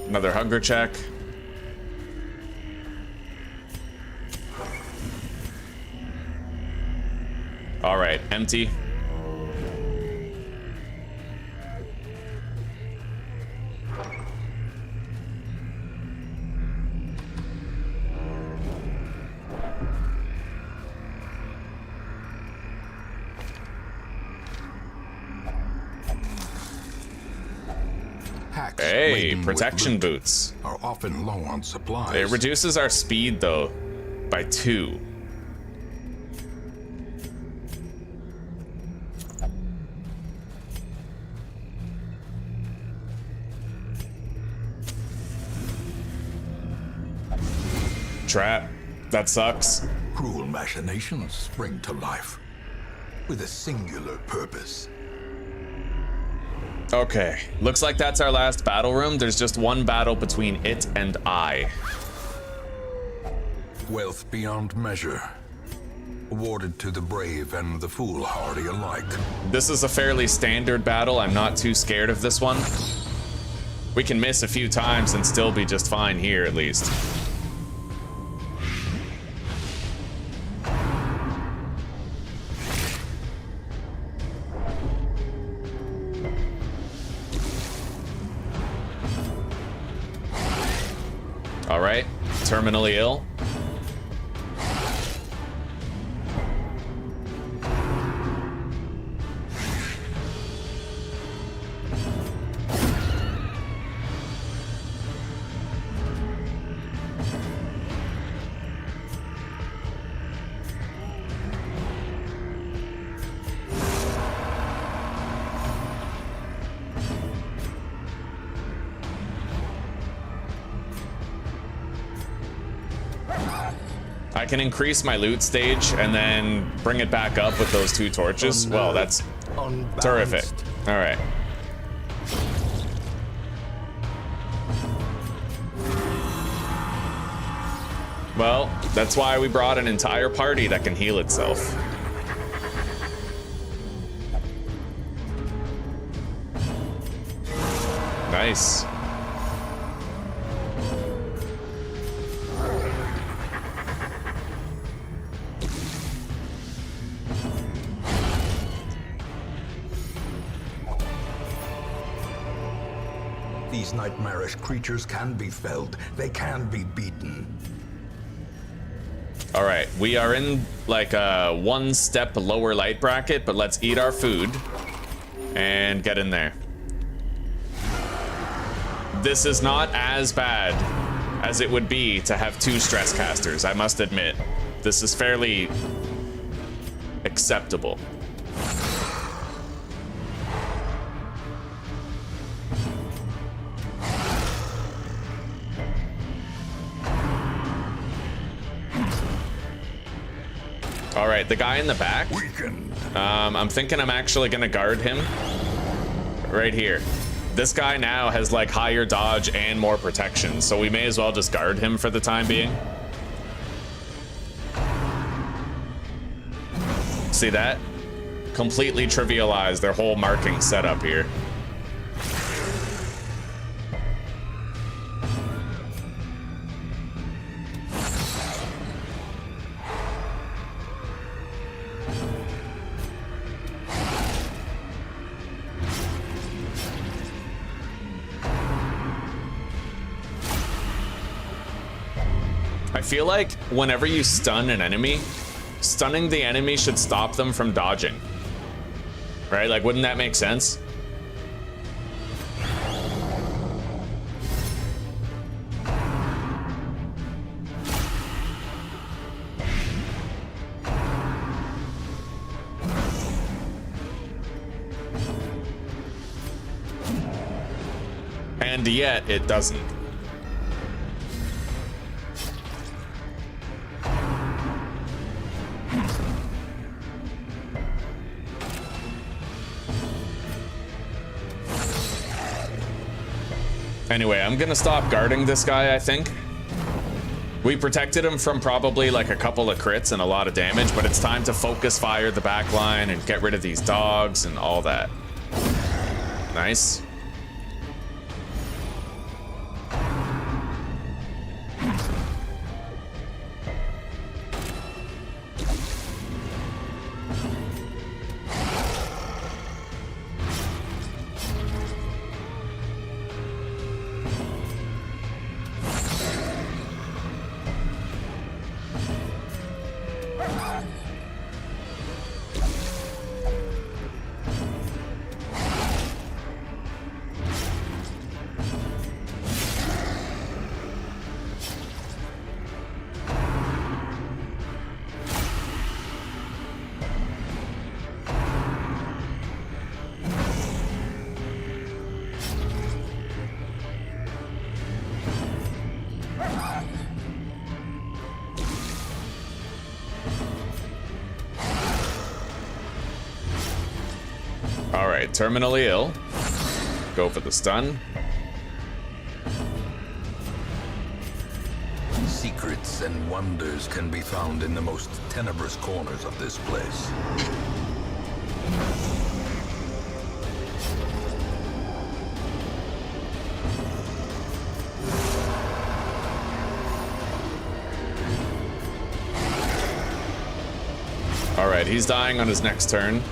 Another hunger check. All right, empty. Hacks Hey, laden with protection loot boots. are often low on supplies. It reduces our speed, though, by 2. Trap. That sucks. Cruel machinations spring to life with a singular purpose. Okay, looks like that's our last battle room. There's just 1 battle between it and I. Wealth beyond measure, awarded to the brave and the foolhardy alike. This is a fairly standard battle. I'm not too scared of this one. We can miss a few times and still be just fine here, at least. All right, terminally ill. I can increase my loot stage and then bring it back up with those 2 torches. Well, that's terrific. All right. Well, that's why we brought an entire party that can heal itself. Nice. These nightmarish creatures can be felled. They can be beaten. All right, we are in like a 1 step lower light bracket, but let's eat our food and get in there. This is not as bad as it would be to have 2 stress casters, I must admit. This is fairly acceptable. All right, the guy in the back, I'm thinking I'm actually gonna guard him right here. This guy now has like higher dodge and more protection, so we may as well just guard him for the time being. See that? Completely trivialized their whole marking setup here. I feel like whenever you stun an enemy, stunning the enemy should stop them from dodging. Right? Like, wouldn't that make sense? And yet, it doesn't. Anyway, I'm gonna stop guarding this guy, I think. We protected him from probably like a couple of crits and a lot of damage, but it's time to focus fire the back line and get rid of these dogs and all that. Nice. Alright, terminally ill. Go for the stun. Secrets and wonders can be found in the most tenebrous corners of this place. Alright, he's dying on his next turn.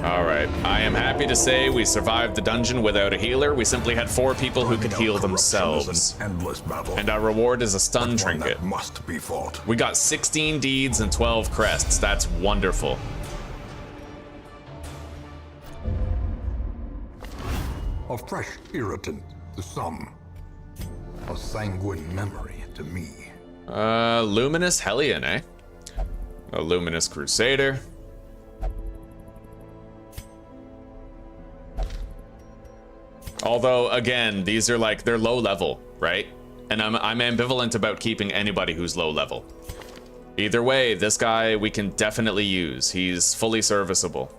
Alright, I am happy to say we survived the dungeon without a healer. We simply had 4 people who could heal themselves. And our reward is a stun trinket. Must be fought. We got 16 deeds and 12 crests. That's wonderful. A fresh irritant to some. A sanguine memory to me. Luminous Hellion, eh? A Luminous Crusader. Although, again, these are like, they're low level, right? And I'm ambivalent about keeping anybody who's low level. Either way, this guy we can definitely use. He's fully serviceable.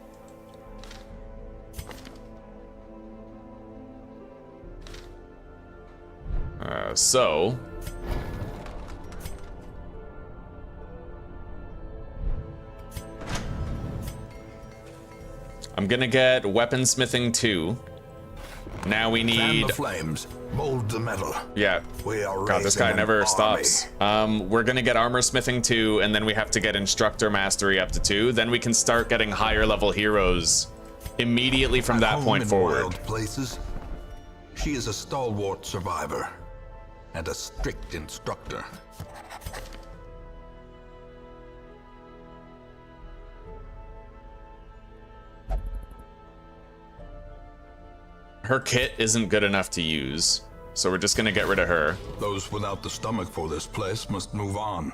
So... I'm gonna get weaponsmithing 2. Now we need... Fan the flames, mold the metal. Yeah. God, this guy never stops. We're gonna get armor smithing 2, and then we have to get instructor mastery up to 2. Then we can start getting higher level heroes immediately from that point forward. Wild places, She is a stalwart survivor and a strict instructor. Her kit isn't good enough to use, so we're just gonna get rid of her. Those without the stomach for this place must move on.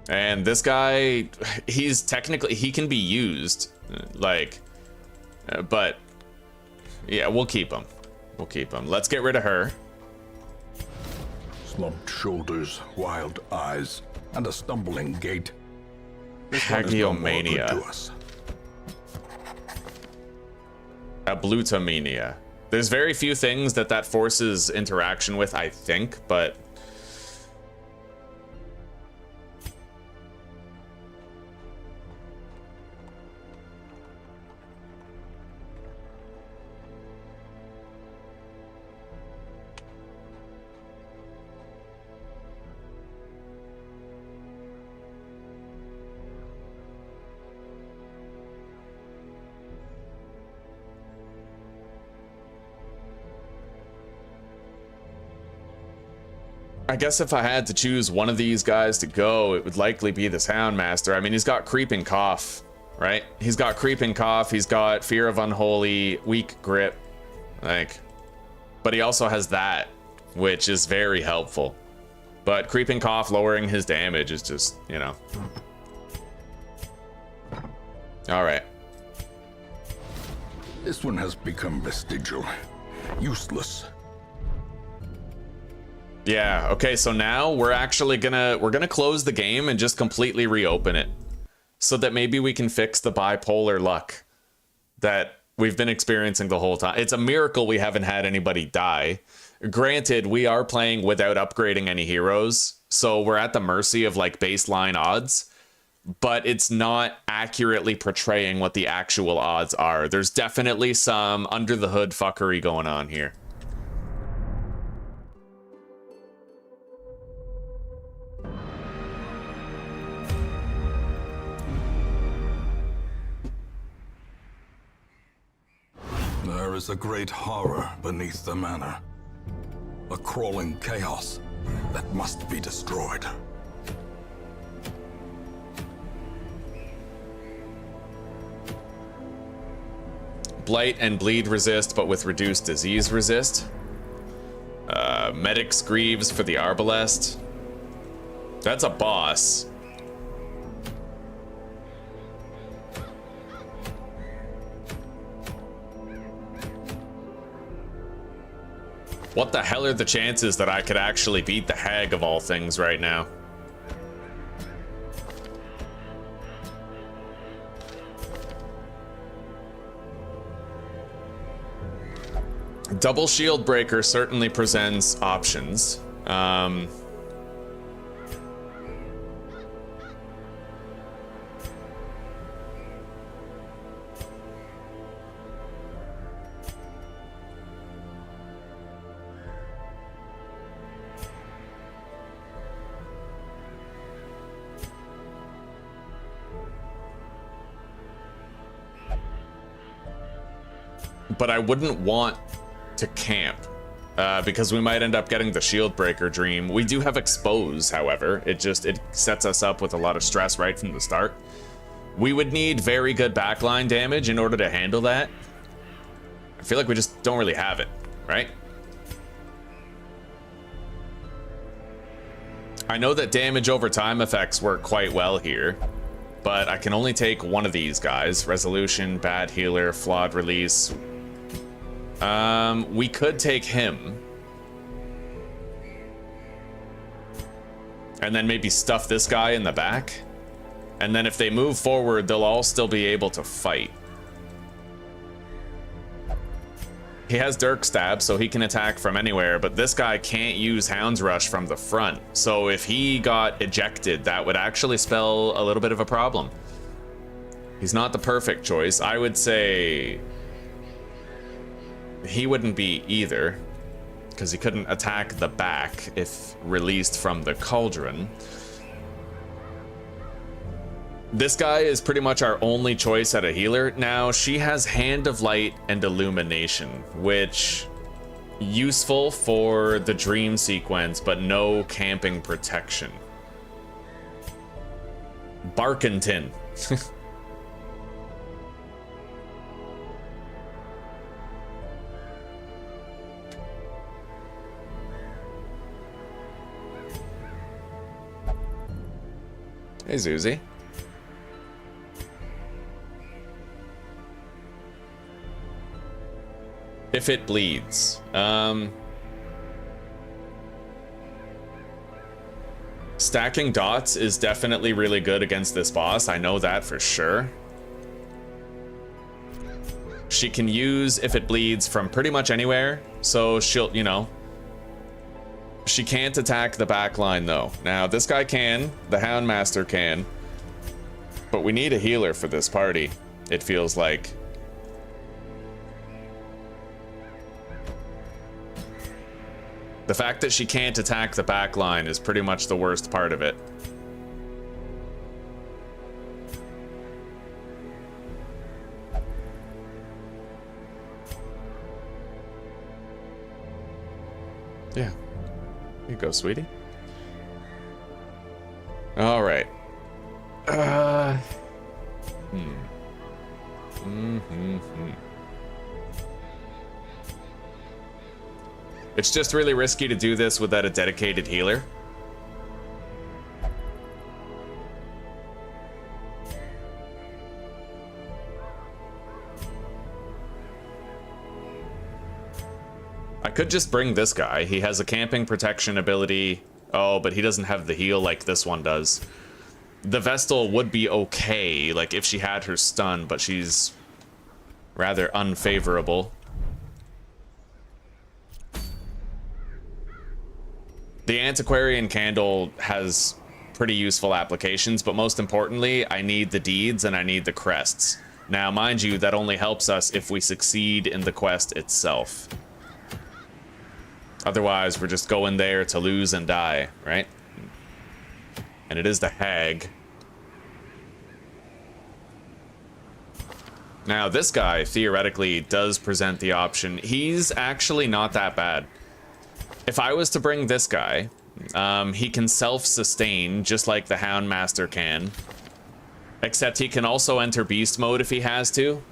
And this guy, he's technically, he can be used, like, but yeah, we'll keep him. We'll keep him. Let's get rid of her. Slumped shoulders, wild eyes, and a stumbling gait. This one is no more good Hagiomania. to us. Ablutomania. There's very few things that forces interaction with, I think, but I guess if I had to choose one of these guys to go, it would likely be this Houndmaster. I mean, he's got Creeping Cough, right? He's got Creeping Cough, he's got Fear of Unholy, Weak Grip, like, but he also has that, which is very helpful. But Creeping Cough lowering his damage is just, you know. All right. This one has become vestigial, useless. Yeah, okay, so now we're actually gonna close the game and just completely reopen it. So that maybe we can fix the bipolar luck that we've been experiencing the whole time. It's a miracle we haven't had anybody die. Granted, we are playing without upgrading any heroes, so we're at the mercy of like baseline odds, but it's not accurately portraying what the actual odds are. There's definitely some under the hood fuckery going on here. There is a great horror beneath the manor. A crawling chaos that must be destroyed. Blight and bleed resist, but with reduced disease resist. Medic's Greaves for the Arbalest. That's a boss. What the hell are the chances that I could actually beat the Hag of all things right now? Double Shield Breaker certainly presents options. But I wouldn't want to camp because we might end up getting the Shield Breaker dream. We do have Expose, however. It sets us up with a lot of stress right from the start. We would need very good backline damage in order to handle that. I feel like we just don't really have it, right? I know that damage over time effects work quite well here, but I can only take one of these guys. Resolution, Bad Healer, Flawed Release. We could take him. And then maybe stuff this guy in the back. And then if they move forward, they'll all still be able to fight. He has Dirk Stab, so he can attack from anywhere, but this guy can't use Hound's Rush from the front. So if he got ejected, that would actually spell a little bit of a problem. He's not the perfect choice. I would say he wouldn't be either, because he couldn't attack the back if released from the cauldron. This guy is pretty much our only choice at a healer. Now, she has Hand of Light and Illumination, which useful for the dream sequence, but no camping protection. Barkenton. Hey, Zuzi. If it bleeds. Stacking dots is definitely really good against this boss. I know that for sure. She can use If It Bleeds from pretty much anywhere. So she'll, you know. She can't attack the back line though. Now this guy can. The Houndmaster can. But we need a healer for this party, it feels like. The fact that she can't attack the back line is pretty much the worst part of it. Yeah. Here you go, sweetie. All right. It's just really risky to do this without a dedicated healer. I could just bring this guy. He has a camping protection ability. Oh, but he doesn't have the heal like this one does. The Vestal would be okay, like if she had her stun, but she's rather unfavorable. The Antiquarian Candle has pretty useful applications, but most importantly, I need the deeds and I need the crests. Now, mind you, that only helps us if we succeed in the quest itself. Otherwise, we're just going there to lose and die, right? And it is the Hag. Now, this guy, theoretically, does present the option. He's actually not that bad. If I was to bring this guy, he can self-sustain, just like the Houndmaster can. Except he can also enter Beast Mode if he has to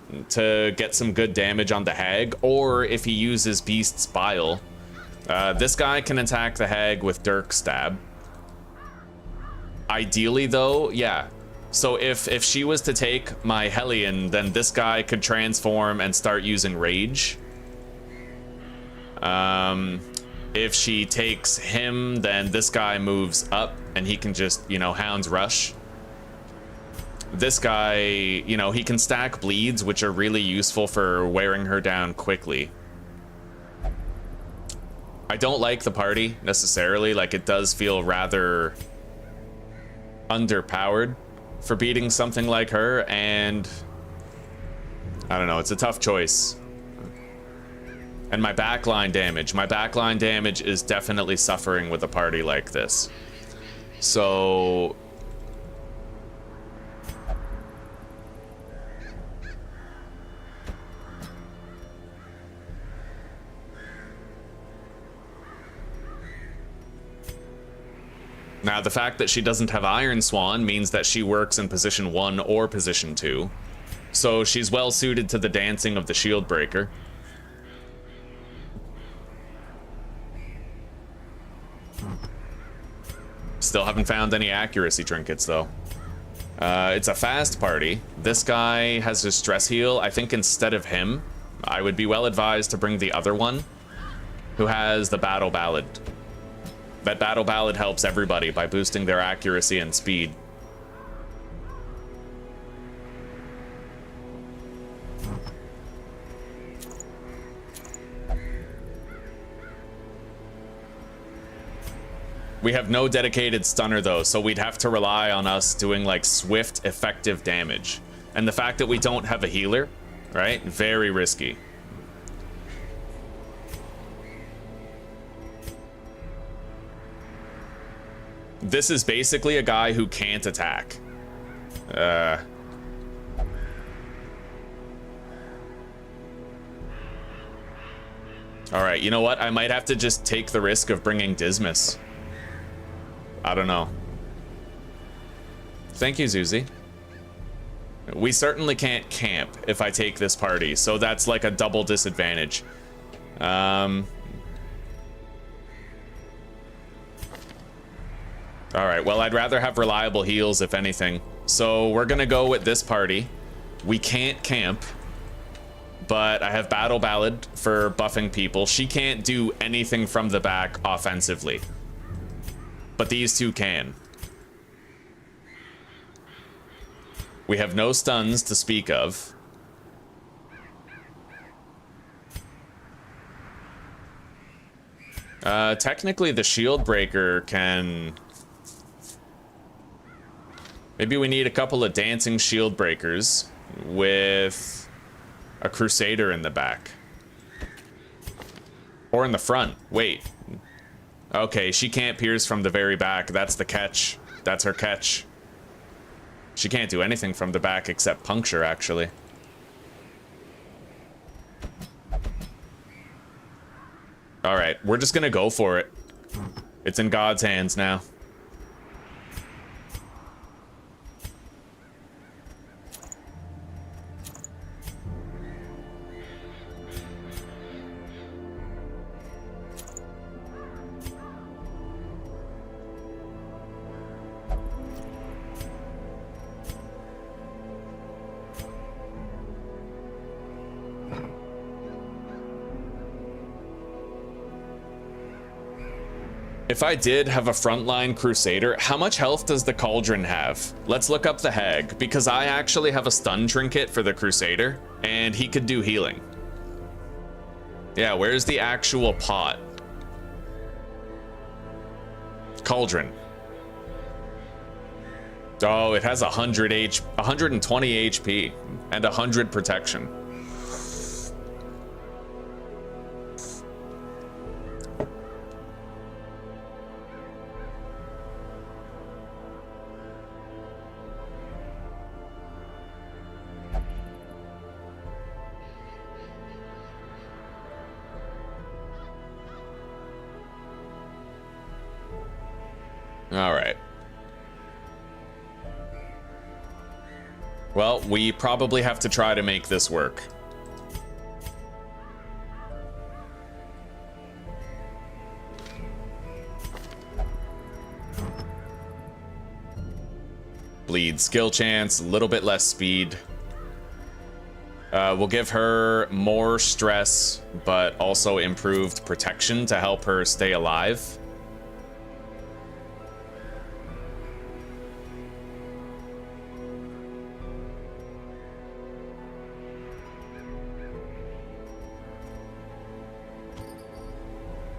get some good damage on the Hag, or if he uses Beast's Bile. This guy can attack the Hag with Dirk Stab. Ideally, though, yeah. So if she was to take my Hellion, then this guy could transform and start using Rage. If she takes him, then this guy moves up and he can just, you know, Hound's Rush. This guy, you know, he can stack bleeds, which are really useful for wearing her down quickly. I don't like the party necessarily, like it does feel rather underpowered for beating something like her, and I don't know, it's a tough choice. And my backline damage is definitely suffering with a party like this. So now, the fact that she doesn't have Iron Swan means that she works in position 1 or position 2. So she's well suited to the dancing of the Shield Breaker. Still haven't found any accuracy trinkets, though. It's a fast party. This guy has a stress heal. I think instead of him, I would be well advised to bring the other one, who has the Battle Ballad. That Battle Ballad helps everybody by boosting their accuracy and speed. We have no dedicated stunner though, so we'd have to rely on us doing like swift, effective damage. And the fact that we don't have a healer, right? Very risky. This is basically a guy who can't attack. Alright, you know what? I might have to just take the risk of bringing Dismas. I don't know. Thank you, Zuzi. We certainly can't camp if I take this party, so that's like a double disadvantage. Alright, well, I'd rather have reliable heals, if anything. So we're gonna go with this party. We can't camp, but I have Battle Ballad for buffing people. She can't do anything from the back offensively, but these two can. We have no stuns to speak of. Technically the shield breaker can... Maybe we need a couple of dancing shield breakers with a crusader in the back. Or in the front. Wait. Okay, she can't pierce from the very back. That's the catch. That's her catch. She can't do anything from the back except puncture, actually. Alright, we're just gonna go for it. It's in God's hands now. If I did have a frontline crusader, how much health does the cauldron have? Let's look up the hag, because I actually have a stun trinket for the crusader, and he could do healing. Yeah, where's the actual pot? Cauldron. Oh, it has 120 HP and 100 protection. All right. Well, we probably have to try to make this work. Bleed skill chance, a little bit less speed. We'll give her more stress, but also improved protection to help her stay alive.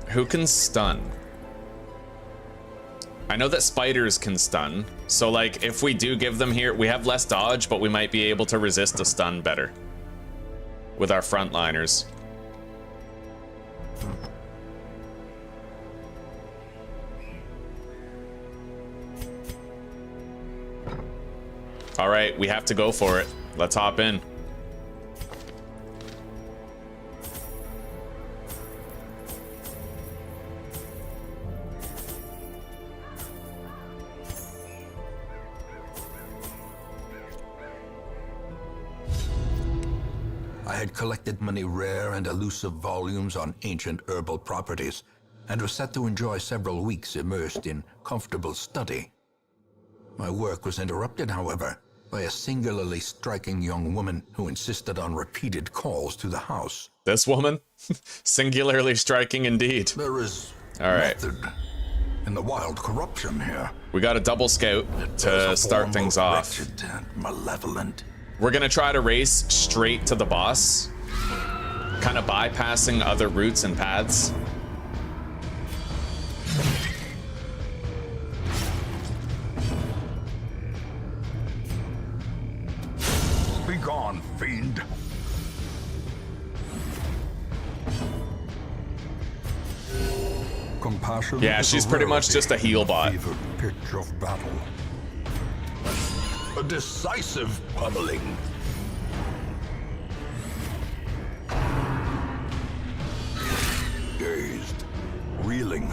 Who can stun? I know that spiders can stun, so like if we do give them here, we have less dodge, but we might be able to resist a stun better with our frontliners. All right, we have to go for it. Let's hop in. I had collected many rare and elusive volumes on ancient herbal properties, and was set to enjoy several weeks immersed in comfortable study. My work was interrupted, however, by a singularly striking young woman who insisted on repeated calls to the house. This woman? Singularly striking indeed. There is method in the wild corruption here. We got a double scout to start things off. Wretched and malevolent. We're gonna try to race straight to the boss, kind of bypassing other routes and paths. Be gone, fiend. Compassion. Yeah, she's pretty much just a heal bot. Fevered pitch of battle. A decisive pummeling. Dazed, reeling,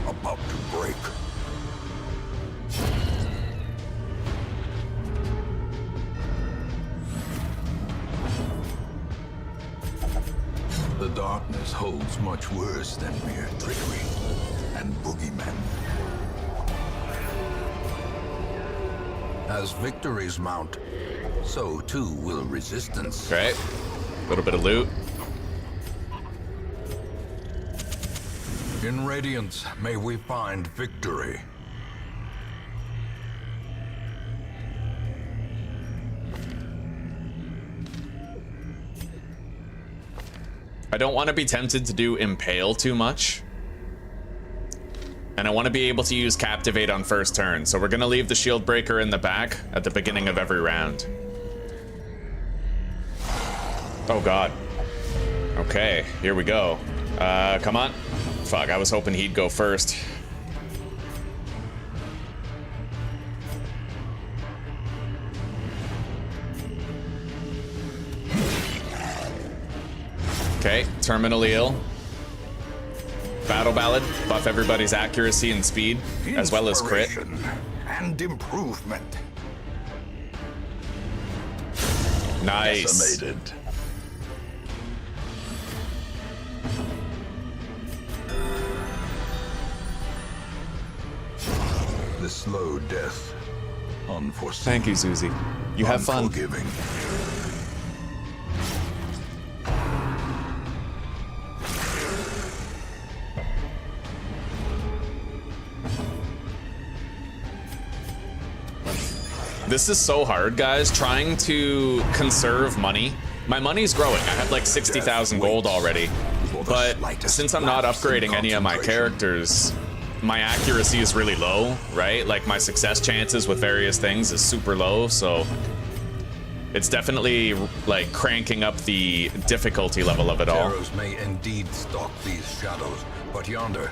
about to break. The darkness holds much worse than mere trickery and boogeymen. As victories mount, so too will resistance. Okay. A little bit of loot. In Radiance, may we find victory. I don't want to be tempted to do Impale too much. And I want to be able to use Captivate on first turn. So we're going to leave the Shield Breaker in the back at the beginning of every round. Oh god. Okay, here we go. Come on. Fuck, I was hoping he'd go first. Okay, terminally ill. Battle Ballad, buff everybody's accuracy and speed, as well as crit. And improvement. Nice. Decimated. The slow death. Unforeseen. Thank you, Susie. You have fun. Unforgiving. This is so hard, guys, trying to conserve money. My money's growing. I have like 60,000 gold already. But since I'm not upgrading any of my characters, my accuracy is really low, right? Like my success chances with various things is super low, so it's definitely like cranking up the difficulty level of it all. Arrows may indeed stalk these shadows, but yonder,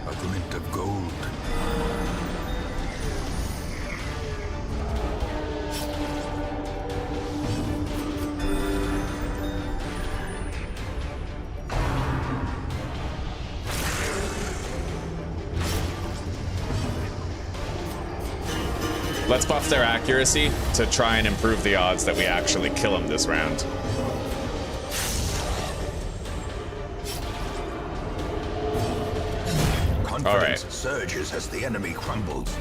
a glint of gold. Let's buff their accuracy to try and improve the odds that we actually kill him this round. All right. Surges as the enemy crumbles.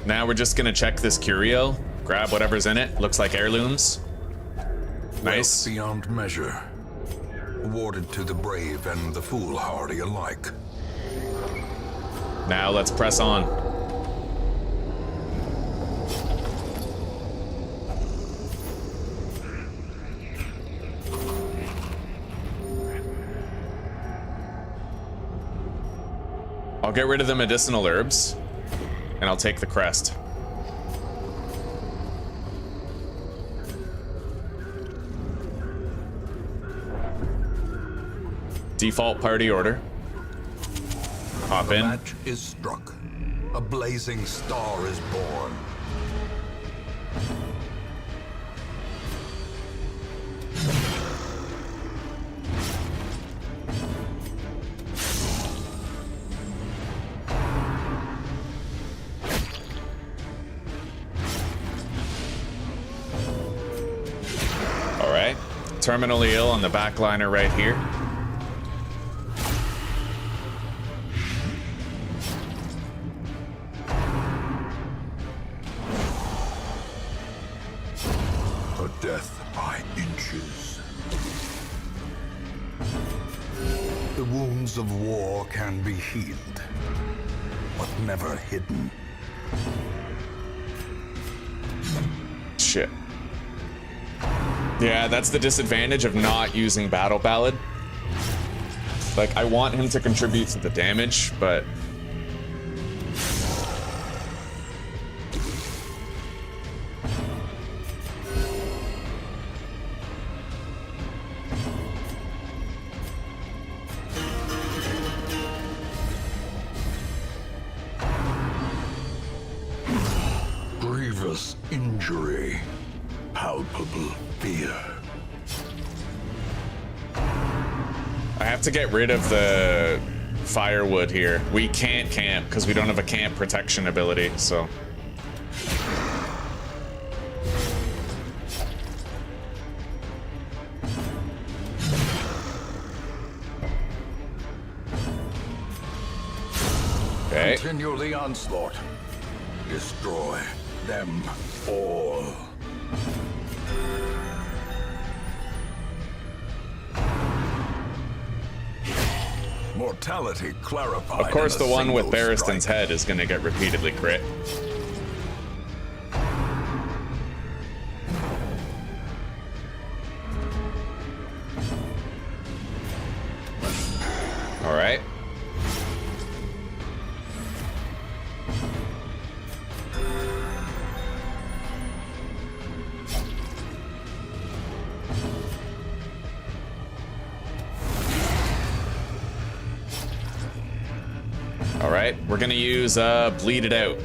Now we're just gonna check this curio, grab whatever's in it. Looks like heirlooms. Nice. Wealth beyond measure. Awarded to the brave and the foolhardy alike. Now let's press on. I'll get rid of the medicinal herbs, and I'll take the crest. Default party order. Hop The in. match is struck. A blazing star is born. All right. Terminally ill on the backliner right here. Death by inches. The wounds of war can be healed, but never hidden. Shit. Yeah, that's the disadvantage of not using Battle Ballad. Like, I want him to contribute to the damage, but... unbearable fear. I have to get rid of the firewood here. We can't camp because we don't have a camp protection ability, so. Okay. Continue the onslaught. Destroy them all. Mortality clarified. Of course, in a the one with single Barristan's strike. head is going to get repeatedly crit. All right. Alright, we're gonna use bleed it out.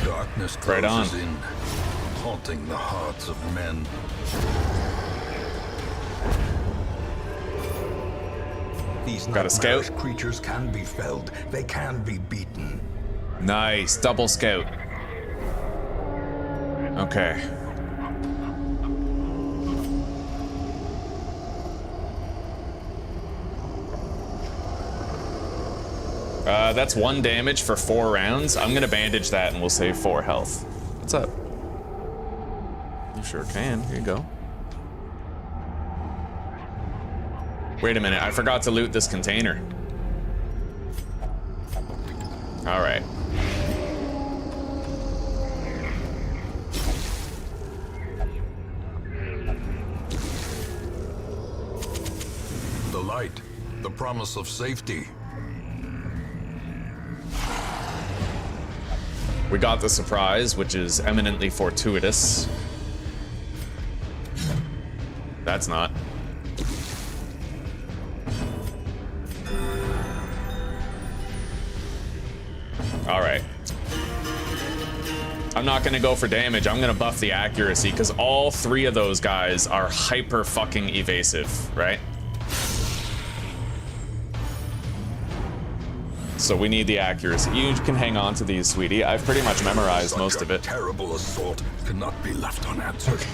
Darkness Right on. closes in, haunting the hearts of men. These Got a scout. nightmarish creatures can be felled. They can be beaten. Nice, double scout. Okay. That's 1 damage for 4 rounds. I'm gonna bandage that and we'll save 4 health. What's up? You sure can. Here you go. Wait a minute, I forgot to loot this container. Alright. The light, the promise of safety. We got the surprise, which is eminently fortuitous. That's not. Alright. I'm not gonna go for damage, I'm gonna buff the accuracy, because all 3 of those guys are hyper fucking evasive, right? So we need the accuracy. You can hang on to these, sweetie. I've pretty much memorized Such most a of it. terrible assault cannot be left unanswered.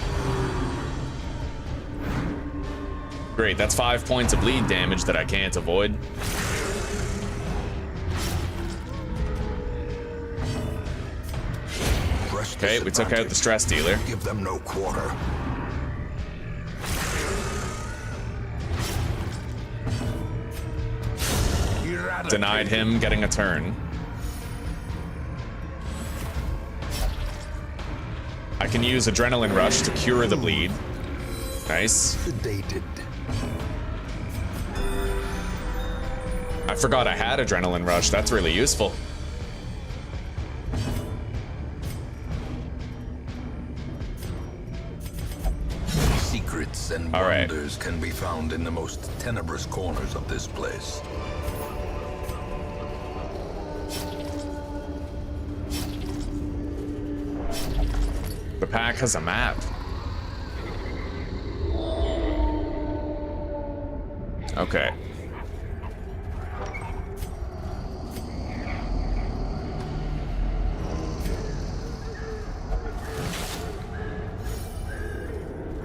Great, that's 5 points of bleed damage that I can't avoid. Okay, we took out the stress dealer. Give them no quarter. Denied him getting a turn. I can use Adrenaline Rush to cure the bleed. Nice. Sedated. I forgot I had Adrenaline Rush. That's really useful. Secrets and All right. wonders can be found in the most tenebrous corners of this place. The pack has a map. Okay.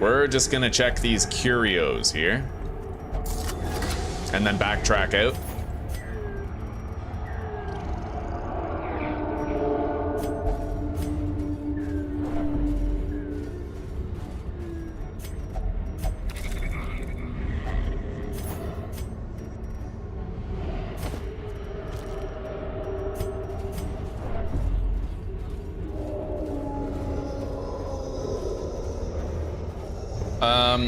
We're just gonna check these curios here. And then backtrack out.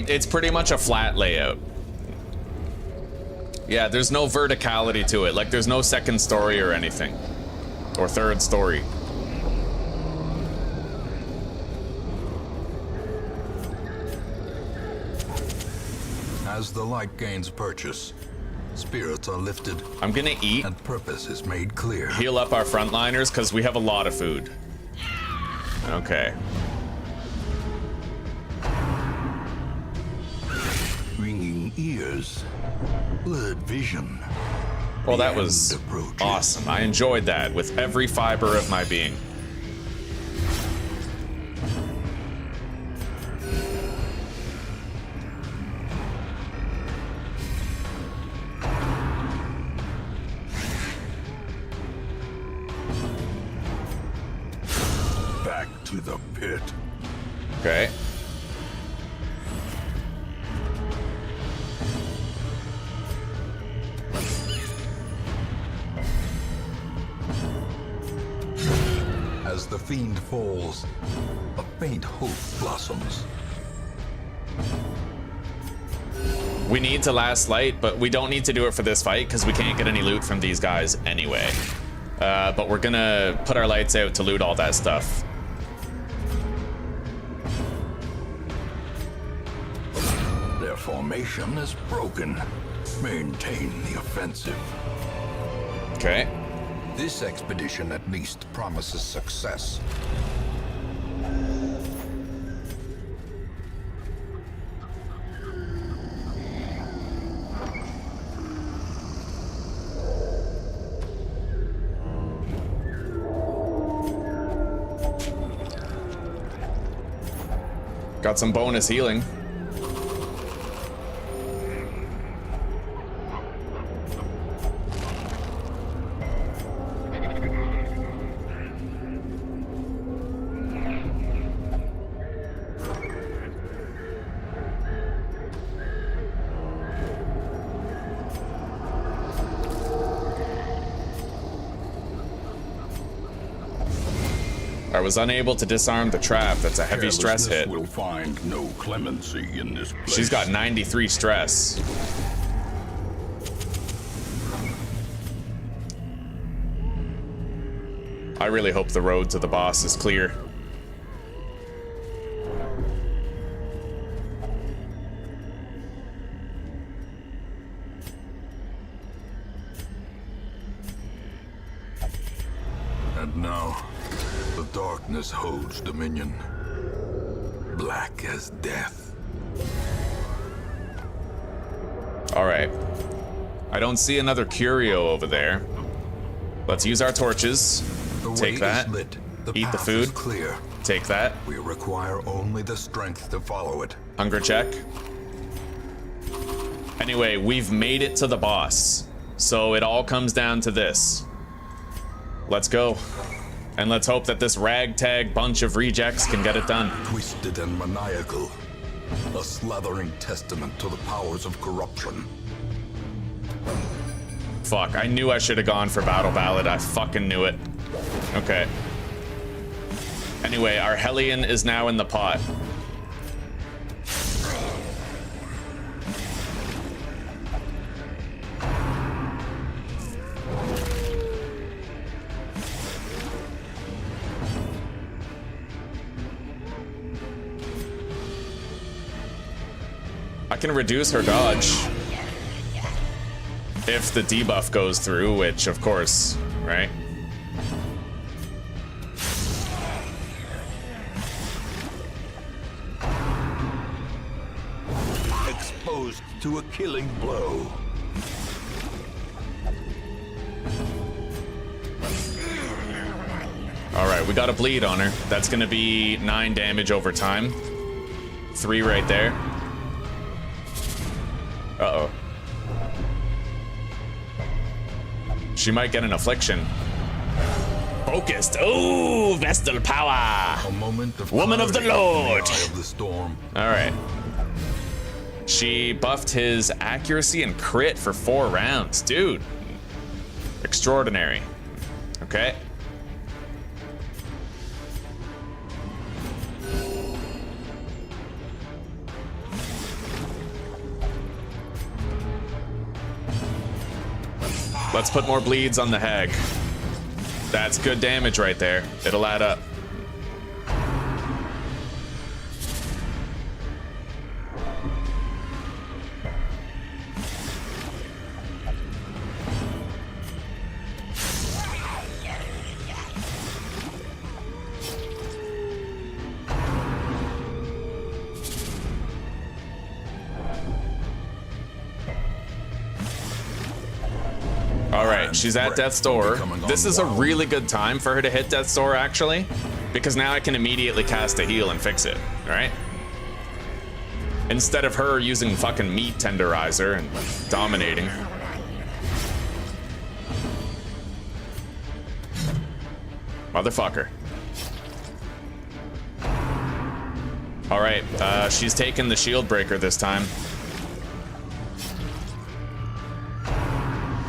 It's pretty much a flat layout. Yeah, there's no verticality to it. Like, there's no second story or anything. Or third story. As the light gains purchase, spirits are lifted I'm gonna eat, and purpose is made clear. heal up our frontliners, because we have a lot of food. Okay. ears, blurred vision. Well, that The was end approaches. awesome. I enjoyed that with every fiber of my being. Back to the pit. Okay. As the fiend falls, a faint hope blossoms. We need to last light, but we don't need to do it for this fight because we can't get any loot from these guys anyway. But we're gonna put our lights out to loot all that stuff. Their formation is broken. Maintain the offensive. Okay. This expedition at least promises success. Got some bonus healing. I was unable to disarm the trap. That's a heavy stress hit. Will find no clemency in this place. She's got 93 stress. I really hope the road to the boss is clear. And now, the darkness holds dominion. Black as death. All right. I don't see another curio over there. Let's use our torches. The way Take that. is lit. The Eat the path food. is clear. Take that. We require only the strength to follow it. Hunger check. Anyway, we've made it to the boss. So it all comes down to this. Let's go. And let's hope that this ragtag bunch of rejects can get it done. Twisted and maniacal. A slathering testament to the powers of corruption. Fuck, I knew I should have gone for Battle Ballad. I fucking knew it. Okay. Anyway, our Hellion is now in the pot. I can reduce her dodge if the debuff goes through, which of course, right? Exposed to a killing blow. All right, we got a bleed on her. That's gonna be 9 damage over time. 3 right there. Uh-oh. She might get an affliction. Focused. Oh, Vestal power. A moment of Woman of the clarity in Lord. eye of the storm. All right. She buffed his accuracy and crit for 4 rounds. Dude. Extraordinary. Okay. Let's put more bleeds on the hag. That's good damage right there. It'll add up. she's at death's door. This is a really good time for her to hit death's door, actually, because now I can immediately cast a heal and fix it, right? Instead of her using fucking meat tenderizer and dominating. Motherfucker. All right, she's taking the shield breaker this time.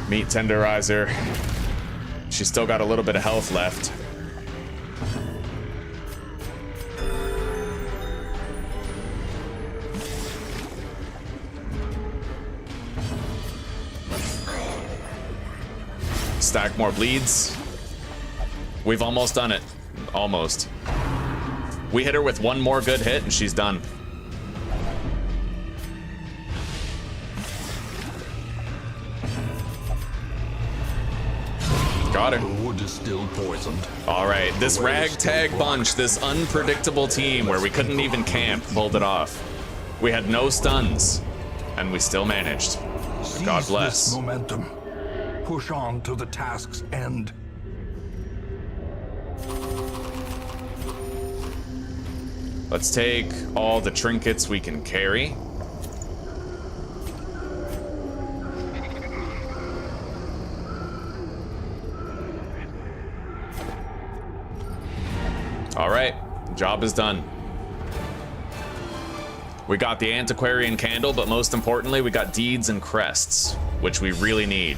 Meat tenderizer. She's still got a little bit of health left. Stack more bleeds. We've almost done it. Almost. We hit her with one more good hit and she's done. Got her. The wood is still poisoned. All right, this ragtag bunch, this unpredictable team where we couldn't even camp, pulled it off. We had no stuns, and we still managed. God Seize bless. this momentum. Push on to the task's end. Let's take all the trinkets we can carry. All right, job is done. We got the antiquarian candle, but most importantly, we got deeds and crests, which we really need.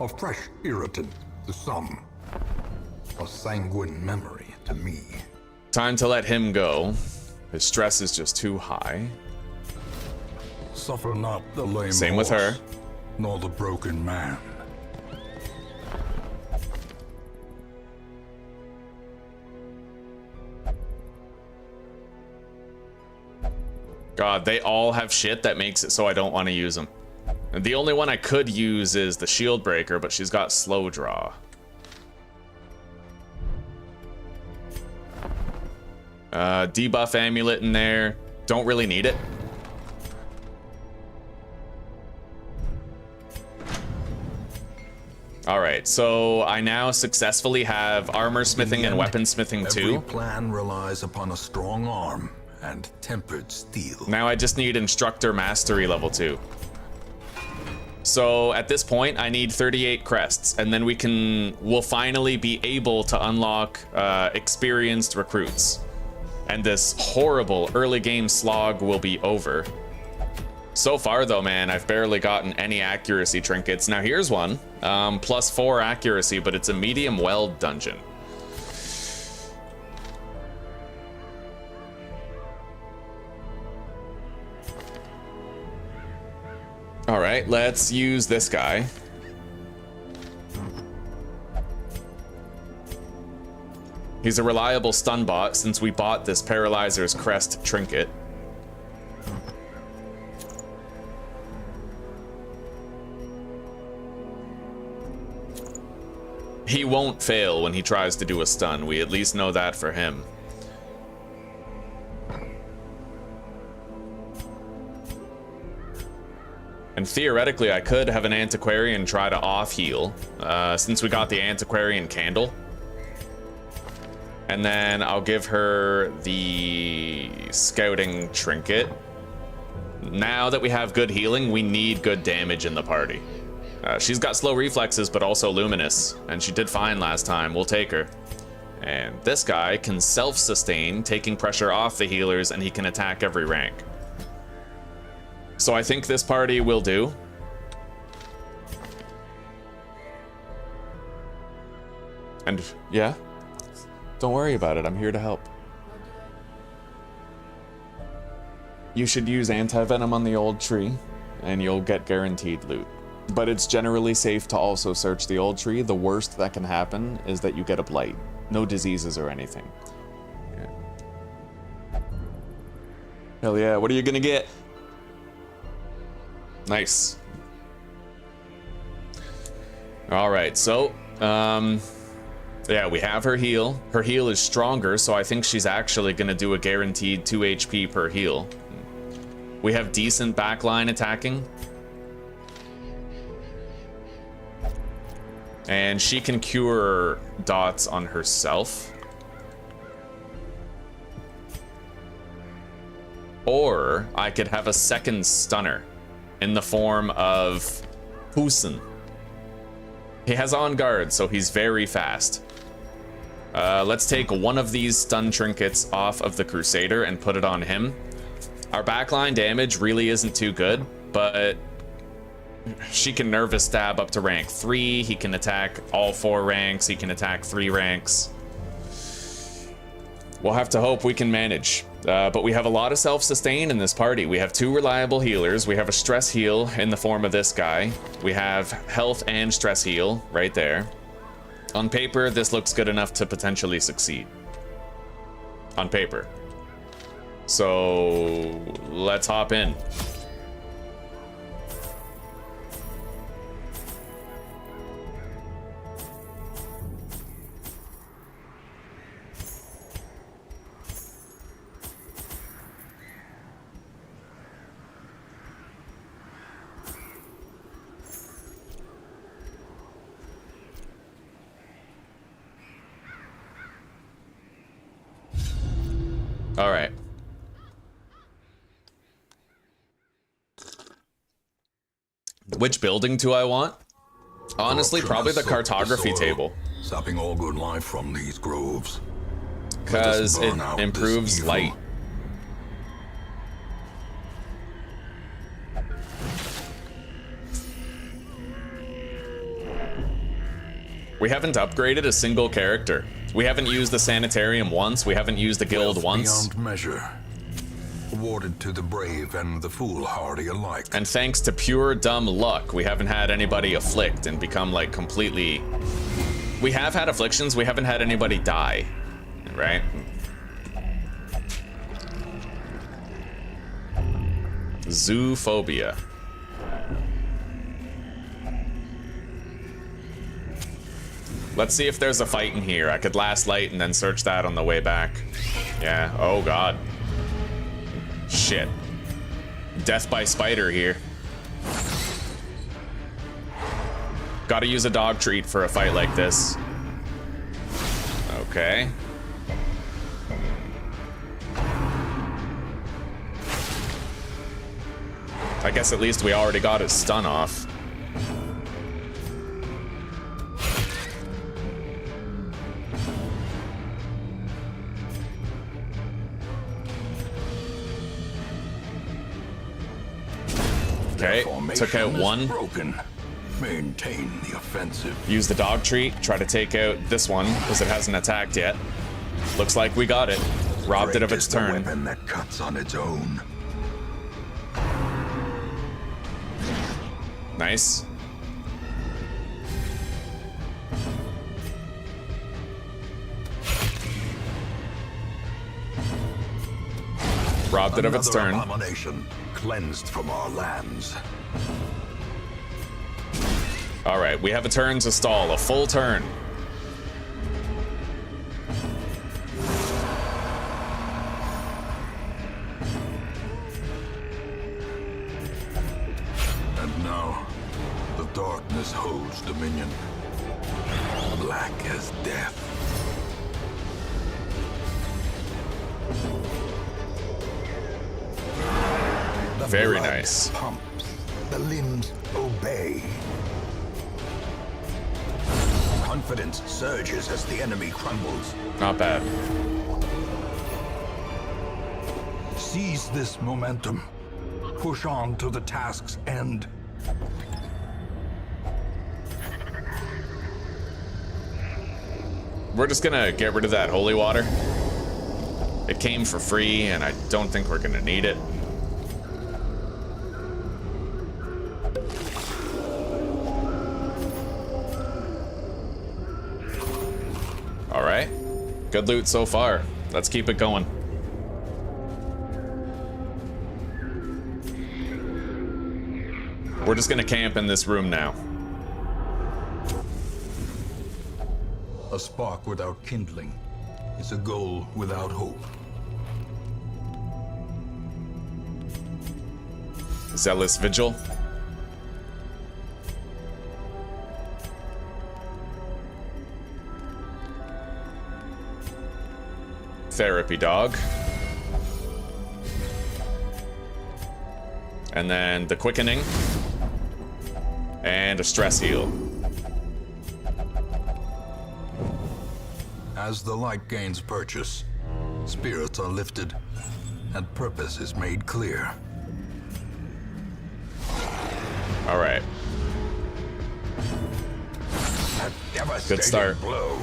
A fresh irritant to some. A sanguine memory to me. Time to let him go. His stress is just too high. Suffer not the lame Same with her. horse, nor the broken man. God, they all have shit that makes it so I don't want to use them. And the only one I could use is the shield breaker, but she's got slow draw. Debuff amulet in there. Don't really need it. All right, so I now successfully have armor smithing and weapon smithing too. Every plan relies upon a strong arm and tempered steel. Now I just need instructor mastery level 2. So at this point, I need 38 crests, and then we'll finally be able to unlock experienced recruits. And this horrible early game slog will be over. So far though, man, I've barely gotten any accuracy trinkets. Now here's one, +4 accuracy, but it's a medium weld dungeon. All right, let's use this guy. He's a reliable stun bot since we bought this Paralyzer's Crest trinket. He won't fail when he tries to do a stun. We at least know that for him. And theoretically, I could have an antiquarian try to off-heal, since we got the antiquarian candle. And then I'll give her the scouting trinket. Now that we have good healing, we need good damage in the party. She's got slow reflexes, but also luminous, and she did fine last time. We'll take her. And this guy can self-sustain, taking pressure off the healers, and he can attack every rank. So I think this party will do. And yeah, don't worry about it. I'm here to help. You should use anti-venom on the old tree, and you'll get guaranteed loot. But it's generally safe to also search the old tree. The worst that can happen is that you get a blight. No diseases or anything. Yeah. Hell yeah, what are you gonna get? Nice. All right, so, yeah, we have her heal. Her heal is stronger, so I think she's actually gonna do a guaranteed 2 HP per heal. We have decent backline attacking. And she can cure dots on herself. Or I could have a second stunner in the form of Husin. He has on guard, so he's very fast. Let's take one of these stun trinkets off of the Crusader and put it on him. Our backline damage really isn't too good, but she can nervous stab up to rank 3. He can attack all 4 ranks. He can attack 3 ranks. We'll have to hope we can manage. But we have a lot of self-sustain in this party. We have 2 reliable healers. We have a stress heal in the form of this guy. We have health and stress heal right there. On paper, this looks good enough to potentially succeed. On paper. So let's hop in. All right. Which building do I want? Honestly, probably the cartography table. Sapping all good life from these groves. Because it improves light. We haven't upgraded a single character. We haven't used the sanitarium once. We haven't used the guild once. Beyond measure. Awarded to the brave and the foolhardy alike. And thanks to pure dumb luck, we haven't had anybody afflict and become like completely... We have had afflictions, we haven't had anybody die, right? Zoophobia. Let's see if there's a fight in here. I could last light and then search that on the way back. Yeah, oh god. Shit. Death by spider here. Gotta use a dog treat for a fight like this. Okay. I guess at least we already got his stun off. Okay, took out one. Broken. Maintain the offensive. Use the dog treat, try to take out this one, because it hasn't attacked yet. Looks like we got it. Robbed it of its turn. The weapon that cuts on its own. Nice. Robbed it of its turn. Abomination cleansed from our lands. All right, we have a turn to stall, a full turn. And now, the darkness holds dominion. Black as death. Very blood nice. Pumps. The limbs obey. Confidence surges as the enemy crumbles. Not bad. Seize this momentum. Push on to the task's end. We're just gonna get rid of that holy water. It came for free, and I don't think we're gonna need it. Alright. Good loot so far. Let's keep it going. We're just gonna camp in this room now. A spark without kindling is a goal without hope. Zealous Vigil. Therapy Dog. And then the Quickening. And a Stress Heal. As the light gains purchase, spirits are lifted, and purpose is made clear. All right. Good start. Blow.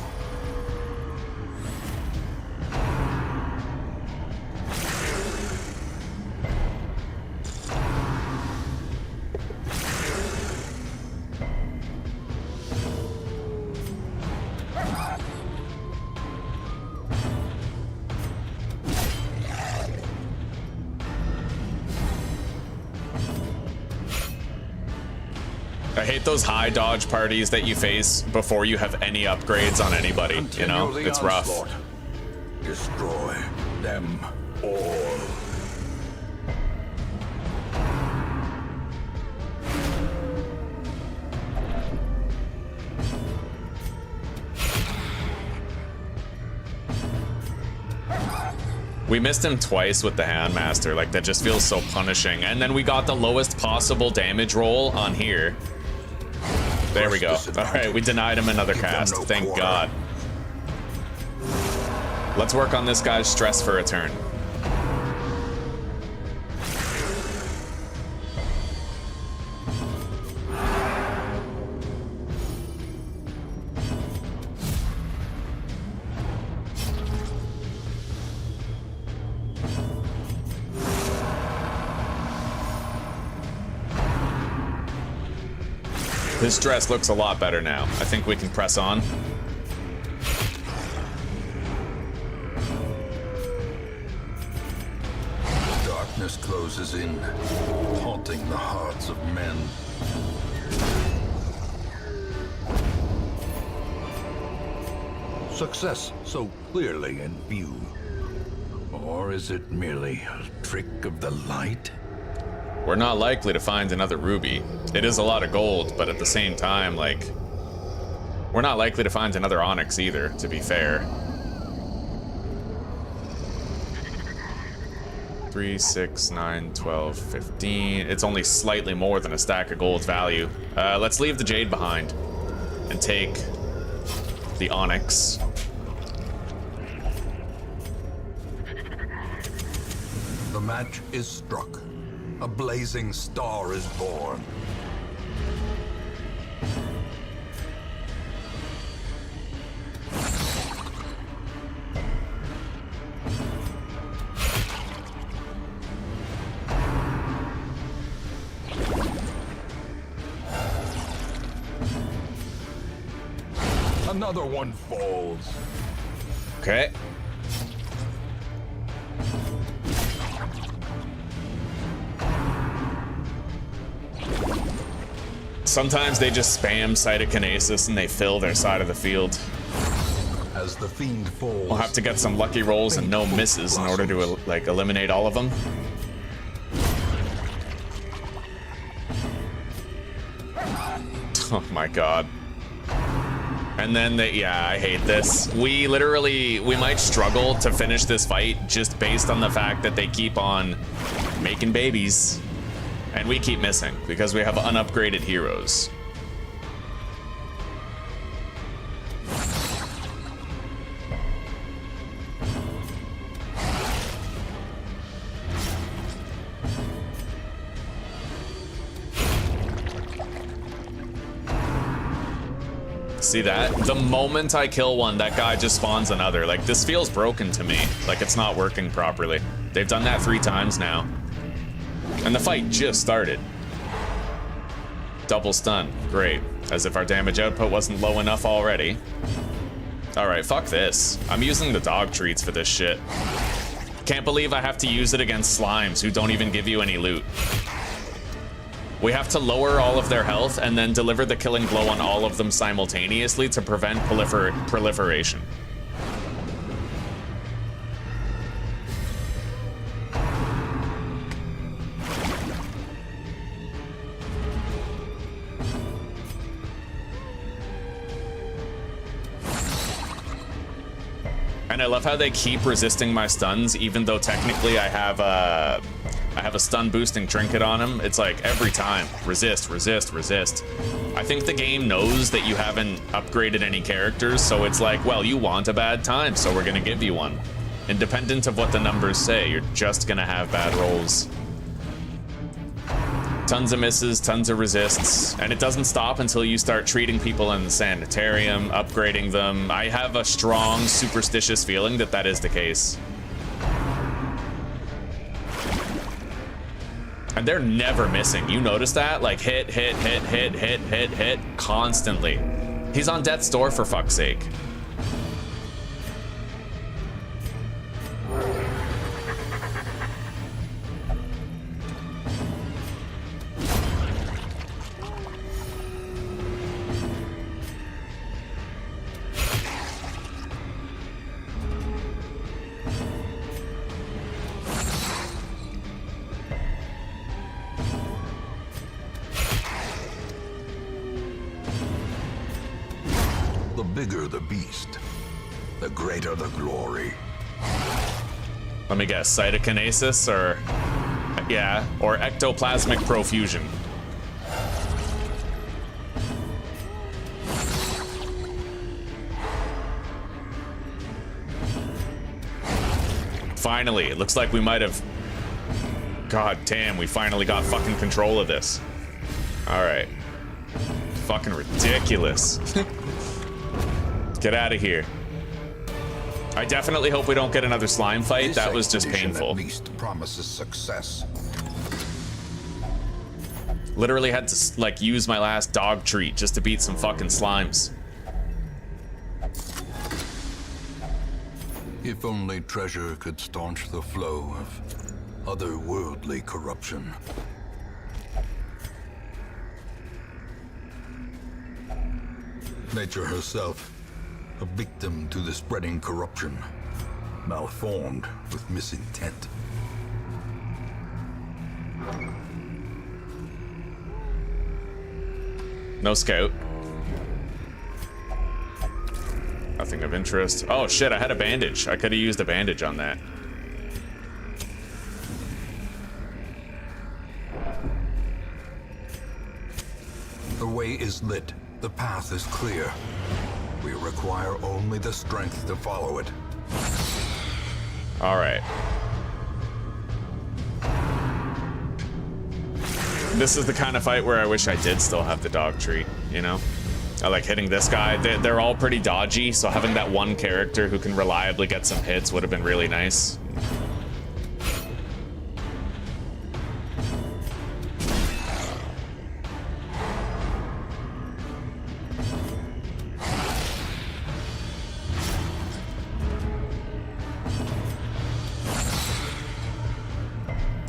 I hate those high dodge parties that you face before you have any upgrades on anybody, you know? It's rough. Destroy them all. We missed him twice with the Handmaster, like that just feels so punishing. And then we got the lowest possible damage roll on here. There we go. All right, we denied him another cast. Thank God. Let's work on this guy's stress for a turn. His stress looks a lot better now. I think we can press on. Darkness closes in, haunting the hearts of men. Success so clearly in view. Or is it merely a trick of the light? We're not likely to find another ruby. It is a lot of gold, but at the same time, like, we're not likely to find another onyx either, to be fair. 3, 6, 9, 12, 15. It's only slightly more than a stack of gold value. Let's leave the jade behind and take the onyx. The match is struck. A blazing star is born. Another one falls. Okay. Sometimes they just spam cytokinesis and they fill their side of the field. As the fiend falls, We'll have to get some lucky rolls and no misses in order to like eliminate all of them. Oh my god. And then yeah, I hate this. We might struggle to finish this fight just based on the fact that they keep on making babies. And we keep missing because we have unupgraded heroes. See that? The moment I kill one, that guy just spawns another. Like, this feels broken to me. Like, it's not working properly. They've done that 3 times now. And the fight just started. Double stun. Great. As if our damage output wasn't low enough already. Alright, fuck this. I'm using the dog treats for this shit. Can't believe I have to use it against slimes who don't even give you any loot. We have to lower all of their health and then deliver the killing blow on all of them simultaneously to prevent proliferation. And I love how they keep resisting my stuns, even though technically I have a stun boosting trinket on him. It's like every time, resist, resist, resist. I think the game knows that you haven't upgraded any characters, so it's like, well, you want a bad time, so we're gonna give you one. Independent of what the numbers say, you're just gonna have bad rolls. Tons of misses, tons of resists, and it doesn't stop until you start treating people in the sanitarium, upgrading them. I have a strong, superstitious feeling that that is the case. And they're never missing. You notice that? Like hit, hit, hit, hit, hit, hit, hit, constantly. He's on death's door, for fuck's sake. The bigger the beast, the greater the glory. Let me guess, cytokinesis or, yeah, or ectoplasmic profusion. Finally, it looks like we might have, god damn, we finally got fucking control of this. All right, fucking ridiculous. Get out of here. I definitely hope we don't get another slime fight. That was just painful. At least promises success. Literally had to like use my last dog treat just to beat some fucking slimes. If only treasure could staunch the flow of otherworldly corruption. Nature herself, a victim to the spreading corruption, malformed with misintent. No scout. Nothing of interest. Oh shit, I had a bandage. I could have used a bandage on that. The way is lit. The path is clear. We require only the strength to follow it. All right. This is the kind of fight where I wish I did still have the dog treat, you know? I like hitting this guy. They're all pretty dodgy, so having that one character who can reliably get some hits would have been really nice.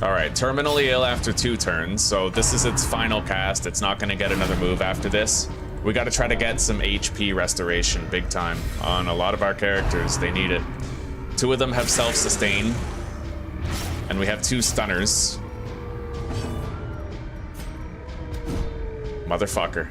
Alright, terminally ill after 2 turns, so this is its final cast. It's not going to get another move after this. We got to try to get some HP restoration big time on a lot of our characters. They need it. 2 of them have self-sustain, and we have 2 stunners. Motherfucker.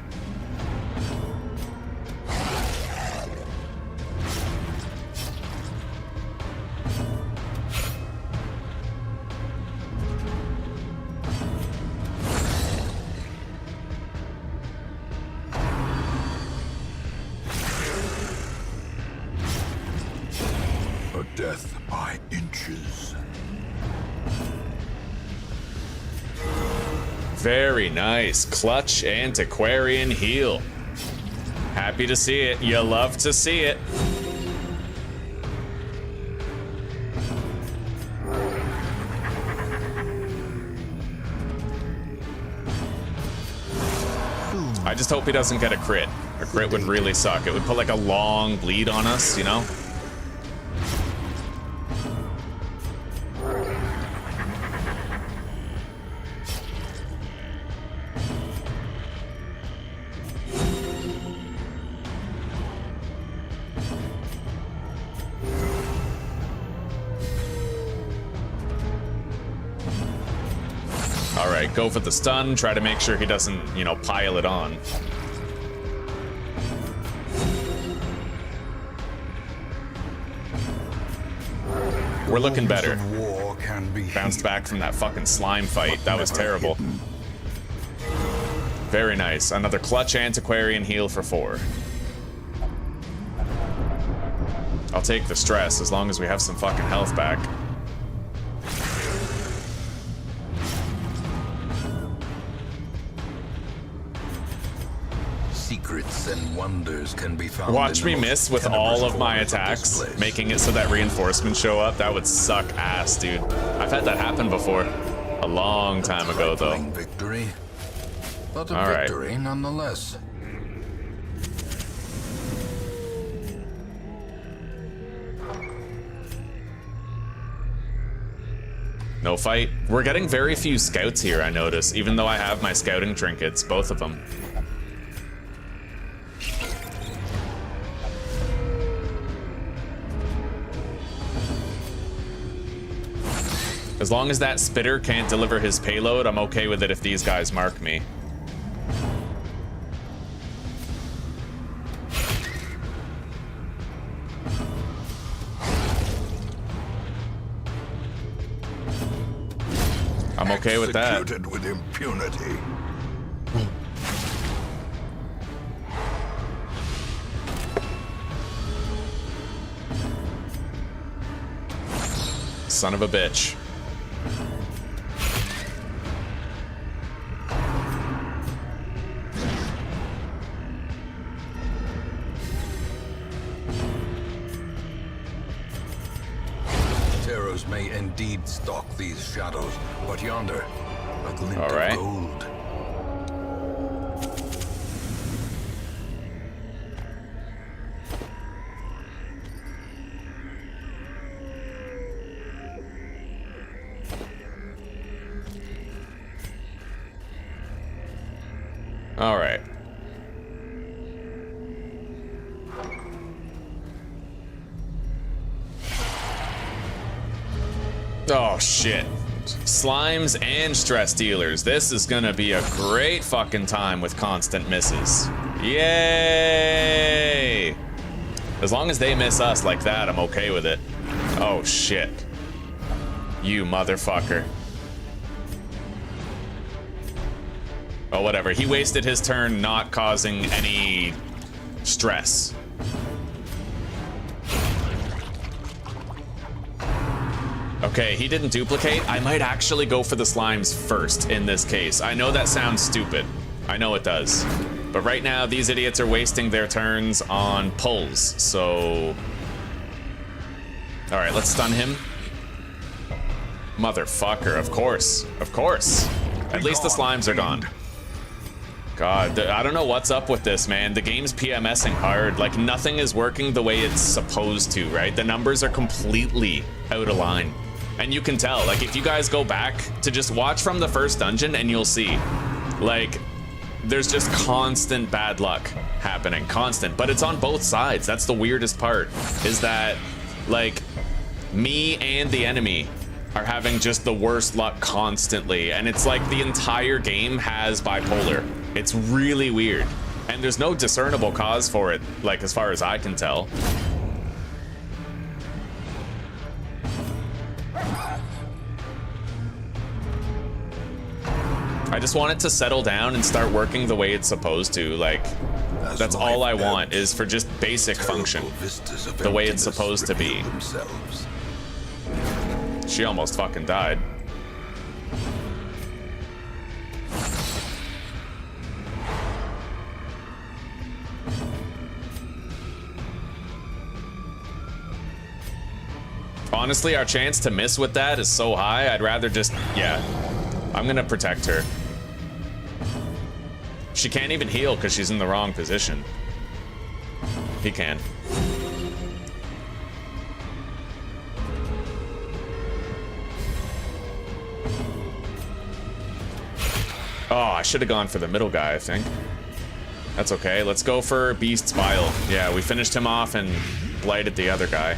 Death by inches. Very nice. Clutch Antiquarian Heal. Happy to see it. You love to see it. I just hope he doesn't get a crit. A crit would really suck. It would put like a long bleed on us, you know? Go for the stun, try to make sure he doesn't, you know, pile it on. We're looking better. Of war can be Bounced back from that fucking slime fight. That was terrible. Very nice. Another clutch antiquarian heal for 4. I'll take the stress as long as we have some fucking health back. Secrets and wonders can be found. Watch me miss with all of my attacks, making it so that reinforcements show up. That would suck ass, dude. I've had that happen before. A long time ago, though. Victory, but a All right. victory nonetheless. No fight. We're getting very few scouts here, I notice, even though I have my scouting trinkets, both of them. As long as that spitter can't deliver his payload, I'm okay with it if these guys mark me. I'm okay with that. Executed with impunity. Son of a bitch. Terrors may indeed stalk these shadows, but yonder, a glint All right. of gold. All right. Oh, shit. Slimes and stress dealers. This is gonna be a great fucking time with constant misses. Yay! As long as they miss us like that, I'm okay with it. Oh, shit. You motherfucker. Oh, whatever. He wasted his turn not causing any stress. Okay, he didn't duplicate. I might actually go for the slimes first in this case. I know that sounds stupid. I know it does. But right now, these idiots are wasting their turns on pulls, so... Alright, let's stun him. Motherfucker, of course. Of course. At least the slimes are gone. God, I don't know what's up with this, man. The game's PMSing hard. Like, nothing is working the way it's supposed to, right? The numbers are completely out of line. And you can tell, like, if you guys go back to just watch from the first dungeon and you'll see, like, there's just constant bad luck happening, constant. But it's on both sides. That's the weirdest part, is that, like, me and the enemy are having just the worst luck constantly. And it's like the entire game has bipolar. It's really weird. And there's no discernible cause for it, like, as far as I can tell. I just want it to settle down and start working the way it's supposed to. Like, that's all I want, is for just basic function, the way it's supposed to be. She almost fucking died. Honestly, our chance to miss with that is so high, I'd rather just, yeah, I'm gonna protect her. She can't even heal because she's in the wrong position. He can. Oh, I should have gone for the middle guy, I think. That's okay. Let's go for Beast's Bile. Yeah, we finished him off and blighted the other guy.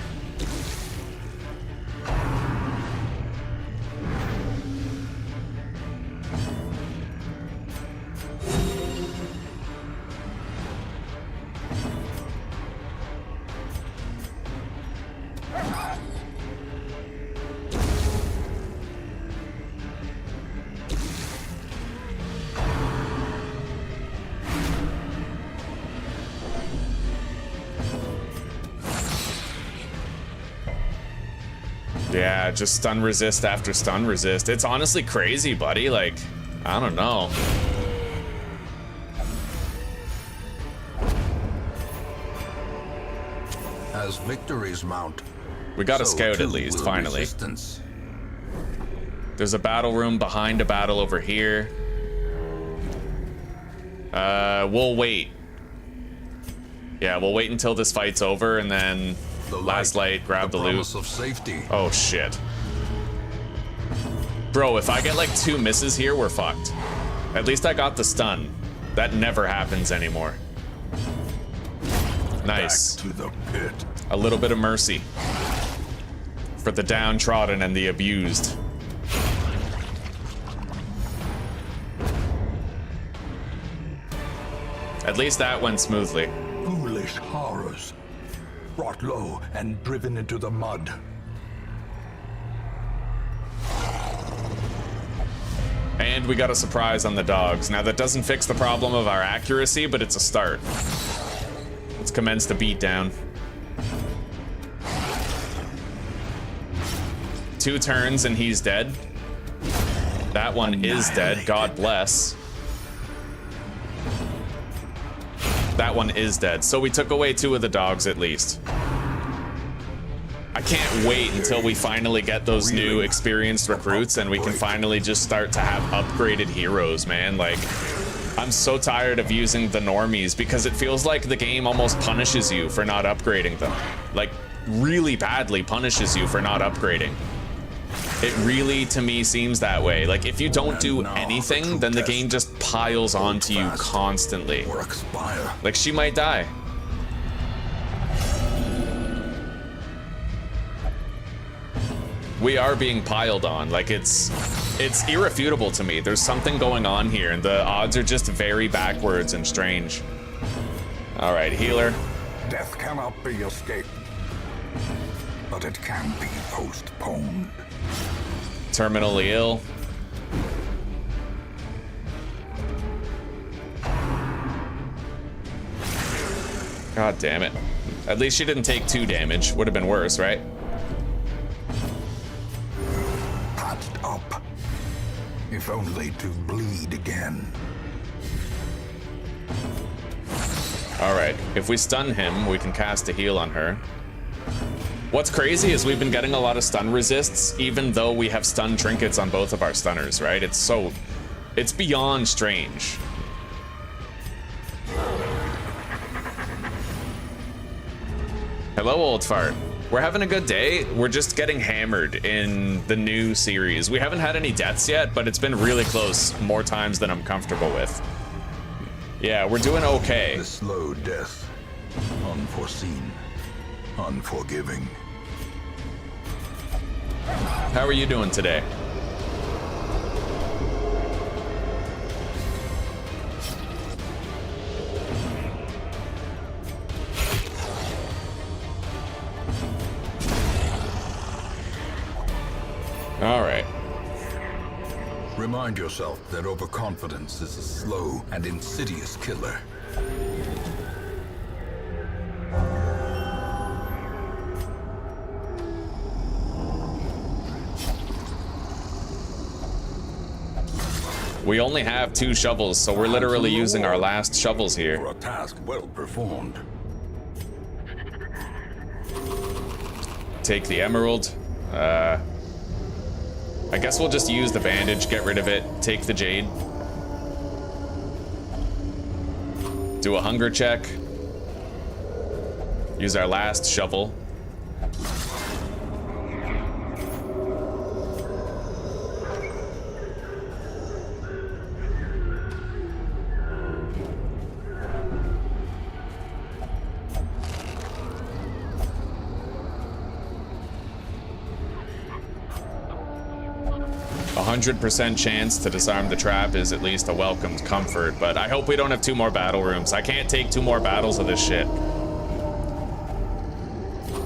Yeah, just stun resist after stun resist. It's honestly crazy, buddy. Like, I don't know. As victories mount, We got a so scout too at least, will finally. resistance. There's a battle room behind a battle over here. We'll wait. Yeah, we'll wait until this fight's over and then The last light, grab the loot. promise of safety. Oh shit. Bro, if I get like 2 misses here, we're fucked. At least I got the stun. That never happens anymore. Nice. Back to the pit. A little bit of mercy. For the downtrodden and the abused. At least that went smoothly. Foolish horrors, brought low and driven into the mud. And we got a surprise on the dogs. Now that doesn't fix the problem of our accuracy, but it's a start. Let's commence the beatdown. 2 turns and he's dead. That one is dead, God bless. That one is dead. So we took away 2 of the dogs at least. I can't wait until we finally get those new experienced recruits and we can finally just start to have upgraded heroes, man. Like, I'm so tired of using the normies because it feels like the game almost punishes you for not upgrading them. Like, really badly punishes you for not upgrading. It really, to me, seems that way. Like, if you don't do anything, then the game just piles onto you constantly. Or expire. Like, she might die. We are being piled on. Like, it's irrefutable to me. There's something going on here, and the odds are just very backwards and strange. All right, healer. Death cannot be escaped, but it can be postponed. Terminally ill. God damn it. At least she didn't take 2 damage. Would have been worse, right? Patched up, if only to bleed again. Alright, if we stun him, we can cast a heal on her. What's crazy is we've been getting a lot of stun resists, even though we have stun trinkets on both of our stunners, right? It's beyond strange. Hello, old fart. We're having a good day. We're just getting hammered in the new series. We haven't had any deaths yet, but it's been really close more times than I'm comfortable with. Yeah, we're doing okay. The slow death, unforeseen, unforgiving. How are you doing today? All right. Remind yourself that overconfidence is a slow and insidious killer. We only have 2 shovels, so we're literally using our last shovels For here. a task well performed. Take the emerald. I guess we'll just use the bandage, get rid of it, take the jade. Do a hunger check. Use our last shovel. A 100% chance to disarm the trap is at least a welcomed comfort, but I hope we don't have 2 more battle rooms. I can't take 2 more battles of this shit.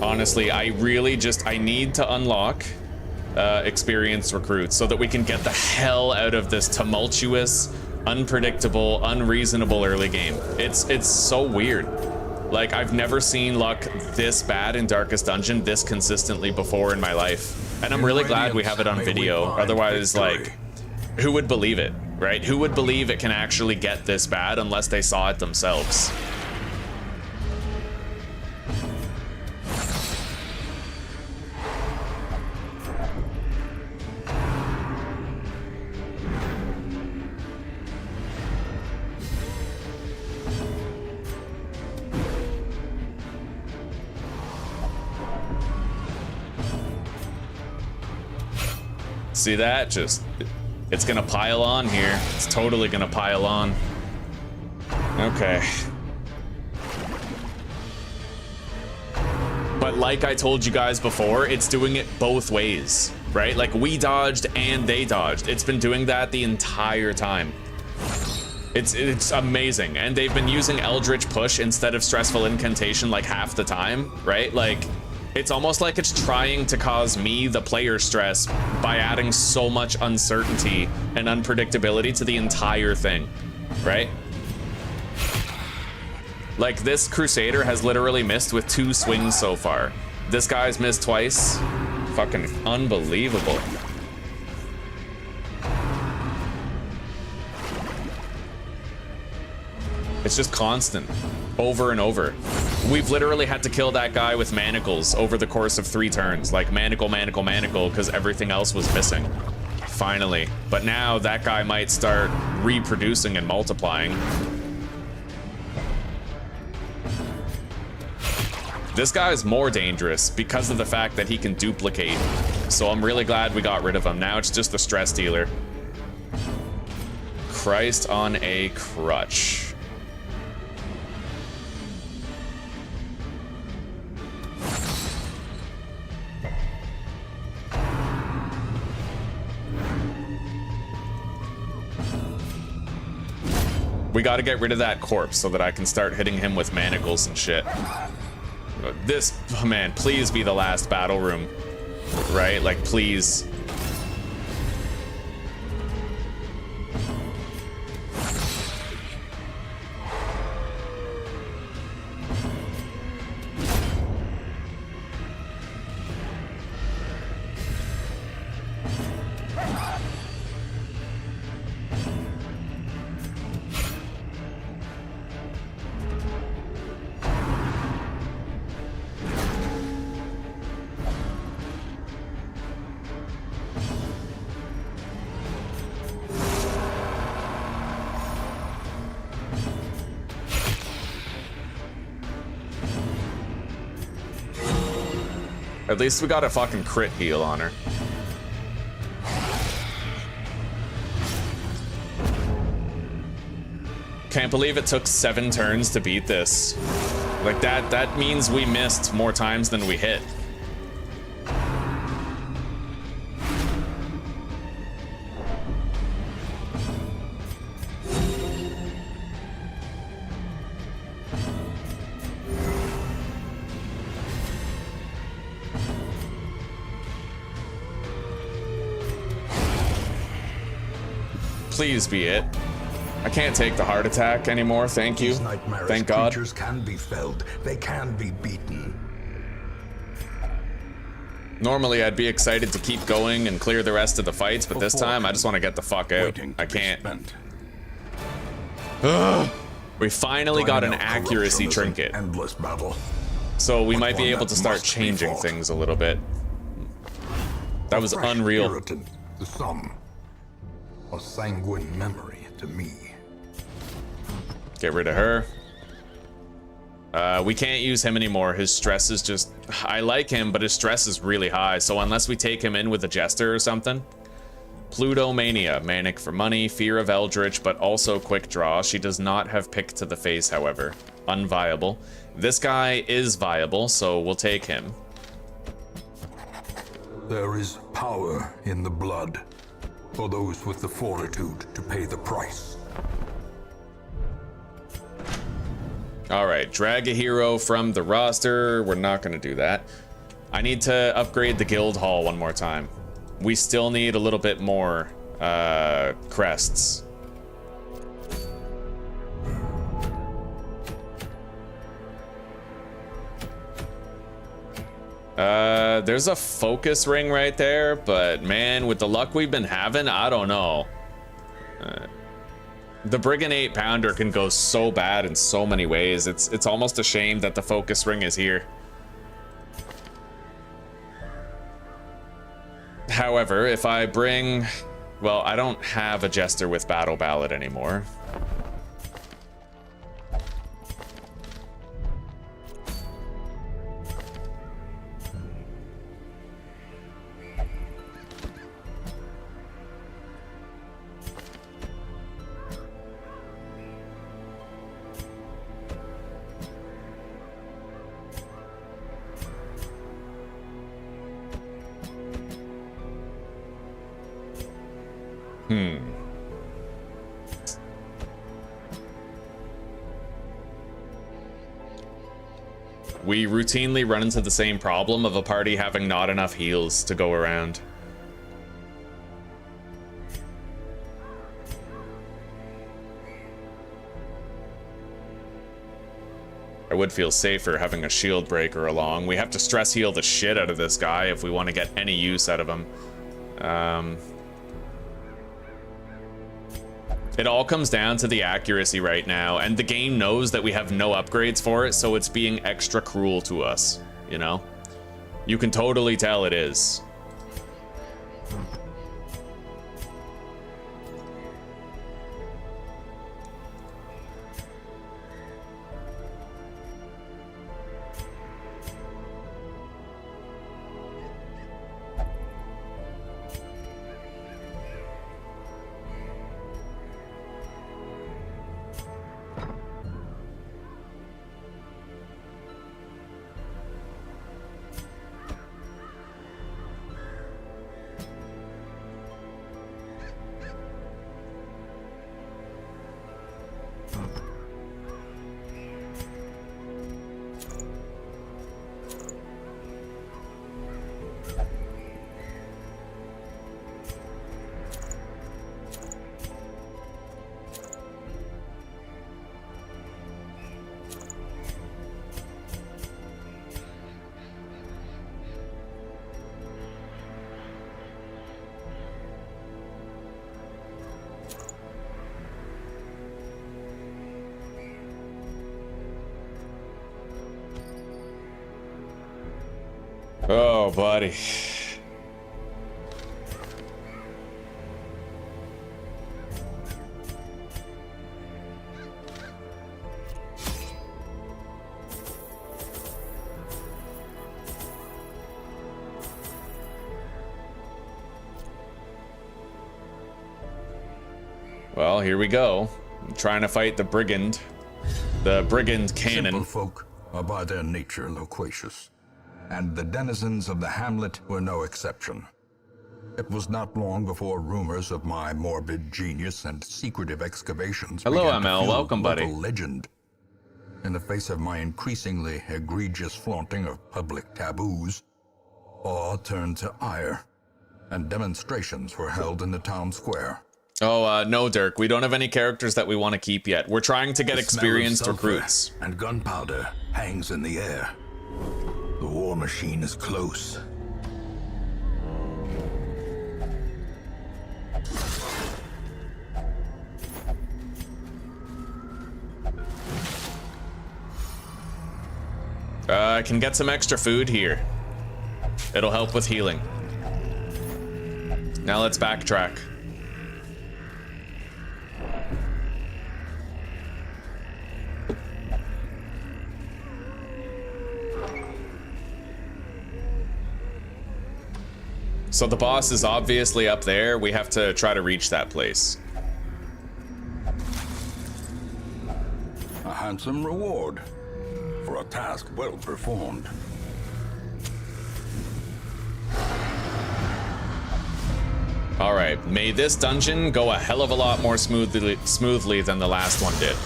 Honestly, I need to unlock experienced recruits so that we can get the hell out of this tumultuous, unpredictable, unreasonable early game. It's so weird. Like, I've never seen luck this bad in Darkest Dungeon this consistently before in my life. And I'm really glad we have it on video. Otherwise, like, who would believe it, right? Who would believe it can actually get this bad unless they saw it themselves? See that? Just, it's gonna pile on here. It's totally gonna pile on. Okay. But like I told you guys before, it's doing it both ways, right? Like, we dodged and they dodged. It's been doing that the entire time. It's amazing. And they've been using Eldritch Push instead of Stressful Incantation like half the time, right? Like, it's almost like it's trying to cause me, the player, stress by adding so much uncertainty and unpredictability to the entire thing, right? Like, this Crusader has literally missed with 2 swings so far. This guy's missed twice. Fucking unbelievable. It's just constant, over and over. We've literally had to kill that guy with manacles over the course of 3 turns. Like, manacle, manacle, manacle, because everything else was missing. Finally. But now that guy might start reproducing and multiplying. This guy is more dangerous because of the fact that he can duplicate. So I'm really glad we got rid of him. Now it's just the stress dealer. Christ on a crutch. We gotta get rid of that corpse so that I can start hitting him with manacles and shit. This, oh man, please be the last battle room, right? Like, please. At least we got a fucking crit heal on her. Can't believe it took 7 turns to beat this. Like, that means we missed more times than we hit. Please be it. I can't take the heart attack anymore, thank you. Thank God. Creatures can be felled. They can be beaten. Normally I'd be excited to keep going and clear the rest of the fights, but this time I just want to get the fuck out. I can't. Ugh. We finally got an accuracy trinket. Endless battle. So we might be able to start changing things a little bit. That was unreal. Irritant, the sum. A sanguine memory to me. Get rid of her. We can't use him anymore. His stress is just... I like him, but his stress is really high. So unless we take him in with a jester or something. Plutomania. Manic for money. Fear of Eldritch, but also quick draw. She does not have pick to the face, however. Unviable. This guy is viable, so we'll take him. There is power in the blood. For those with the fortitude to pay the price. Alright, drag a hero from the roster. We're not going to do that. I need to upgrade the guild hall one more time. We still need a little bit more crests. There's a focus ring right there, but man, with the luck we've been having, I don't know. The Brigand 8-pounder can go so bad in so many ways. It's almost a shame that the focus ring is here. However, if I bring... Well, I don't have a Jester with Battle Ballad anymore. We routinely run into the same problem of a party having not enough heals to go around. I would feel safer having a shield breaker along. We have to stress heal the shit out of this guy if we want to get any use out of him. It all comes down to the accuracy right now, and the game knows that we have no upgrades for it, so it's being extra cruel to us, you know? You can totally tell it is. Oh, buddy. Well, here we go. I'm trying to fight the brigand. The brigand cannon. Simple folk are by their nature loquacious, and the denizens of the Hamlet were no exception. It was not long before rumors of my morbid genius and secretive excavations Hello, began to ML. fuel Welcome, buddy. local legend. In the face of my increasingly egregious flaunting of public taboos, awe turned to ire, and demonstrations were held in the town square. Oh, no, Dirk. We don't have any characters that we want to keep yet. We're trying to get The smell of experienced sulfur recruits. and gunpowder hangs in the air. The war machine is close. I can get some extra food here. It'll help with healing. Now let's backtrack. So the boss is obviously up there. We have to try to reach that place. A handsome reward for a task well performed. All right, may this dungeon go a hell of a lot more smoothly than the last one did.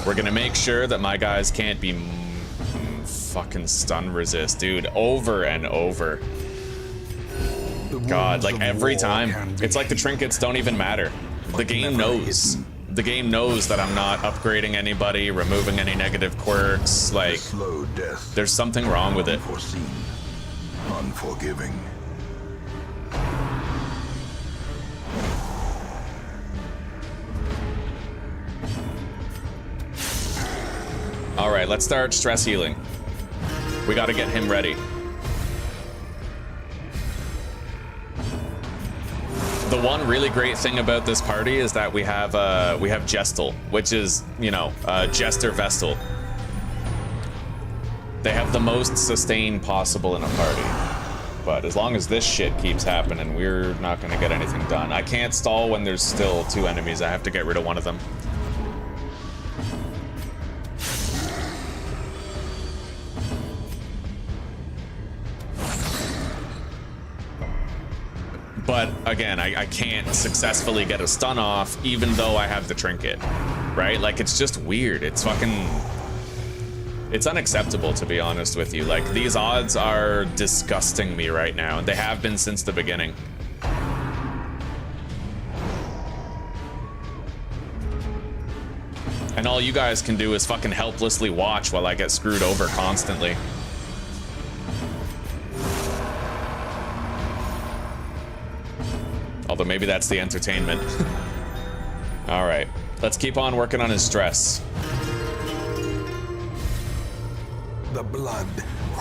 We're gonna make sure that my guys can't be fucking stun resist, dude, over and over. God, like every time. It's like the trinkets don't even matter. The game knows the game knows that I'm not upgrading anybody, removing any negative quirks. Like, Slow death. there's something wrong with it. Unforeseen. Unforgiving. All right, let's start stress healing. We got to get him ready. The one really great thing about this party is that we have Gestal, which is, you know, Jester Vestal. They have the most sustain possible in a party. But as long as this shit keeps happening, we're not gonna get anything done. I can't stall when there's still 2 enemies. I have to get rid of one of them. But again, I can't successfully get a stun off even though I have the trinket, right? Like, it's just weird. It's fucking... It's unacceptable, to be honest with you. Like, these odds are disgusting me right now, and they have been since the beginning. And all you guys can do is fucking helplessly watch while I get screwed over constantly. Although maybe that's the entertainment. All right, let's keep on working on his stress. The blood.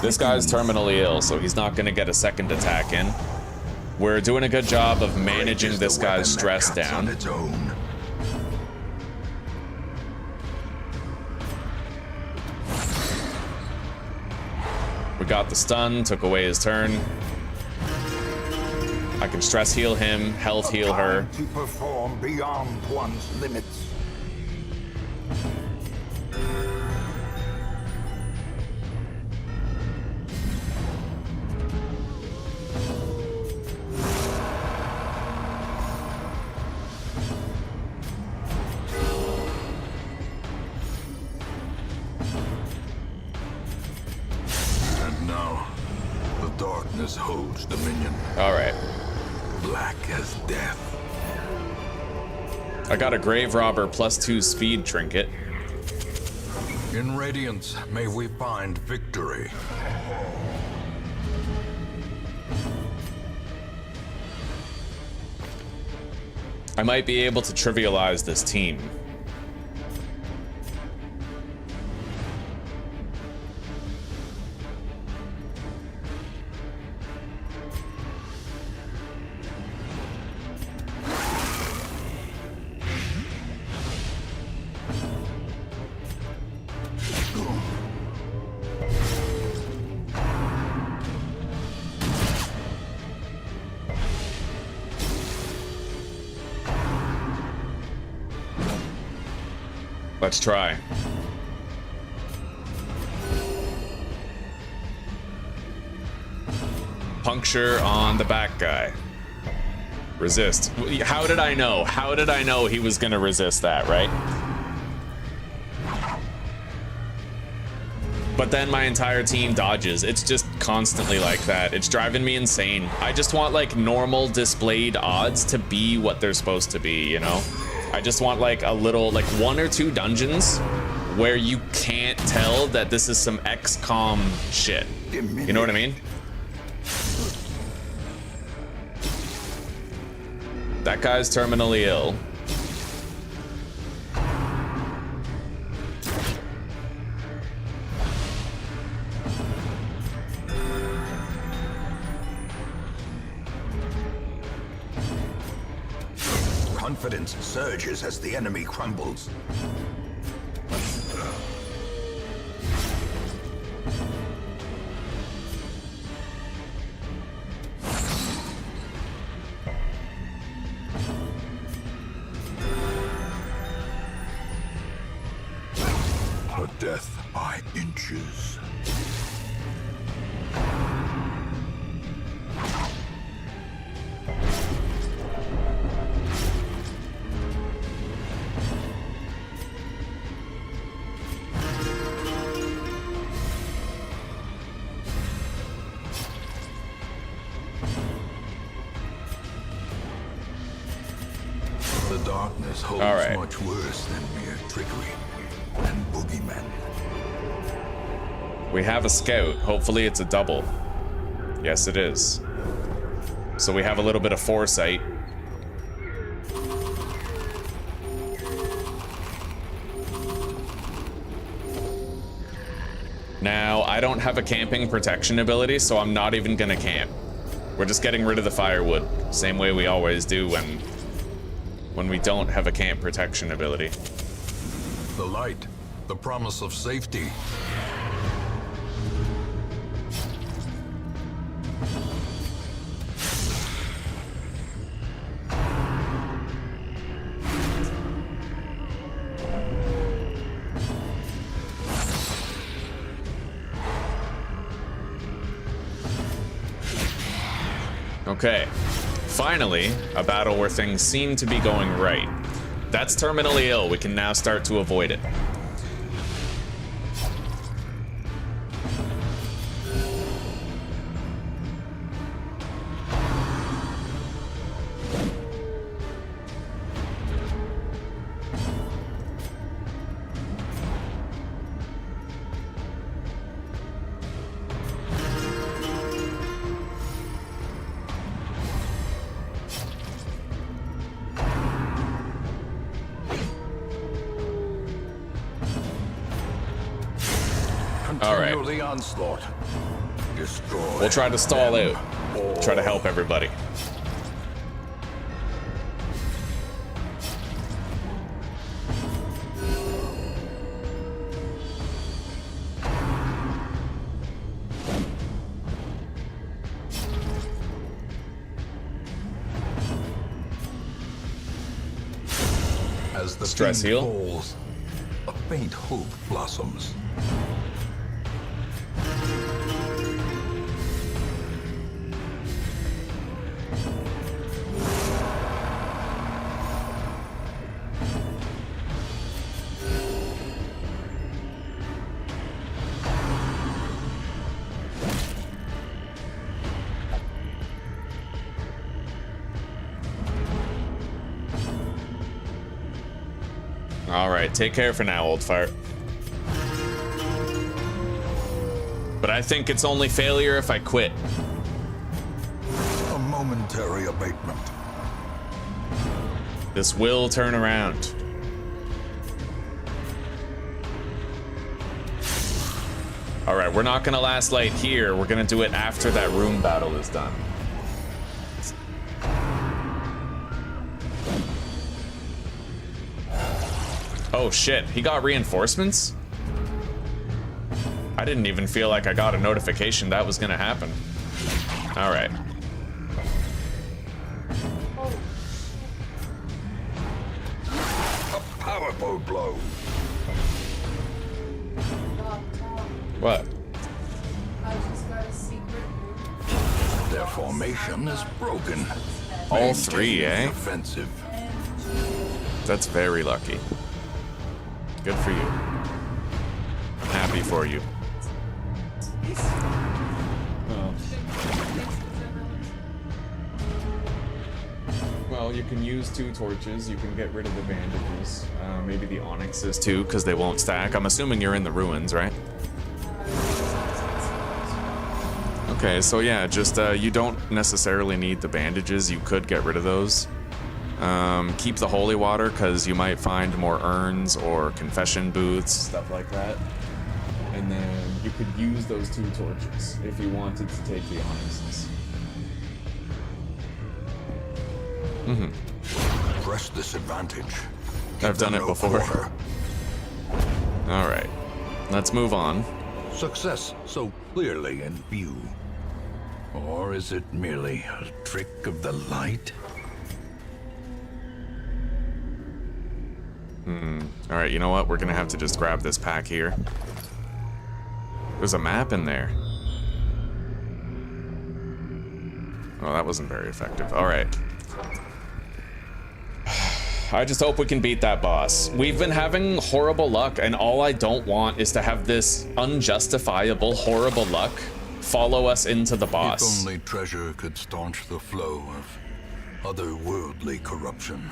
This guy's terminally ill, so he's not gonna get a second attack in. We're doing a good job of managing this guy's stress down. On its own. We got the stun, took away his turn. I can stress heal him, health heal her. To perform beyond one's limits. And now, the darkness holds dominion. All right. Black as death. I got a Grave Robber +2 speed trinket. In Radiance, may we find victory. I might be able to trivialize this team. Let's try. Puncture on the back guy. Resist. How did I know? How did I know he was gonna resist that, right? But then my entire team dodges. It's just constantly like that. It's driving me insane. I just want like normal displayed odds to be what they're supposed to be, you know? I just want like a little, like 1 or 2 dungeons where you can't tell that this is some XCOM shit. You know what I mean? That guy's terminally ill. Confidence surges as the enemy crumbles. A death by inches. The darkness This holds All right. much worse than mere trickery and boogeymen. We have a scout. Hopefully it's a double. Yes, it is. So we have a little bit of foresight. Now, I don't have a camping protection ability, so I'm not even gonna camp. We're just getting rid of the firewood, same way we always do when we don't have a camp protection ability. The light, the promise of safety. Okay, finally, a battle where things seem to be going right. That's terminally ill. We can now start to avoid it. Continue the onslaught. Destroy. We'll try to stall them out. all. Try to help everybody. As the Stress fiend heal. falls, a faint hope blossoms. Alright, take care for now, old fart. But I think it's only failure if I quit. A momentary abatement. This will turn around. Alright, we're not gonna last light here. We're gonna do it after that room battle is done. Oh shit, he got reinforcements? I didn't even feel like I got a notification that was gonna happen. Alright. A powerful blow. What? Their formation is broken. All three, eh? Offensive. That's very lucky. Good for you. I'm happy for you. Well, you can use 2 torches. You can get rid of the bandages. Maybe the onyxes too, because they won't stack. I'm assuming you're in the ruins, right? Okay, so yeah, just you don't necessarily need the bandages. You could get rid of those. Keep the holy water, because you might find more urns or confession booths, stuff like that. And then you could use those 2 torches if you wanted to take the onyxes. Press this advantage. I've done it No before. quarter. Alright, let's move on. Success so clearly in view. Or is it merely a trick of the light? Alright, you know what? We're gonna have to just grab this pack here. There's a map in there. Oh, that wasn't very effective. Alright. I just hope we can beat that boss. We've been having horrible luck, and all I don't want is to have this unjustifiable horrible luck follow us into the boss. If only treasure could staunch the flow of otherworldly corruption.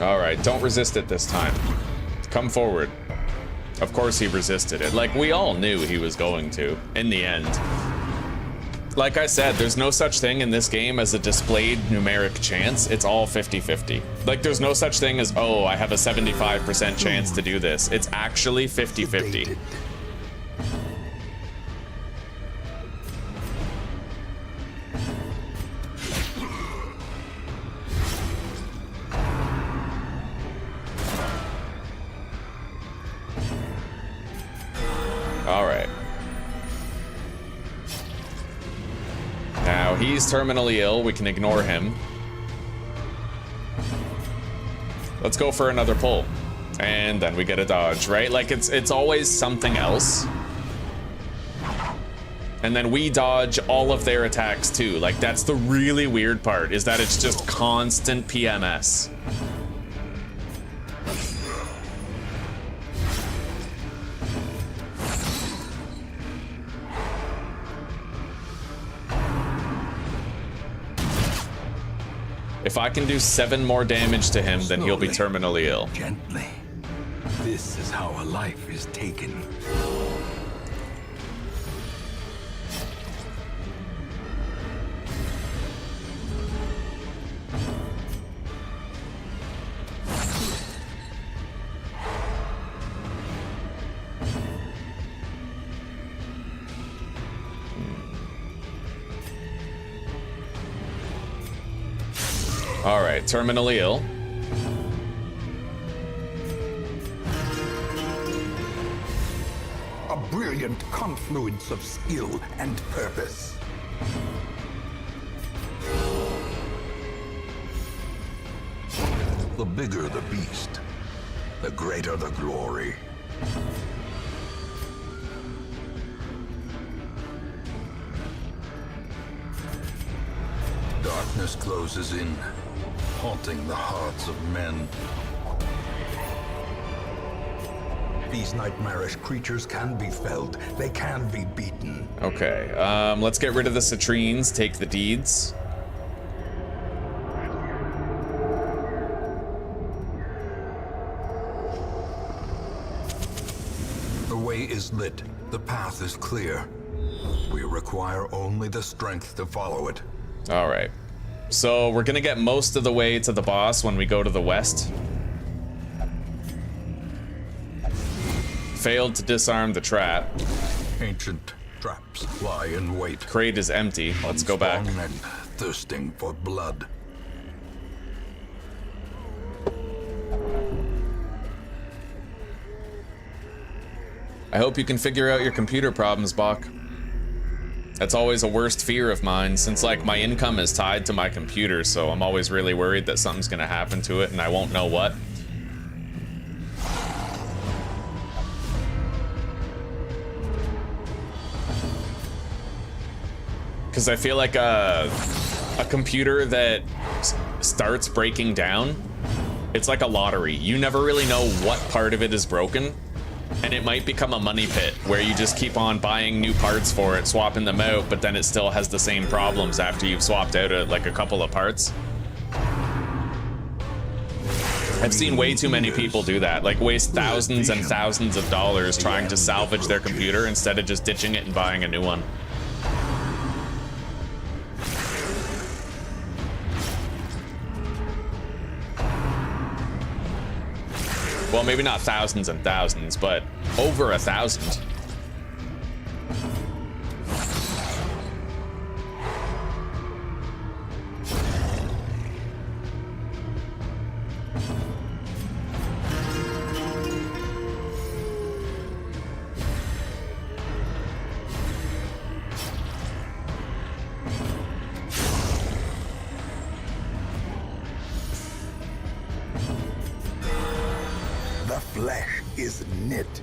Alright, don't resist it this time. Come forward. Of course he resisted it. Like, we all knew he was going to, in the end. Like I said, there's no such thing in this game as a displayed numeric chance. It's all 50-50. Like, there's no such thing as, oh, I have a 75% chance to do this. It's actually 50-50. Alright. Now, he's terminally ill. We can ignore him. Let's go for another pull. And then we get a dodge, right? Like, it's always something else. And then we dodge all of their attacks, too. Like, that's the really weird part, is that it's just constant PMS. If I can do 7 more damage to him, then he'll be terminally ill. Gently. This is how a life is taken. Alright, terminally ill. A brilliant confluence of skill and purpose. The bigger the beast, the greater the glory. Darkness closes in, haunting the hearts of men. These nightmarish creatures can be felled. They can be beaten. Okay, let's get rid of the citrines, take the deeds. The way is lit. The path is clear. We require only the strength to follow it. Alright. So we're gonna get most of the way to the boss when we go to the west. Failed to disarm the trap. Ancient traps lie in wait. Crate is empty. Let's go back. Unsprung and thirsting for blood. I hope you can figure out your computer problems, Bach. That's always a worst fear of mine, since like my income is tied to my computer, so I'm always really worried that something's gonna happen to it and I won't know what. Because I feel like a computer that starts breaking down, it's like a lottery. You never really know what part of it is broken. And it might become a money pit where you just keep on buying new parts for it, swapping them out, but then it still has the same problems after you've swapped out like a couple of parts. I've seen way too many people do that, like waste thousands and thousands of dollars trying to salvage their computer instead of just ditching it and buying a new one. Well, maybe not thousands and thousands, but over 1,000. The flesh is knit.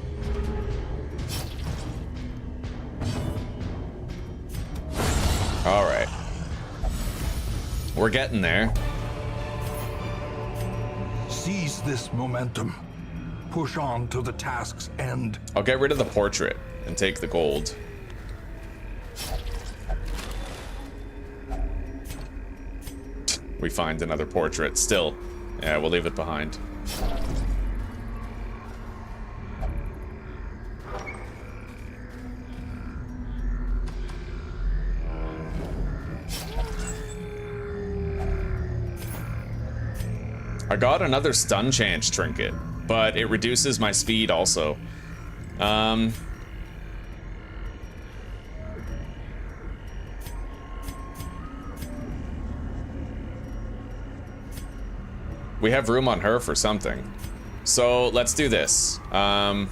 All right. We're getting there. Seize this momentum. Push on to the task's end. I'll get rid of the portrait and take the gold. We find another portrait. Still. Yeah, we'll leave it behind. I got another stun chance trinket, but it reduces my speed also. We have room on her for something. So let's do this. I'm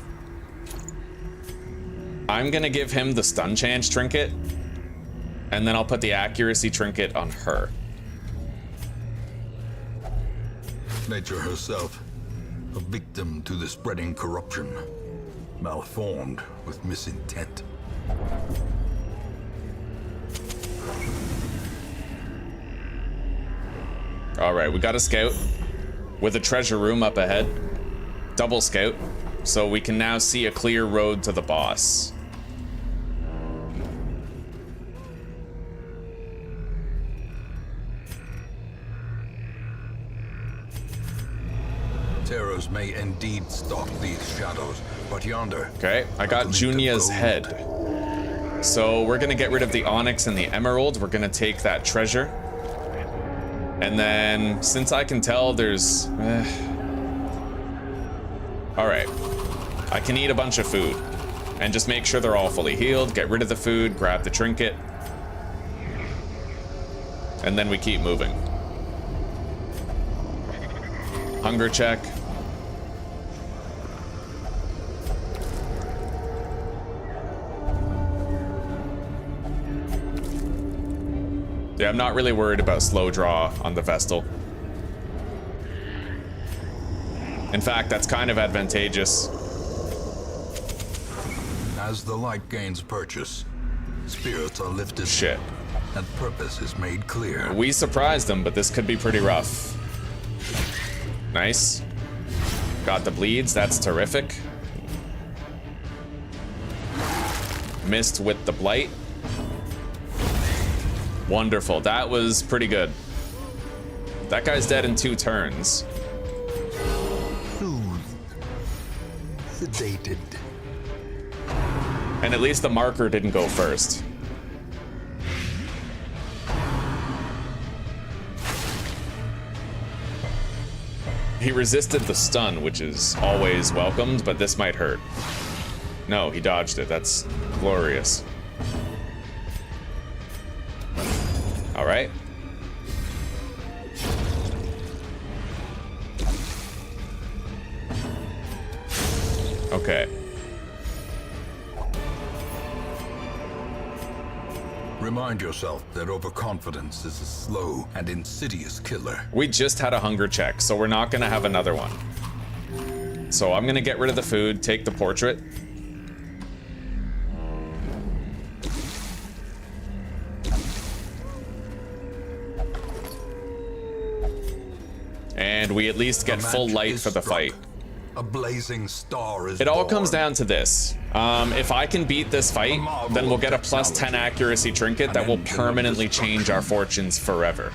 gonna give him the stun chance trinket, and then I'll put the accuracy trinket on her. Nature herself, a victim to the spreading corruption, malformed with misintent. All right, we got a scout with a treasure room up ahead. Double scout, so we can now see a clear road to the boss. Terrors may indeed stalk these shadows, but yonder... Okay, I got Junia's head. So we're gonna get rid of the onyx and the emerald. We're gonna take that treasure. And then, since I can tell there's... Alright. I can eat a bunch of food. And just make sure they're all fully healed, get rid of the food, grab the trinket. And then we keep moving. Hunger check. Yeah, I'm not really worried about slow draw on the Vestal. In fact, that's kind of advantageous. As the light gains purchase, spirits are lifted. Shit. And purpose is made clear. We surprised them, but this could be pretty rough. Nice. Got the bleeds, that's terrific. Missed with the blight. Wonderful, that was pretty good. That guy's dead in 2 turns. Soothed. Sedated. And at least the marker didn't go first. He resisted the stun, which is always welcomed, but this might hurt. No, he dodged it. That's glorious. All right. Okay. Remind yourself that overconfidence is a slow and insidious killer. We just had a hunger check, so we're not gonna have another one. So I'm gonna get rid of the food, take the portrait. And we at least get full light for the fight. A blazing star is It all born. comes down to this. If I can beat this fight, then we'll get a +10 accuracy trinket that will permanently change our fortunes forever.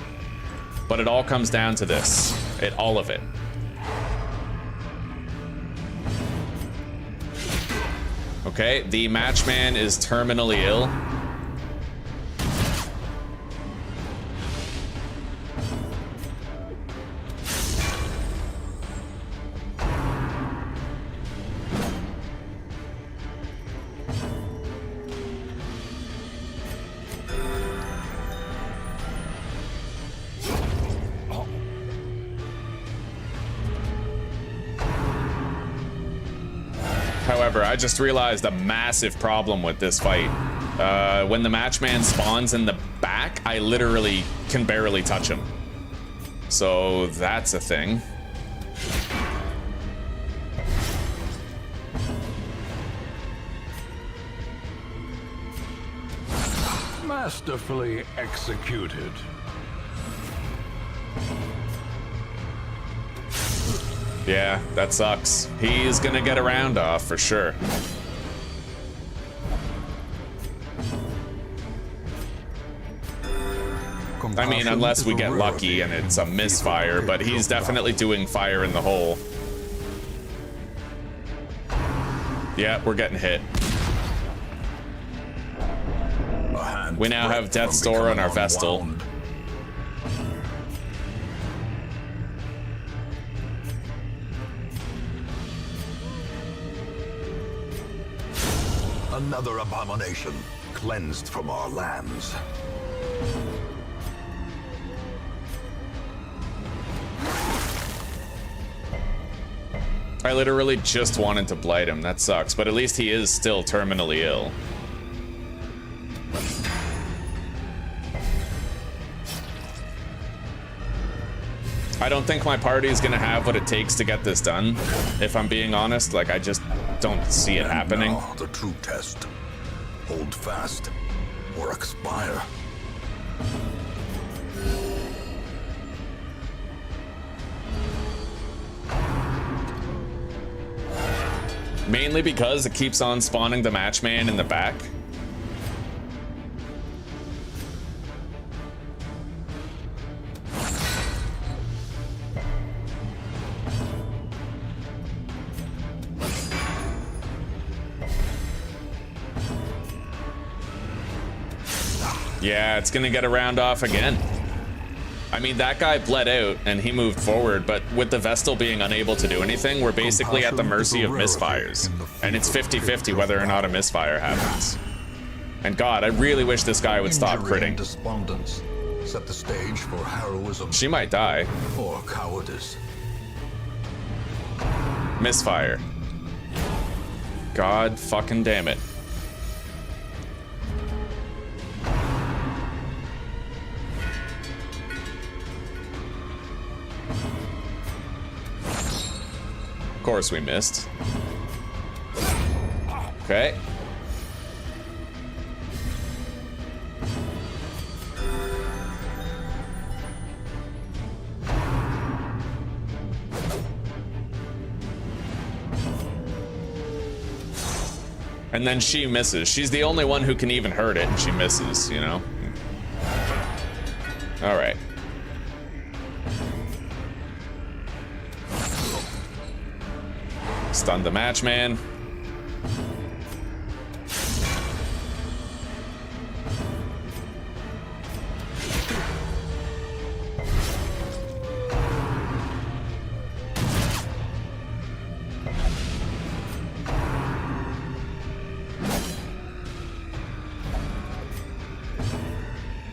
But it all comes down to this. All of it. Okay, the matchman is terminally ill. However, I just realized a massive problem with this fight. When the matchman spawns in the back, I literally can barely touch him. So that's a thing. masterfully executed. Yeah, that sucks. He's gonna get a round off for sure. I mean, unless we get lucky and it's a misfire, but he's definitely doing fire in the hole. Yeah, we're getting hit. We now have Death's Door on our Vestal. Another abomination cleansed from our lands. I literally just wanted to blight him. That sucks, but at least he is still terminally ill. I don't think my party is gonna have what it takes to get this done, if I'm being honest. Like, I just don't see it happening. Now, the true test. Hold fast or expire. Mainly because it keeps on spawning the matchman in the back. Yeah, it's gonna get a round off again. I mean, that guy bled out and he moved forward, but with the Vestal being unable to do anything, we're basically at the mercy of misfires. And it's 50-50 whether or not a misfire happens. And God, I really wish this guy would stop critting. Despondence set the stage for heroism. She might die. Or cowardice. Misfire. God fucking damn it. Of course we missed. Okay. And then she misses. She's the only one who can even hurt it, and she misses, you know? All right. Stun the matchman.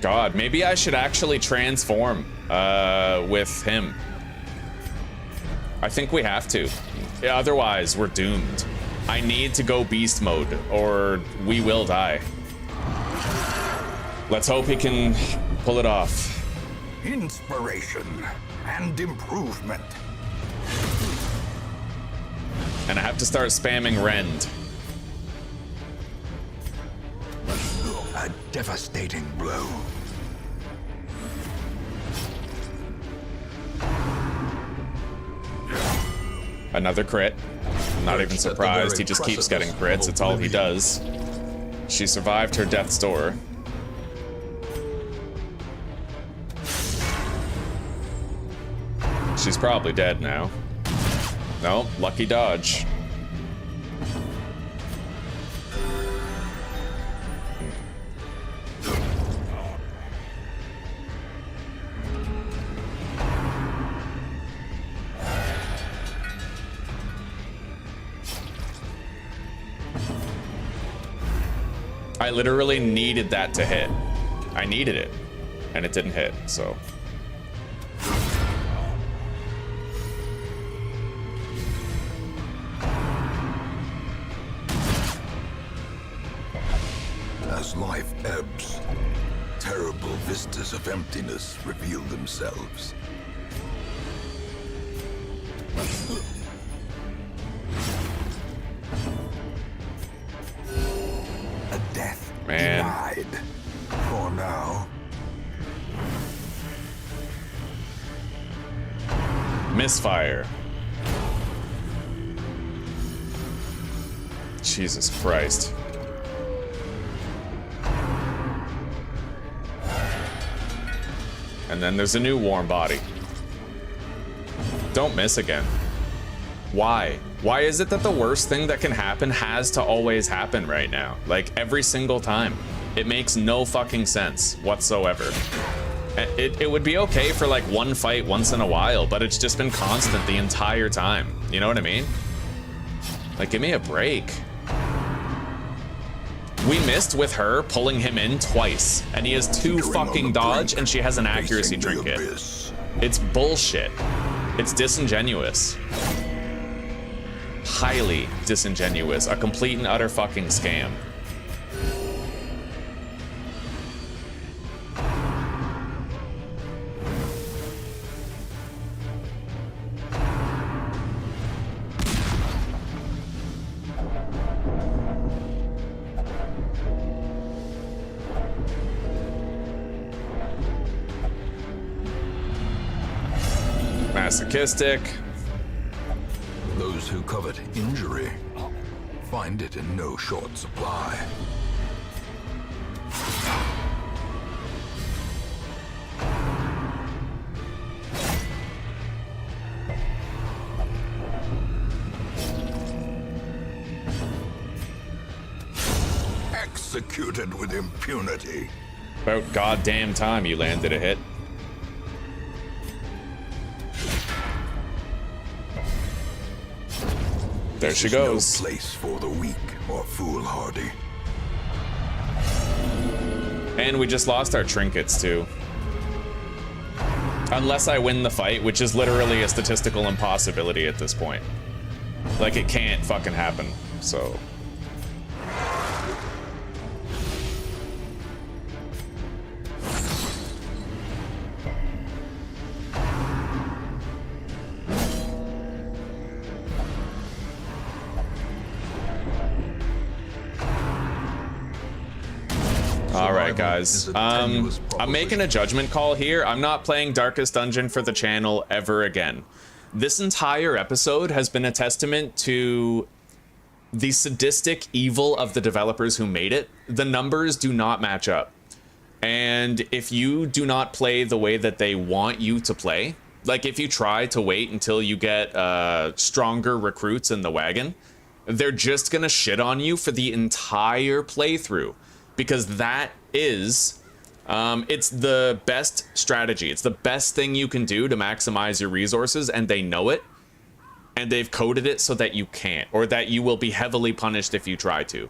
God, maybe I should actually transform with him. I think we have to. Yeah, otherwise, we're doomed. I need to go beast mode, or we will die. Let's hope he can pull it off. Inspiration and improvement. And I have to start spamming Rend. A devastating blow. Another crit. I'm not even surprised. He just keeps getting crits. It's all he does. She survived her Death's Door. She's probably dead now. No, lucky dodge. I literally needed that to hit. I needed it, and it didn't hit, so. As life ebbs, terrible vistas of emptiness reveal themselves. A death Man. denied, for Misfire. Jesus Christ. And then there's a new warm body. Don't miss again. Why? Why is it that the worst thing that can happen has to always happen right now? Like, every single time. It makes no fucking sense whatsoever. It would be okay for like one fight once in a while, but it's just been constant the entire time. You know what I mean? Like, give me a break. We missed with her pulling him in twice, and he has 2 fucking dodge, and she has an accuracy trinket. It's bullshit. It's disingenuous. Highly disingenuous. A complete and utter fucking scam. Masochistic. Those who covet injury find it in no short supply. Executed with impunity. About goddamn time you landed a hit. There she goes. No place for the weak or foolhardy. And we just lost our trinkets too. Unless I win the fight, which is literally a statistical impossibility at this point. Like, it can't fucking happen, so. All right, guys. I'm making a judgment call here. I'm not playing Darkest Dungeon for the channel ever again. This entire episode has been a testament to the sadistic evil of the developers who made it. The numbers do not match up. And if you do not play the way that they want you to play, like if you try to wait until you get stronger recruits in the wagon, they're just gonna shit on you for the entire playthrough. Because that is, it's the best strategy. It's the best thing you can do to maximize your resources, and they know it. And they've coded it so that you can't, or that you will be heavily punished if you try to.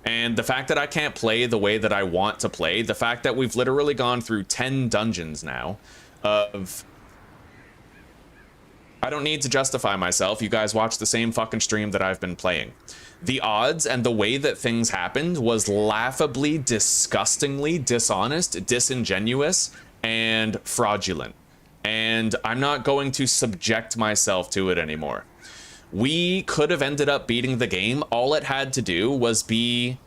And the fact that I can't play the way that I want to play, the fact that we've literally gone through 10 dungeons now of... I don't need to justify myself. You guys watch the same fucking stream that I've been playing. The odds and the way that things happened was laughably, disgustingly dishonest, disingenuous, and fraudulent. And I'm not going to subject myself to it anymore. We could have ended up beating the game. All it had to do was be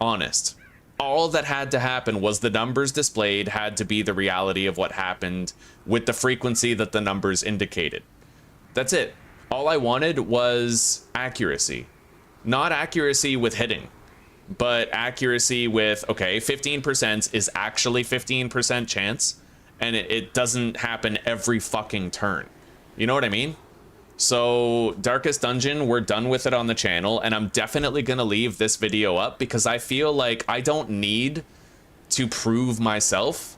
honest. All that had to happen was the numbers displayed had to be the reality of what happened with the frequency that the numbers indicated. That's it. All I wanted was accuracy. Not accuracy with hitting, but accuracy with, okay, 15% is actually 15% chance, and it doesn't happen every fucking turn. You know what I mean? So, Darkest Dungeon, we're done with it on the channel, and I'm definitely gonna leave this video up because I feel like I don't need to prove myself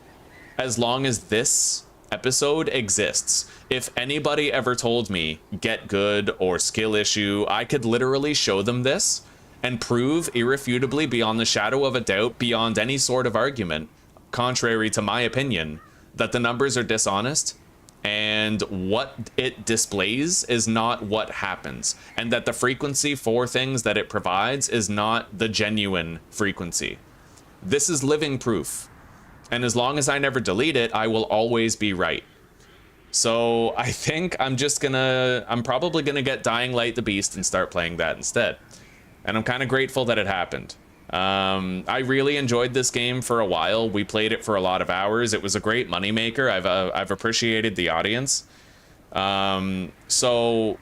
as long as this episode exists. If anybody ever told me get good or skill issue, I could literally show them this and prove irrefutably beyond the shadow of a doubt, beyond any sort of argument, contrary to my opinion, that the numbers are dishonest and what it displays is not what happens, and that the frequency for things that it provides is not the genuine frequency. This is living proof. And as long as I never delete it, I will always be right. So I think I'm probably gonna get Dying Light the Beast and start playing that instead. And I'm kind of grateful that it happened. I really enjoyed this game for a while. We played it for a lot of hours. It was a great moneymaker. I've appreciated the audience. So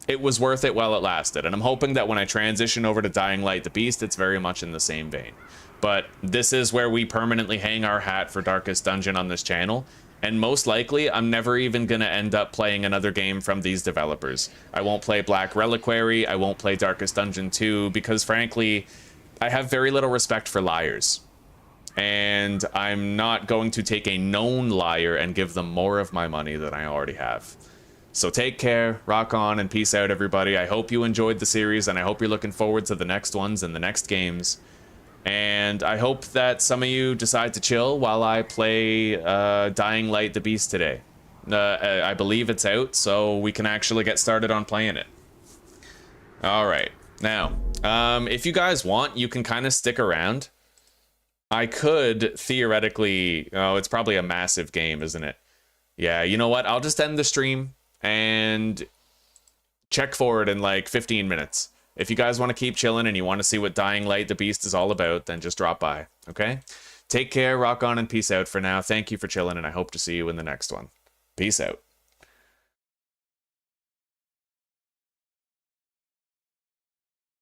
it was worth it while it lasted, and I'm hoping that when I transition over to Dying Light the Beast, it's very much in the same vein. But this is where we permanently hang our hat for Darkest Dungeon on this channel, and most likely I'm never even gonna end up playing another game from these developers. I won't play Black Reliquary, I won't play Darkest Dungeon 2, because frankly, I have very little respect for liars. And I'm not going to take a known liar and give them more of my money than I already have. So take care, rock on, and peace out, everybody. I hope you enjoyed the series, and I hope you're looking forward to the next ones and the next games. And I hope that some of you decide to chill while I play Dying Light the Beast today. I believe it's out, so we can actually get started on playing it. Alright, now, if you guys want, you can kind of stick around. I could theoretically... Oh, it's probably a massive game, isn't it? Yeah, you know what? I'll just end the stream and check forward in like 15 minutes. If you guys want to keep chilling and you want to see what Dying Light the Beast is all about, then just drop by, okay? Take care, rock on, and peace out for now. Thank you for chilling, and I hope to see you in the next one. Peace out.